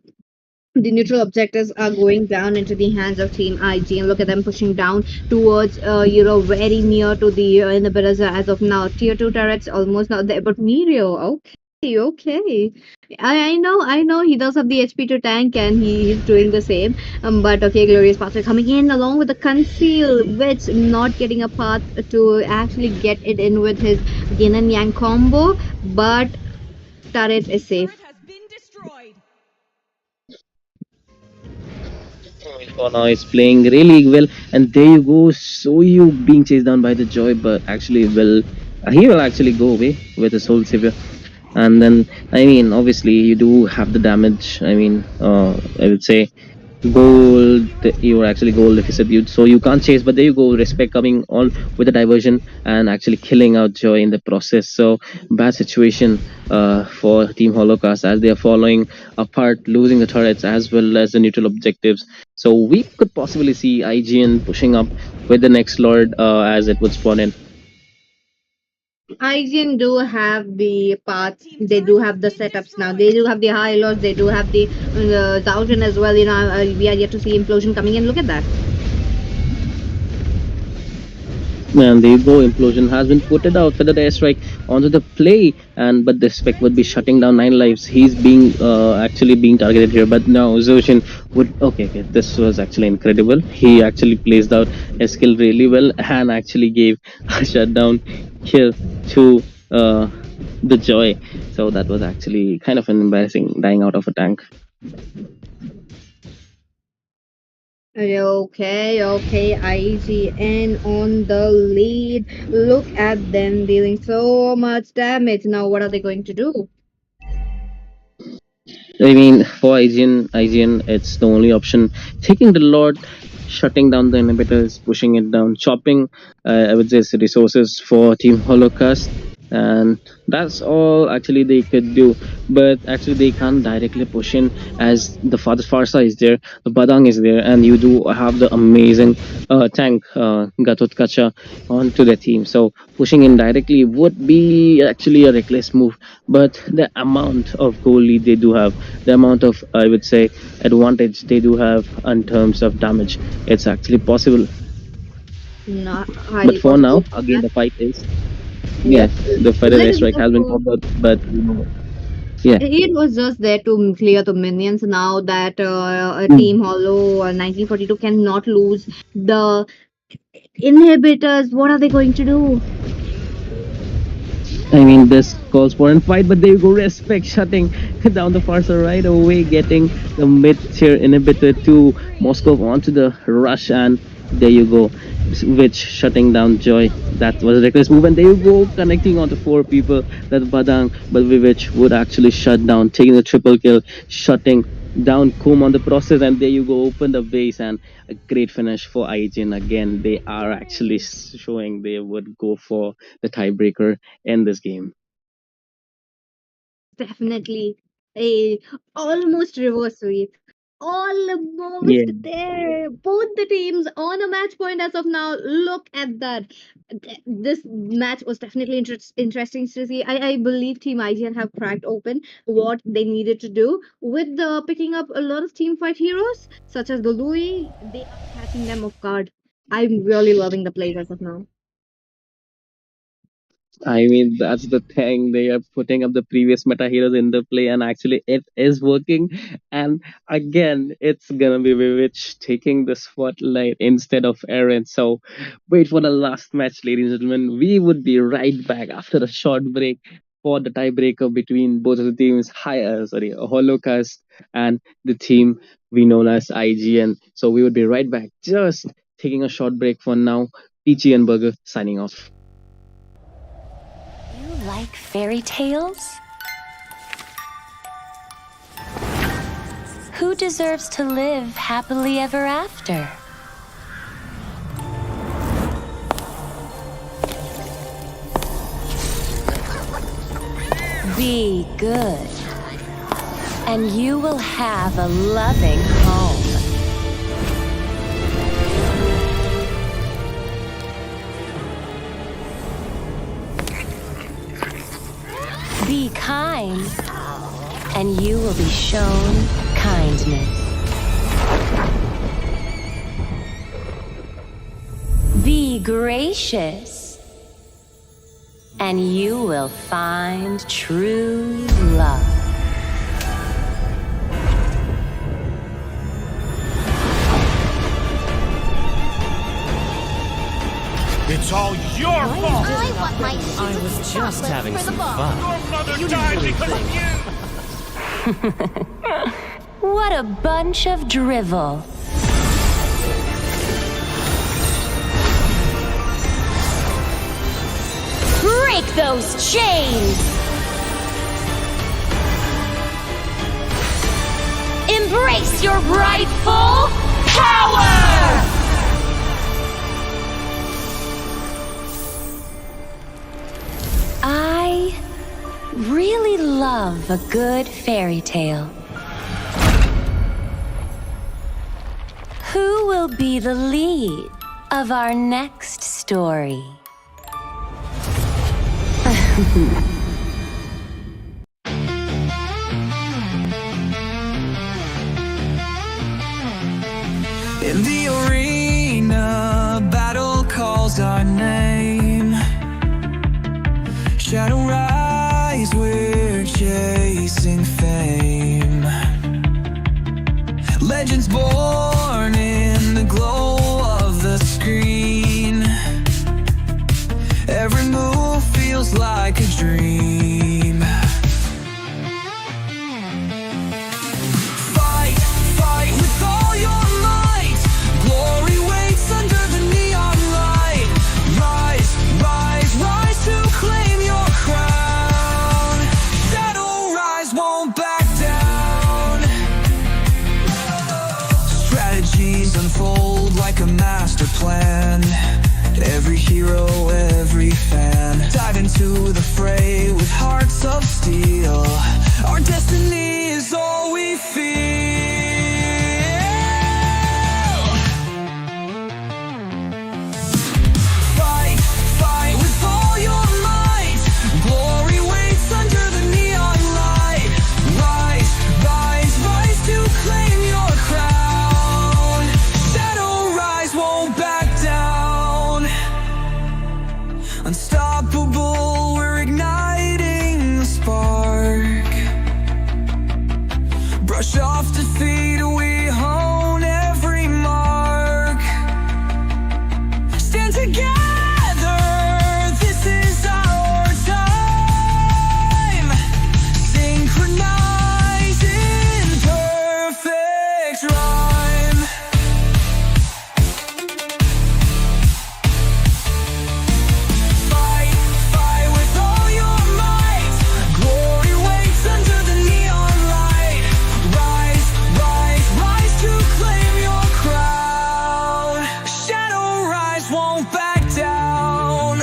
the neutral objectives are going down into the hands of Team IG, and look at them pushing down towards, very near to the inhibitors as of now. Tier 2 turrets almost not there, but Mirio, okay, okay. I know he does have the HP to tank, and he's doing the same. But okay, Glorious Paths are coming in along with the Conceal, which not getting a path to actually get it in with his Yin and Yang combo, but turret is safe. For now, is playing really well, and there you go. So you being chased down by the Joy, but actually, will he will actually go away with his Soul Savior. And then, I mean, obviously, you do have the damage. I mean, I would say gold, you were actually gold deficit, you so you can't chase, but there you go, respect coming on with a diversion and actually killing out Joy in the process. So bad situation for Team Holocaust, as they are following apart, losing the turrets as well as the neutral objectives. So we could possibly see IGN pushing up with the next Lord as it would spawn in. IGN do have the paths, they do have the setups now, they do have the high lows, they do have the Thousand as well. We are yet to see Implosion coming in. Look at that. And the Go implosion has been put it out for the airstrike onto the play, and but the spec would be shutting down 9 lives. He's being actually being targeted here, but now Zoshin would okay. This was actually incredible. He actually placed out his skill really well and actually gave a shutdown kill to the Joy. So that was actually kind of an embarrassing dying out of a tank. Okay, IGN on the lead. Look at them dealing so much damage. Now, what are they going to do? I mean, for IGN, it's the only option. Taking the Lord, shutting down the inhibitors, pushing it down, chopping, I would say, resources for Team Holocaust. And that's all actually they could do. But actually, they can't directly push in as the Farsa is there, the Badang is there, and you do have the amazing tank, Gatot Kacha, onto the team. So pushing in directly would be actually a reckless move. But the amount of goal lead they do have, the amount of, I would say, advantage they do have in terms of damage, it's actually possible. Not But highly for possible now, for again, that. the fight is, yeah, Yep. the fight and Little bit strike of has been popped out, but yeah. it was just there to clear the minions. Now that Mm. Team Hollow 1942 cannot lose the inhibitors, what are they going to do? I mean, this calls for a fight, but there you go, respect shutting down the Farsa right away, getting the mid-tier inhibitor to Moscow onto the rush, and there you go, which shutting down Joy. That was a reckless move, and there you go, connecting onto 4 people. That Badang, but which would actually shut down, taking the triple kill, shutting down Kum on the process, and there you go, open the base, and a great finish for IGN. Again, they are actually showing they would go for the tiebreaker in this game. Definitely a almost reverse sweep. Yeah, Almost there. Both the teams on a match point as of now. Look at that. This match was definitely interesting to see. I believe Team IGN have cracked open what they needed to do with the picking up a lot of team fight heroes, such as the Louis. They are catching them off guard. I'm really loving the plays as of now. I mean, that's the thing. They are putting up the previous meta heroes in the play, and actually, it is working. And again, it's gonna be Vivich taking the spotlight instead of Aaron. So, wait for the last match, ladies and gentlemen. We would be right back after a short break for the tiebreaker between both of the teams, Holocaust and the team we know as IGN. So, we would be right back. Just taking a short break for now. Peachy and Burger signing off. You like fairy tales? Who deserves to live happily ever after? Be good. and you will have a loving home. Be kind, and you will be shown kindness. Be gracious, and you will find true love. It's all your fault! I want my I was just having some fun. Your mother died because of you! What a bunch of drivel. Break those chains! Embrace your rightful power! I really love a good fairy tale. Who will be the lead of our next story? In the arena, battle calls our name. Shadow rise, we're chasing fame. Legends born in the glow of the screen. Every move feels like a dream. Fight, fight with all your might. Glory waits under the neon light. Rise, rise, rise to claim your crown. Shadow rise, won't back down. Strategies unfold like a master plan. Every hero, every fan, dive into the fray with hearts of steel. Our destiny is all we feel. Fight, fight with all your might. Glory waits under the neon light. Rise, rise, rise to claim your crown. Shadow rise, won't back down. Unstoppable, we're igniting the spark. Brush off defeat, we hone every mark. Stand together, this is our time. Synchronize in perfect rhyme. Fight, fight with all your might. Glory waits under the neon light. Rise, rise, rise to claim your crown. Shadow rise, won't back down.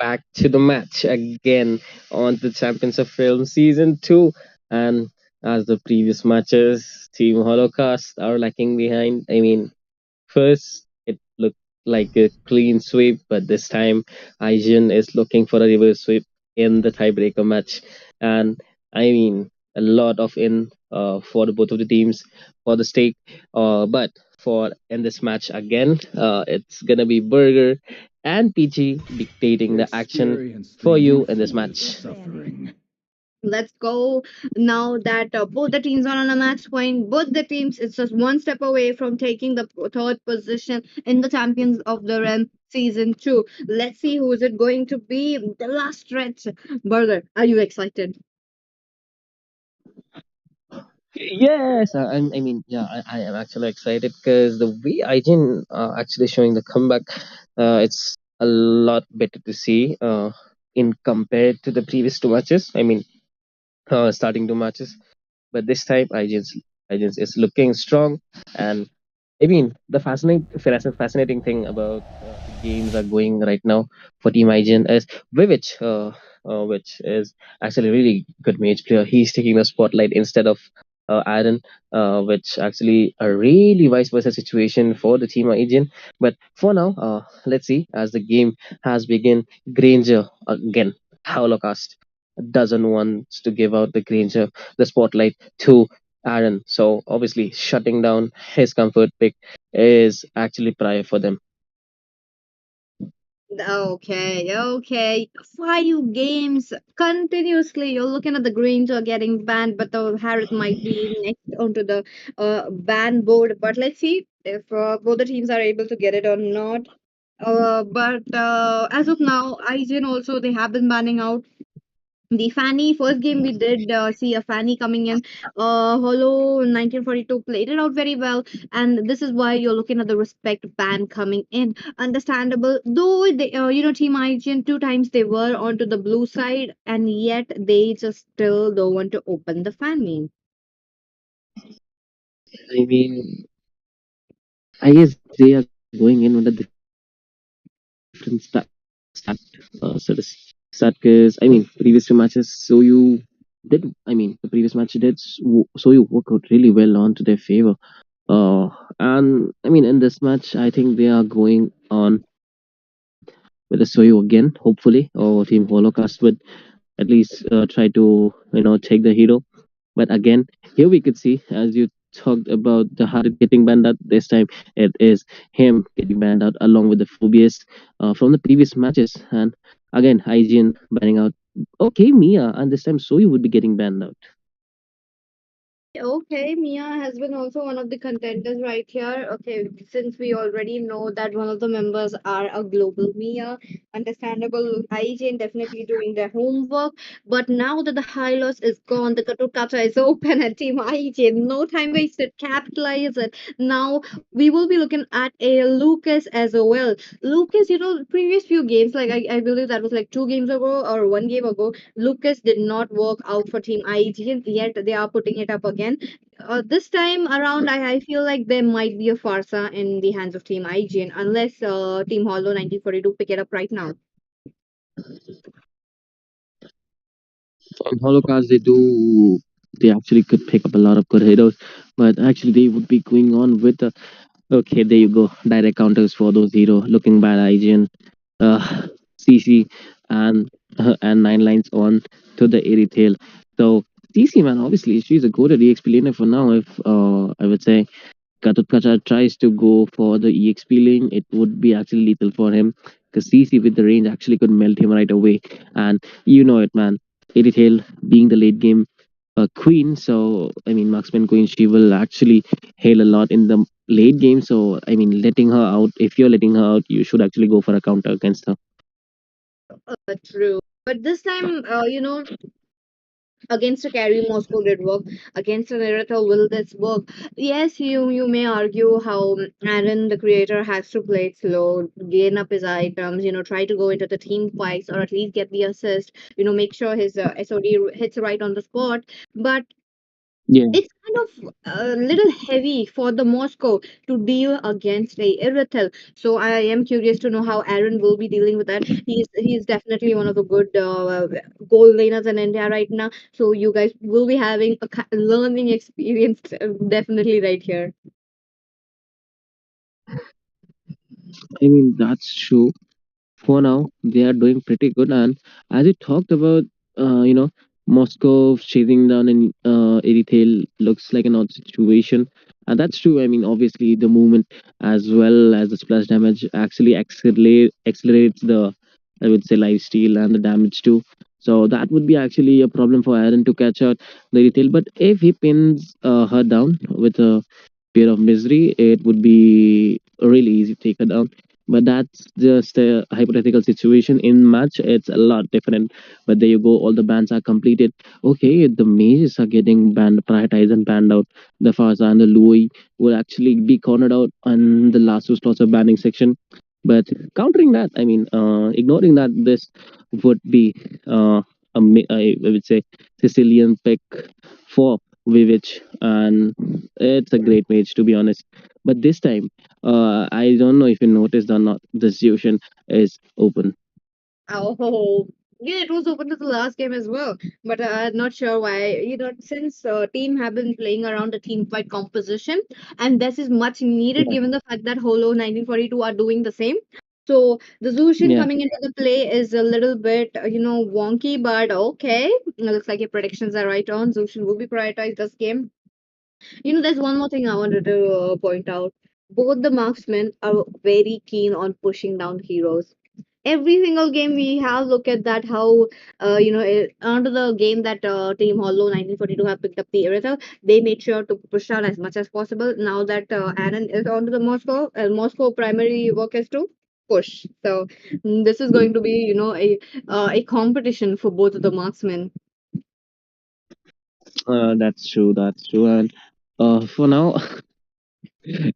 Back to the match again on the Champions of Film Season 2. And as the previous matches, Team Holocaust are lacking behind. I mean, first, it looked like a clean sweep, but this time, Aizen is looking for a reverse sweep in the tiebreaker match. And I mean, a lot of in for the both of the teams for the stake. But for in this match again, it's gonna be Burger and PG dictating the action for you in this match. Let's go. Now that both the teams are on a match point, both the teams it's just one step away from taking the third position in the champions of the realm season 2. Let's see who is it going to be. The last stretch. Burger, are you excited? Yes, I mean, yeah, I am actually excited because the way IGN actually showing the comeback, it's a lot better to see in compared to the previous two matches. I mean, starting two matches, but this time IGN is looking strong, and I mean, the fascinating thing about the games are going right now for Team IGN is which is actually a really good mage player. He's taking the spotlight instead of Aaron, which actually a really vice versa situation for the Team IGN. But for now, let's see as the game has begun. Granger again, Holocaust doesn't want to give out the Granger the spotlight to Aaron. So obviously, shutting down his comfort pick is actually prior for them. Okay, okay. 5 games continuously. You're looking at the Greens are getting banned, but the Harris might be next onto the ban board. But let's see if both the teams are able to get it or not. But as of now, IGN also they have been banning out the Fanny. First game we did see a Fanny coming in. Holo 1942 played it out very well, and this is why you're looking at the respect ban coming in. Understandable, though. They, Team IGN 2 times they were onto the blue side, and yet they just still don't want to open the Fanny. I mean, I guess they are going in with a different start, so to start. Because I mean, previous two matches, so you did. I mean, the previous match did so you work out really well onto their favor. Uh, and I mean, in this match, I think they are going on with a Soyu again, hopefully, or Team Holocaust would at least try to take the hero. But again, here we could see, as you talked about the Harit getting banned out, this time it is him getting banned out along with the Phobius from the previous matches. And again, IGN banning out. Okay, Mia, and this time Soyu would be getting banned out. Okay, Mia has been also one of the contenders right here. Okay, since we already know that one of the members are a global Mia, understandable. IGN definitely doing their homework. But now that the high loss is gone, the Katukata is open at Team IGN. No time wasted. Capitalize it. Now we will be looking at a Lucas as well. Lucas, previous few games, like I believe that was like 2 games ago or 1 game ago, Lucas did not work out for Team IGN, yet they are putting it up again. This time around, I feel like there might be a Farsa in the hands of Team IGN unless Team Hollow 1942 pick it up right now. On Holocaust, they actually could pick up a lot of good heroes, but actually they would be going on with the okay. There you go, direct counters for those hero looking bad IGN, CC, and 9 lines on to the airy tail. So CC man, obviously she's a good explainer for now. If I would say Katutkacha tries to go for the EXP lane, it would be actually lethal for him because CC with the range actually could melt him right away. And you know it, man. Irithale being the late game queen, so I mean marksman queen, she will actually hail a lot in the late game. So I mean, letting her out, if you're letting her out, you should actually go for a counter against her. True. But this time, against a carry Moscow did work. Against an Erythel will this work? Yes, you may argue how Aaron the creator has to play it slow, gain up his items, try to go into the team fights or at least get the assist, make sure his SOD hits right on the spot. But Yeah, it's kind of a little heavy for the Moscow to deal against a Irithel. So I am curious to know how Aaron will be dealing with that. He's definitely one of the good goal laners in India right now. So you guys will be having a learning experience definitely right here. I mean that's true. For now, they are doing pretty good. And as you talked about, Moscow chasing down an Erythale looks like an odd situation. And that's true. I mean, obviously, the movement as well as the splash damage actually accelerates the, I would say, life steal and the damage too. So that would be actually a problem for Aaron to catch out the Erythale. But if he pins her down with a Fear of Misery, it would be really easy to take her down. but that's just a hypothetical situation. In match it's a lot different, but there you go, all the bans are completed. Okay, the mages are getting banned, prioritized and banned out. The Farza and the Louis will actually be cornered out on the last two slots of banning section. But countering that, I mean, ignoring that, this would be I would say Sicilian pick for Vivich, and it's a great mage to be honest. But this time, I don't know if you noticed or not, the Zeushan is open. Oh, yeah, it was open to the last game as well, but I'm not sure why. Since team have been playing around the team fight composition, and this is much needed Yeah, given the fact that Holo 1942 are doing the same. So the Zushin yeah. coming into the play is a little bit, wonky, but okay. Looks like your predictions are right on. Zushin will be prioritized this game. There's one more thing I wanted to point out. Both the marksmen are very keen on pushing down heroes. Every single game we have look at that how under the game that Team Hollow 1942 have picked up the Erythel, they made sure to push down as much as possible. Now that Aaron is onto the Moscow primary work is to push. So this is going to be a competition for both of the marksmen. That's true. That's true. And for now,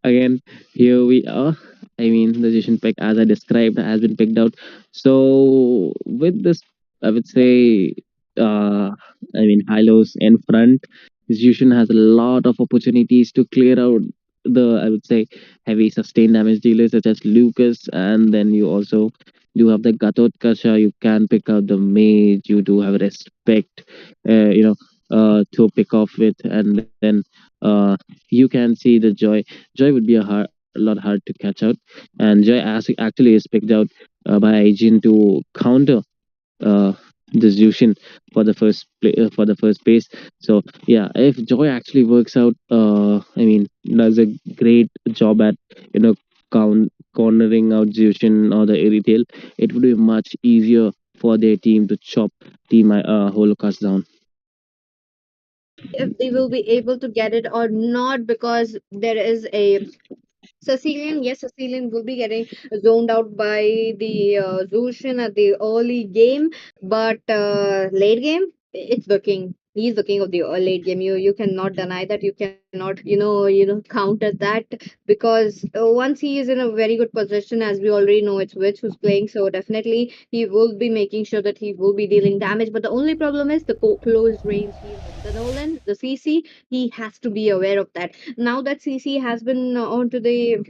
again, here we are. I mean, the decision pick, as I described, has been picked out. So with this, I would say, I mean, Hylos in front, Zushin has a lot of opportunities to clear out the, I would say, heavy sustained damage dealers such as Lucas, and then you also do have the Gatot Kasha. You can pick out the mage. You do have respect, to pick off with, and then uh, you can see the Joy would be a lot hard to catch out, and actually is picked out by Aijin to counter uh, the Zushin for the first base. So yeah, if Joy actually works out, I mean, does a great job at cornering out Zushin or the Irritail, it would be much easier for their team to chop Team Holocaust down. If they will be able to get it or not, because there is a Sicilian, yes, Sicilian will be getting zoned out by the Zushin at the early game, but late game, it's the king. He's the king of the late game. You cannot deny that. You cannot counter that, because once he is in a very good position, as we already know, it's Witch who's playing. So definitely he will be making sure that he will be dealing damage. But the only problem is the close range heals. The Nolan, the CC, he has to be aware of that. Now that CC has been onto the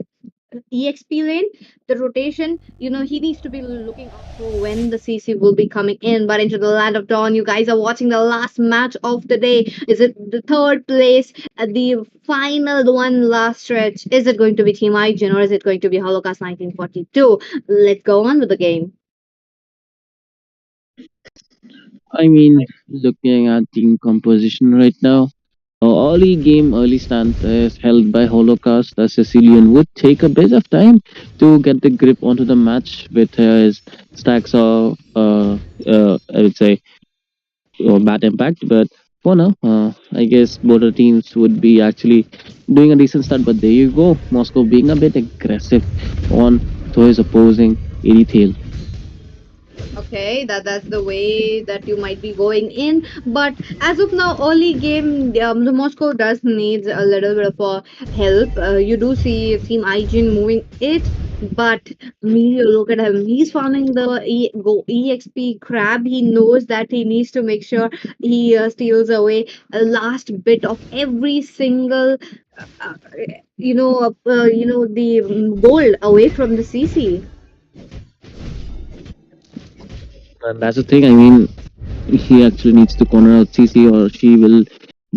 EXP lane, the rotation, he needs to be looking out for when the CC will be coming in. But into the land of dawn, you guys are watching the last match of the day. Is it the third place at the final one last stretch? Is it going to be Team IGN or is it going to be Holocaust 1942? Let's go on with the game. I mean, looking at team composition right now, early stance is held by Holocaust. The Sicilian would take a bit of time to get the grip onto the match with his stacks of, I would say, bad impact. But for now, I guess both the teams would be actually doing a decent start. But there you go, Moscow being a bit aggressive on to his opposing 80 tail. Okay, that's the way that you might be going in. But as of now, early game, the Moscow does needs a little bit of help. You do see Team Aijin moving it, but me, look at him. He's farming the EXP crab. He knows that he needs to make sure he steals away a last bit of every single, uh, the gold away from the CC. And that's the thing. I mean, he actually needs to corner out CC or she will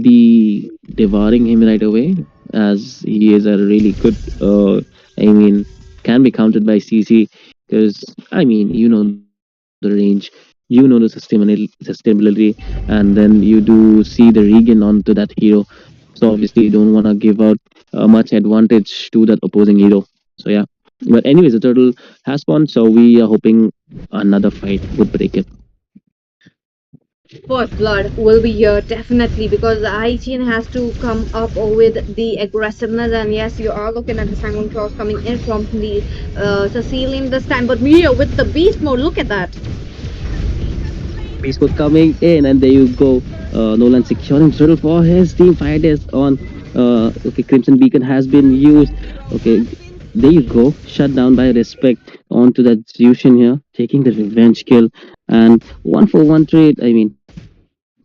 be devouring him right away, as he is a really good, I mean, can be counted by CC, because, I mean, you know the range, you know the sustainability, and then you do see the regen onto that hero. So obviously, you don't want to give out much advantage to that opposing hero. So yeah. But anyways, the turtle has spawned, so we are hoping another fight would break it. First blood will be here definitely because IGN has to come up with the aggressiveness. And yes, you are looking at the Sanguine Claws coming in from the Sicilian this time, but Mio with the beast mode. Look at that. Beast Code coming in, and there you go. Nolan securing turtle for his team. Fire Dash on. Okay, Crimson Beacon has been used. Okay, there you go. Shut down by Respect onto that Zushin here, taking the revenge kill. And one for one trade. I mean,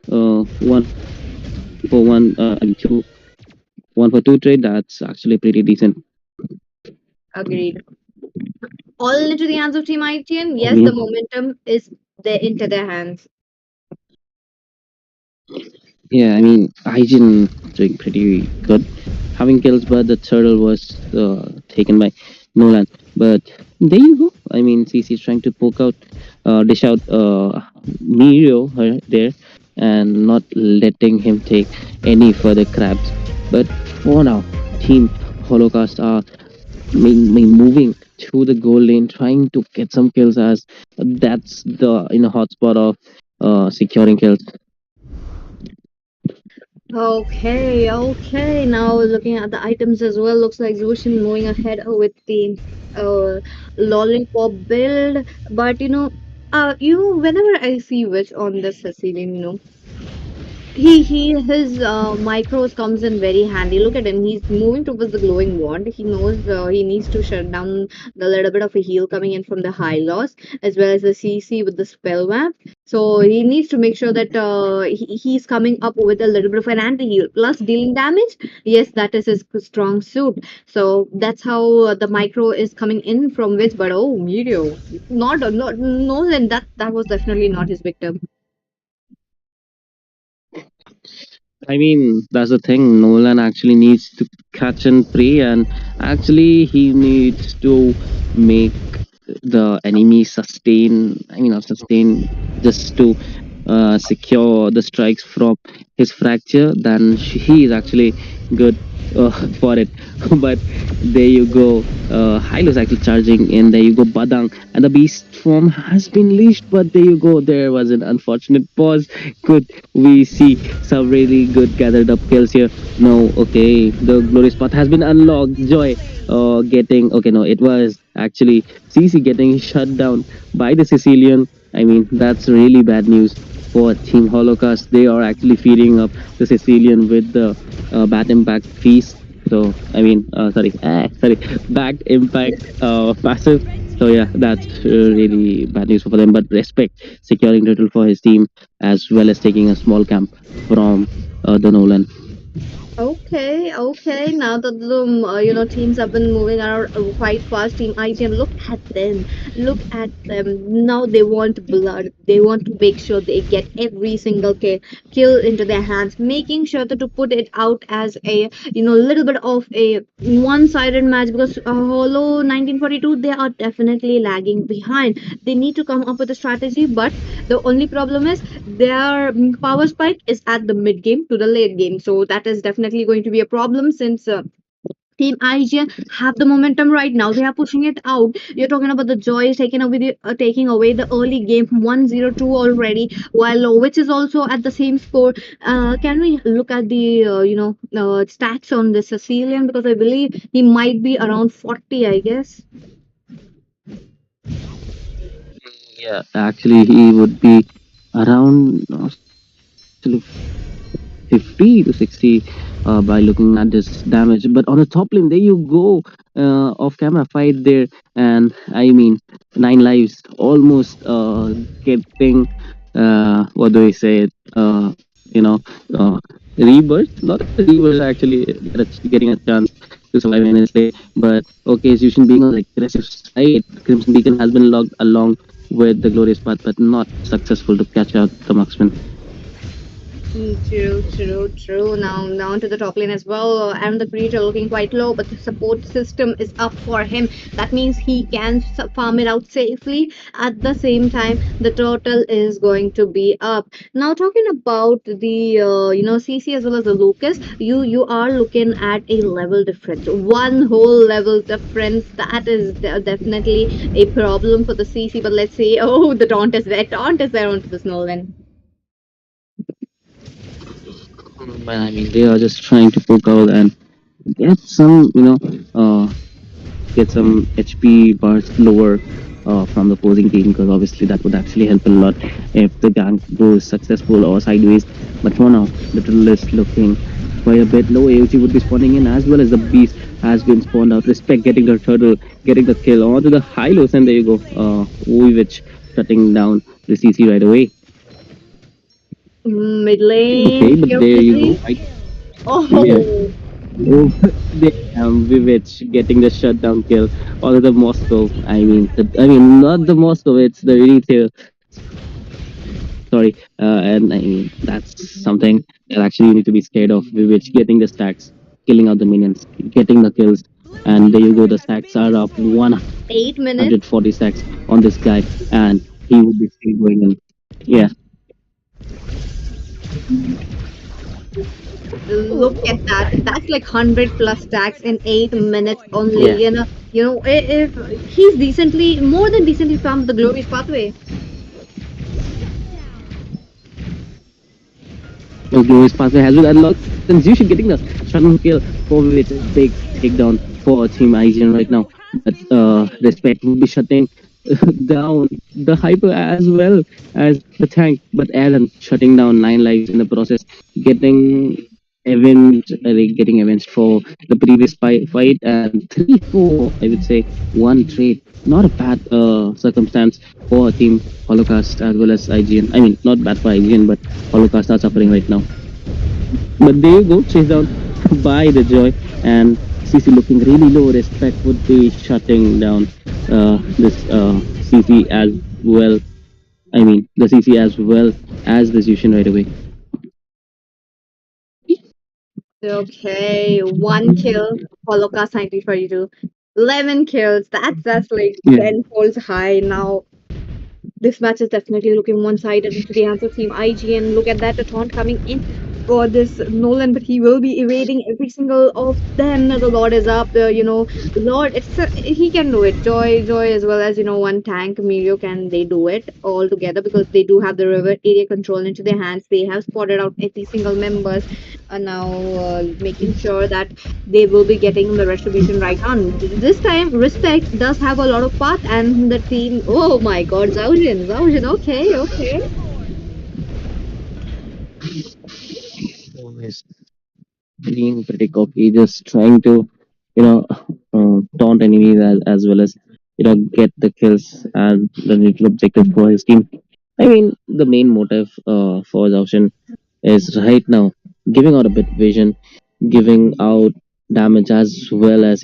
one for one. I mean, two. One for two trade. That's actually pretty decent. Agreed. All into the hands of Team IGN. I Yes, the mean, momentum is there into their hands. yeah, I mean, Hygiene doing pretty good, having kills, but the turtle was taken by Nolan. But there you go. I mean, CC is trying to poke out, dish out Mirio there, and not letting him take any further crabs. But for now, Team Holocaust are moving to the goal lane, trying to get some kills, as that's the hotspot of securing kills. Okay, okay. Now looking at the items as well, looks like Zushin moving ahead with the uh, lollipop build. But whenever I see Witch on this Sicilian, he his micros comes in very handy. Look at him, he's moving towards the glowing wand. He knows he needs to shut down the little bit of a heal coming in from the high loss, as well as the CC with the spell vamp. So he needs to make sure that he's coming up with a little bit of an anti heal plus dealing damage. Yes, that is his strong suit. So that's how the micro is coming in from which. But oh, Meteor, not no, then that was definitely not his victim. I mean, that's the thing. Nolan actually needs to catch and prey, and actually, he needs to make the enemy sustain. I mean, not sustain, just to secure the strikes from his fracture. Then he is actually good for it. But there you go. Hylo's actually charging in. There you go, Badang, and the beast form has been leashed. But there you go. There was an unfortunate pause. Good, we see some really good gathered up kills here. No, okay, the glory spot has been unlocked. Joy getting, okay, no, it was actually CC getting shut down by the Sicilian. I mean, that's really bad news for Team Holocaust. They are actually feeding up the Sicilian with the Bat Impact Feast. So, I mean, sorry, Back Impact Passive. So, yeah, that's really bad news for them. But Respect securing title for his team, as well as taking a small camp from the Nolan. Okay, okay. Now that the teams have been moving around quite fast, Team IGN, look at them. Look at them. Now they want blood. They want to make sure they get every single kill into their hands, making sure to put it out as a little bit of a one-sided match because Holo 1942 they are definitely lagging behind. They need to come up with a strategy, but the only problem is their power spike is at the mid game to the late game. So that is definitely going to be a problem since Team IGN have the momentum right now. They are pushing it out. You're talking about the Joy taking away the early game 1-0-2 already, while which is also at the same score. Can we look at the stats on the Sicilian because I believe he might be around 40, I guess. Yeah, actually, he would be around actually 50 to 60 by looking at this damage. But on the top lane, there you go, off camera fight there. And I mean, 9 lives almost getting, what do we say, you know, uh, rebirth. Not a rebirth, actually, getting a chance to survive in his lane. But okay, Zushin being on the aggressive side, Crimson Beacon has been logged along with the Glorious Path, but not successful to catch out the marksman. True, true, true. Now down to the top lane as well. And the creature looking quite low, but the support system is up for him. That means he can farm it out safely. At the same time, the turtle is going to be up. Now talking about the CC as well as the Lucas, you are looking at a level difference, one whole level difference. That is definitely a problem for the CC. But let's see. Oh, the taunt is there. Taunt is there onto the Snowland. I mean, they are just trying to poke out and get some, get some HP bars lower from the opposing team, because obviously that would actually help a lot if the gank goes successful or sideways. But for now, the turtle is looking quite a bit low. AOG would be spawning in, as well as the beast has been spawned out. Respect getting the turtle, getting the kill onto the high lows, and there you go. Vujicic shutting down the CC right away. Mid lane, Okay, but there you carefully. go. I, yeah. Oh, Oh, damn, Vivitch getting the shutdown kill. Or the Moscow. I mean, not the Moscow. It's the retail. Sorry, and I mean that's something that actually you need to be scared of. Vivitch getting the stacks, killing out the minions, getting the kills, and there you go. The stacks are up 8 minutes. 140 stacks on this guy, and he would be still going in. Yeah, Look at that. That's like 100 plus stacks in 8 minutes only. yeah. If he's decently, more than decently farmed the glorious pathway. Glorious pathway has been unlocked, and Zushin getting the shutdown kill for which a big takedown for Team IGN right now. But Respect will be shutting down the Hyper as well as the tank. But Aaron shutting down 9 lives in the process, getting getting avenged for the previous fight, and 3-4, I would say, one trade. Not a bad circumstance for Team Holocaust as well as IGN. I mean, not bad for IGN, but Holocaust are suffering right now. But there you go, chase down by the Joy, and CC looking really low. Respect would be shutting down this CC as well. I mean, the CC as well as the Zushin right away. Okay, one kill, Holocaust 1942. 11 kills. That's like Yeah. 10 folds high now. This match is definitely looking one-sided into the hands of Team IGN. Look at that, the taunt coming in for this Nolan, but he will be evading every single of them. The Lord is up. The Lord, he can do it. Joy, as well as one tank, Mirio, can they do it all together because they do have the river area control into their hands. They have spotted out every single members, now making sure that they will be getting the retribution right on. This time, Respect does have a lot of path, and the team. Oh my God, Zaujin. Okay, okay. Always being pretty cocky, just trying to, taunt enemies as well as, get the kills and the little objective for his team. I mean, the main motive for Zaushin is right now giving out a bit vision, giving out damage as well as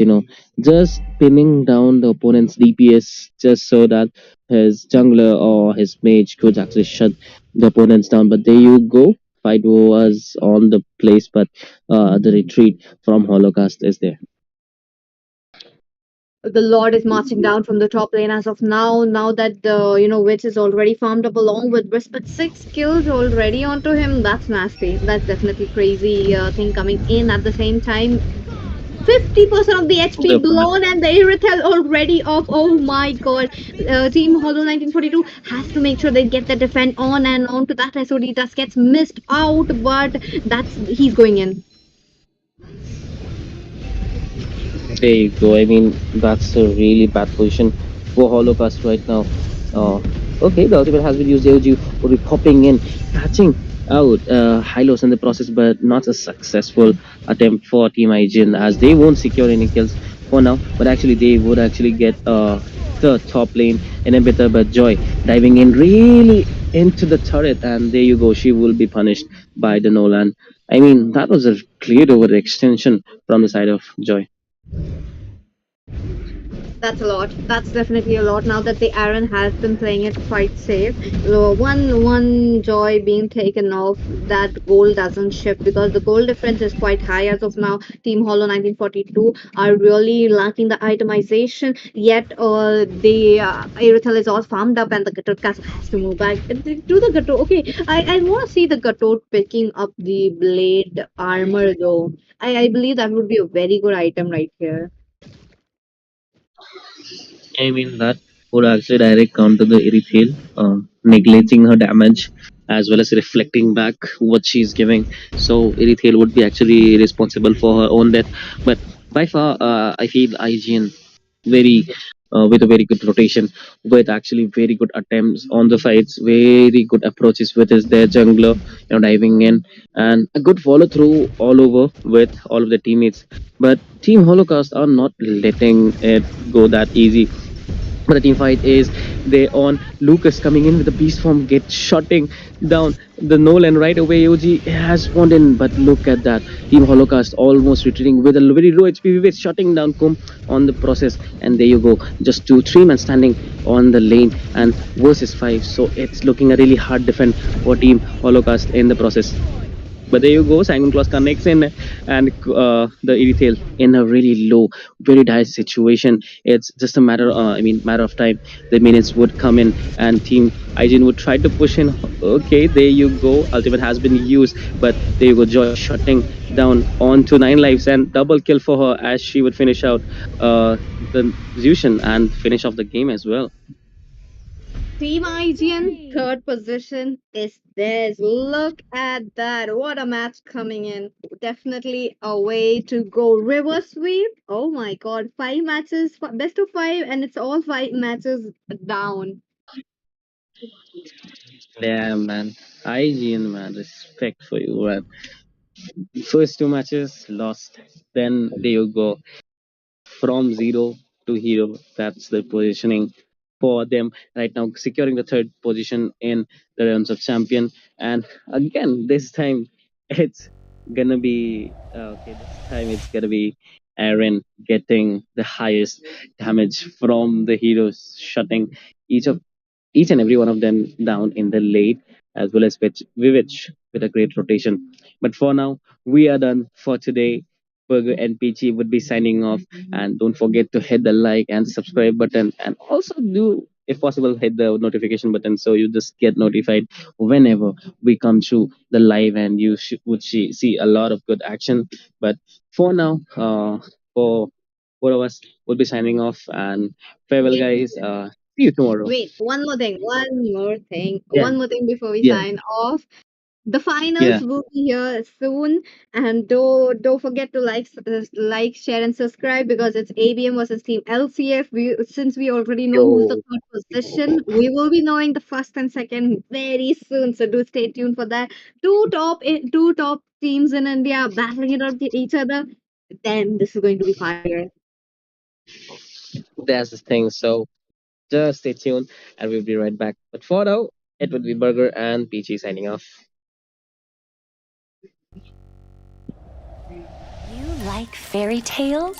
just pinning down the opponent's DPS just so that his jungler or his mage could actually shut the opponents down. But there you go, fight was on the place, but the retreat from Holocaust is there. The Lord is marching down from the top lane as of now. Now that the witch is already farmed up along with Respect, 6 kills already onto him. That's nasty. That's definitely crazy thing coming in at the same time. 50% of the HP The blown and the Irithel already off. Oh my God. Team Hollow 1942 has to make sure they get the defend on and on to that SOD. Just gets missed out, but he's going in. There you go. I mean, that's a really bad position for Holocaust right now. Uh, okay, the ultimate has been used. AOG will be popping in, catching out Hylos in the process, but not a successful attempt for Team IGN as they won't secure any kills for now. But actually, they would actually get the top lane inhibitor. But Joy diving in really into the turret, and there you go. She will be punished by the Nolan. I mean, that was a clear over extension from the side of Joy. That's a lot. That's definitely a lot. Now that the Aaron has been playing it quite safe, one joy being taken off, that goal doesn't shift because the goal difference is quite high as of now. Team Hollow 1942 are really lacking the itemization. Yet, the Aerothel is all farmed up, and the Gatot Castle has to move back to the Gatot. Okay, I want to see the Gatot picking up the blade armor though. I believe that would be a very good item right here. I mean, that would actually direct counter the Erythale, neglecting her damage. as well as reflecting back what she's giving. So Erythale would be actually responsible for her own death. But by far, I feel IGN very with a very good rotation, with actually very good attempts on the fights, very good approaches with his their jungler, diving in, and a good follow through all over with all of the teammates. But Team Holocaust are not letting it go that easy. But the team fight is they on Lucas coming in with the beast form, get shutting down the Nolan right away. OG has spawned in, but look at that. Team Holocaust almost retreating with a very low HP with shutting down Kum on the process. And there you go. Just 2 3 men standing on the lane and versus 5. So it's looking a really hard defend for Team Holocaust in the process. But there you go, Simon Claus connects in and the Erythale in a really low, very dire situation. It's just a matter, matter of time. The minutes would come in and Team IGN would try to push in. Okay, there you go. Ultimate has been used, but there you go. Joy shutting down onto 9 lives and double kill for her as she would finish out the Zushin and finish off the game as well. Team IGN, third position is theirs. Look at that. What a match coming in. Definitely a way to go. Reverse sweep. Oh my god. 5 matches, best of 5, and it's all 5 matches down. Yeah, man. IGN, man. Respect for you, man. First 2 matches lost. Then there you go. From zero to hero. That's the positioning for them right now, securing the third position in the realms of champion. And again, this time it's gonna be okay. This time it's gonna be Aaron getting the highest damage from the heroes, shutting each and every one of them down in the late, as well as Vivich with a great rotation. But for now, we are done for today. Burger and Peachy would be signing off. And don't forget to hit the like and subscribe button. And also do, if possible, hit the notification button so you just get notified whenever we come through the live and you would see a lot of good action. But for now, for four of us, we'll be signing off. And farewell, Wait, guys. See you tomorrow. wait. Yeah, One more thing before we yeah, sign off. The finals yeah. will be here soon, and don't forget to like, share, and subscribe because it's ABM versus Team LCF. Since we already know who's the Yo. third position, we will be knowing the first and second very soon. So do stay tuned for that. Two top teams in India battling it out with each other. Then this is going to be fire. That's the thing. So just stay tuned and we'll be right back. But for now, it would be Burger and Peachy signing off. You like fairy tales?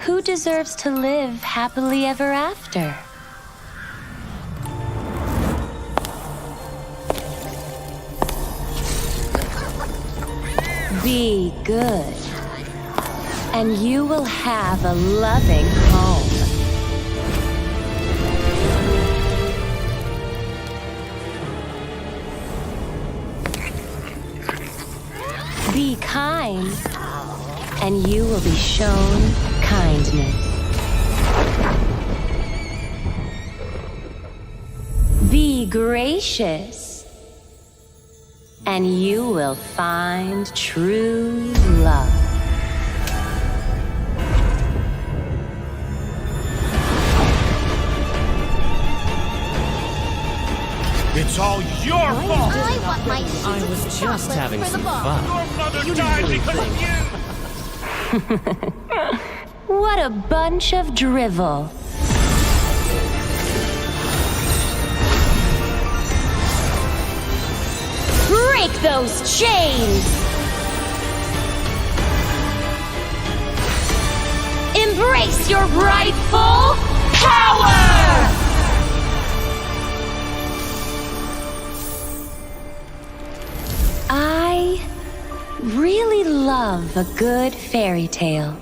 Who deserves to live happily ever after? Be good, and you will have a loving home. Be kind, and you will be shown kindness. Be gracious, and you will find true love. It's all your fault! I was just having some fun. Your mother died because of you! What a bunch of drivel. Break those chains! Embrace your rightful power! I really love a good fairy tale.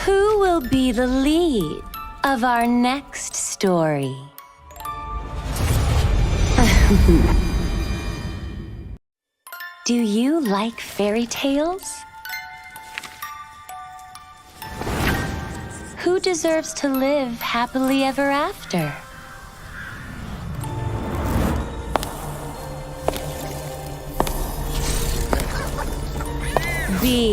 Who will be the lead of our next story? Do you like fairy tales? Who deserves to live happily ever after? B.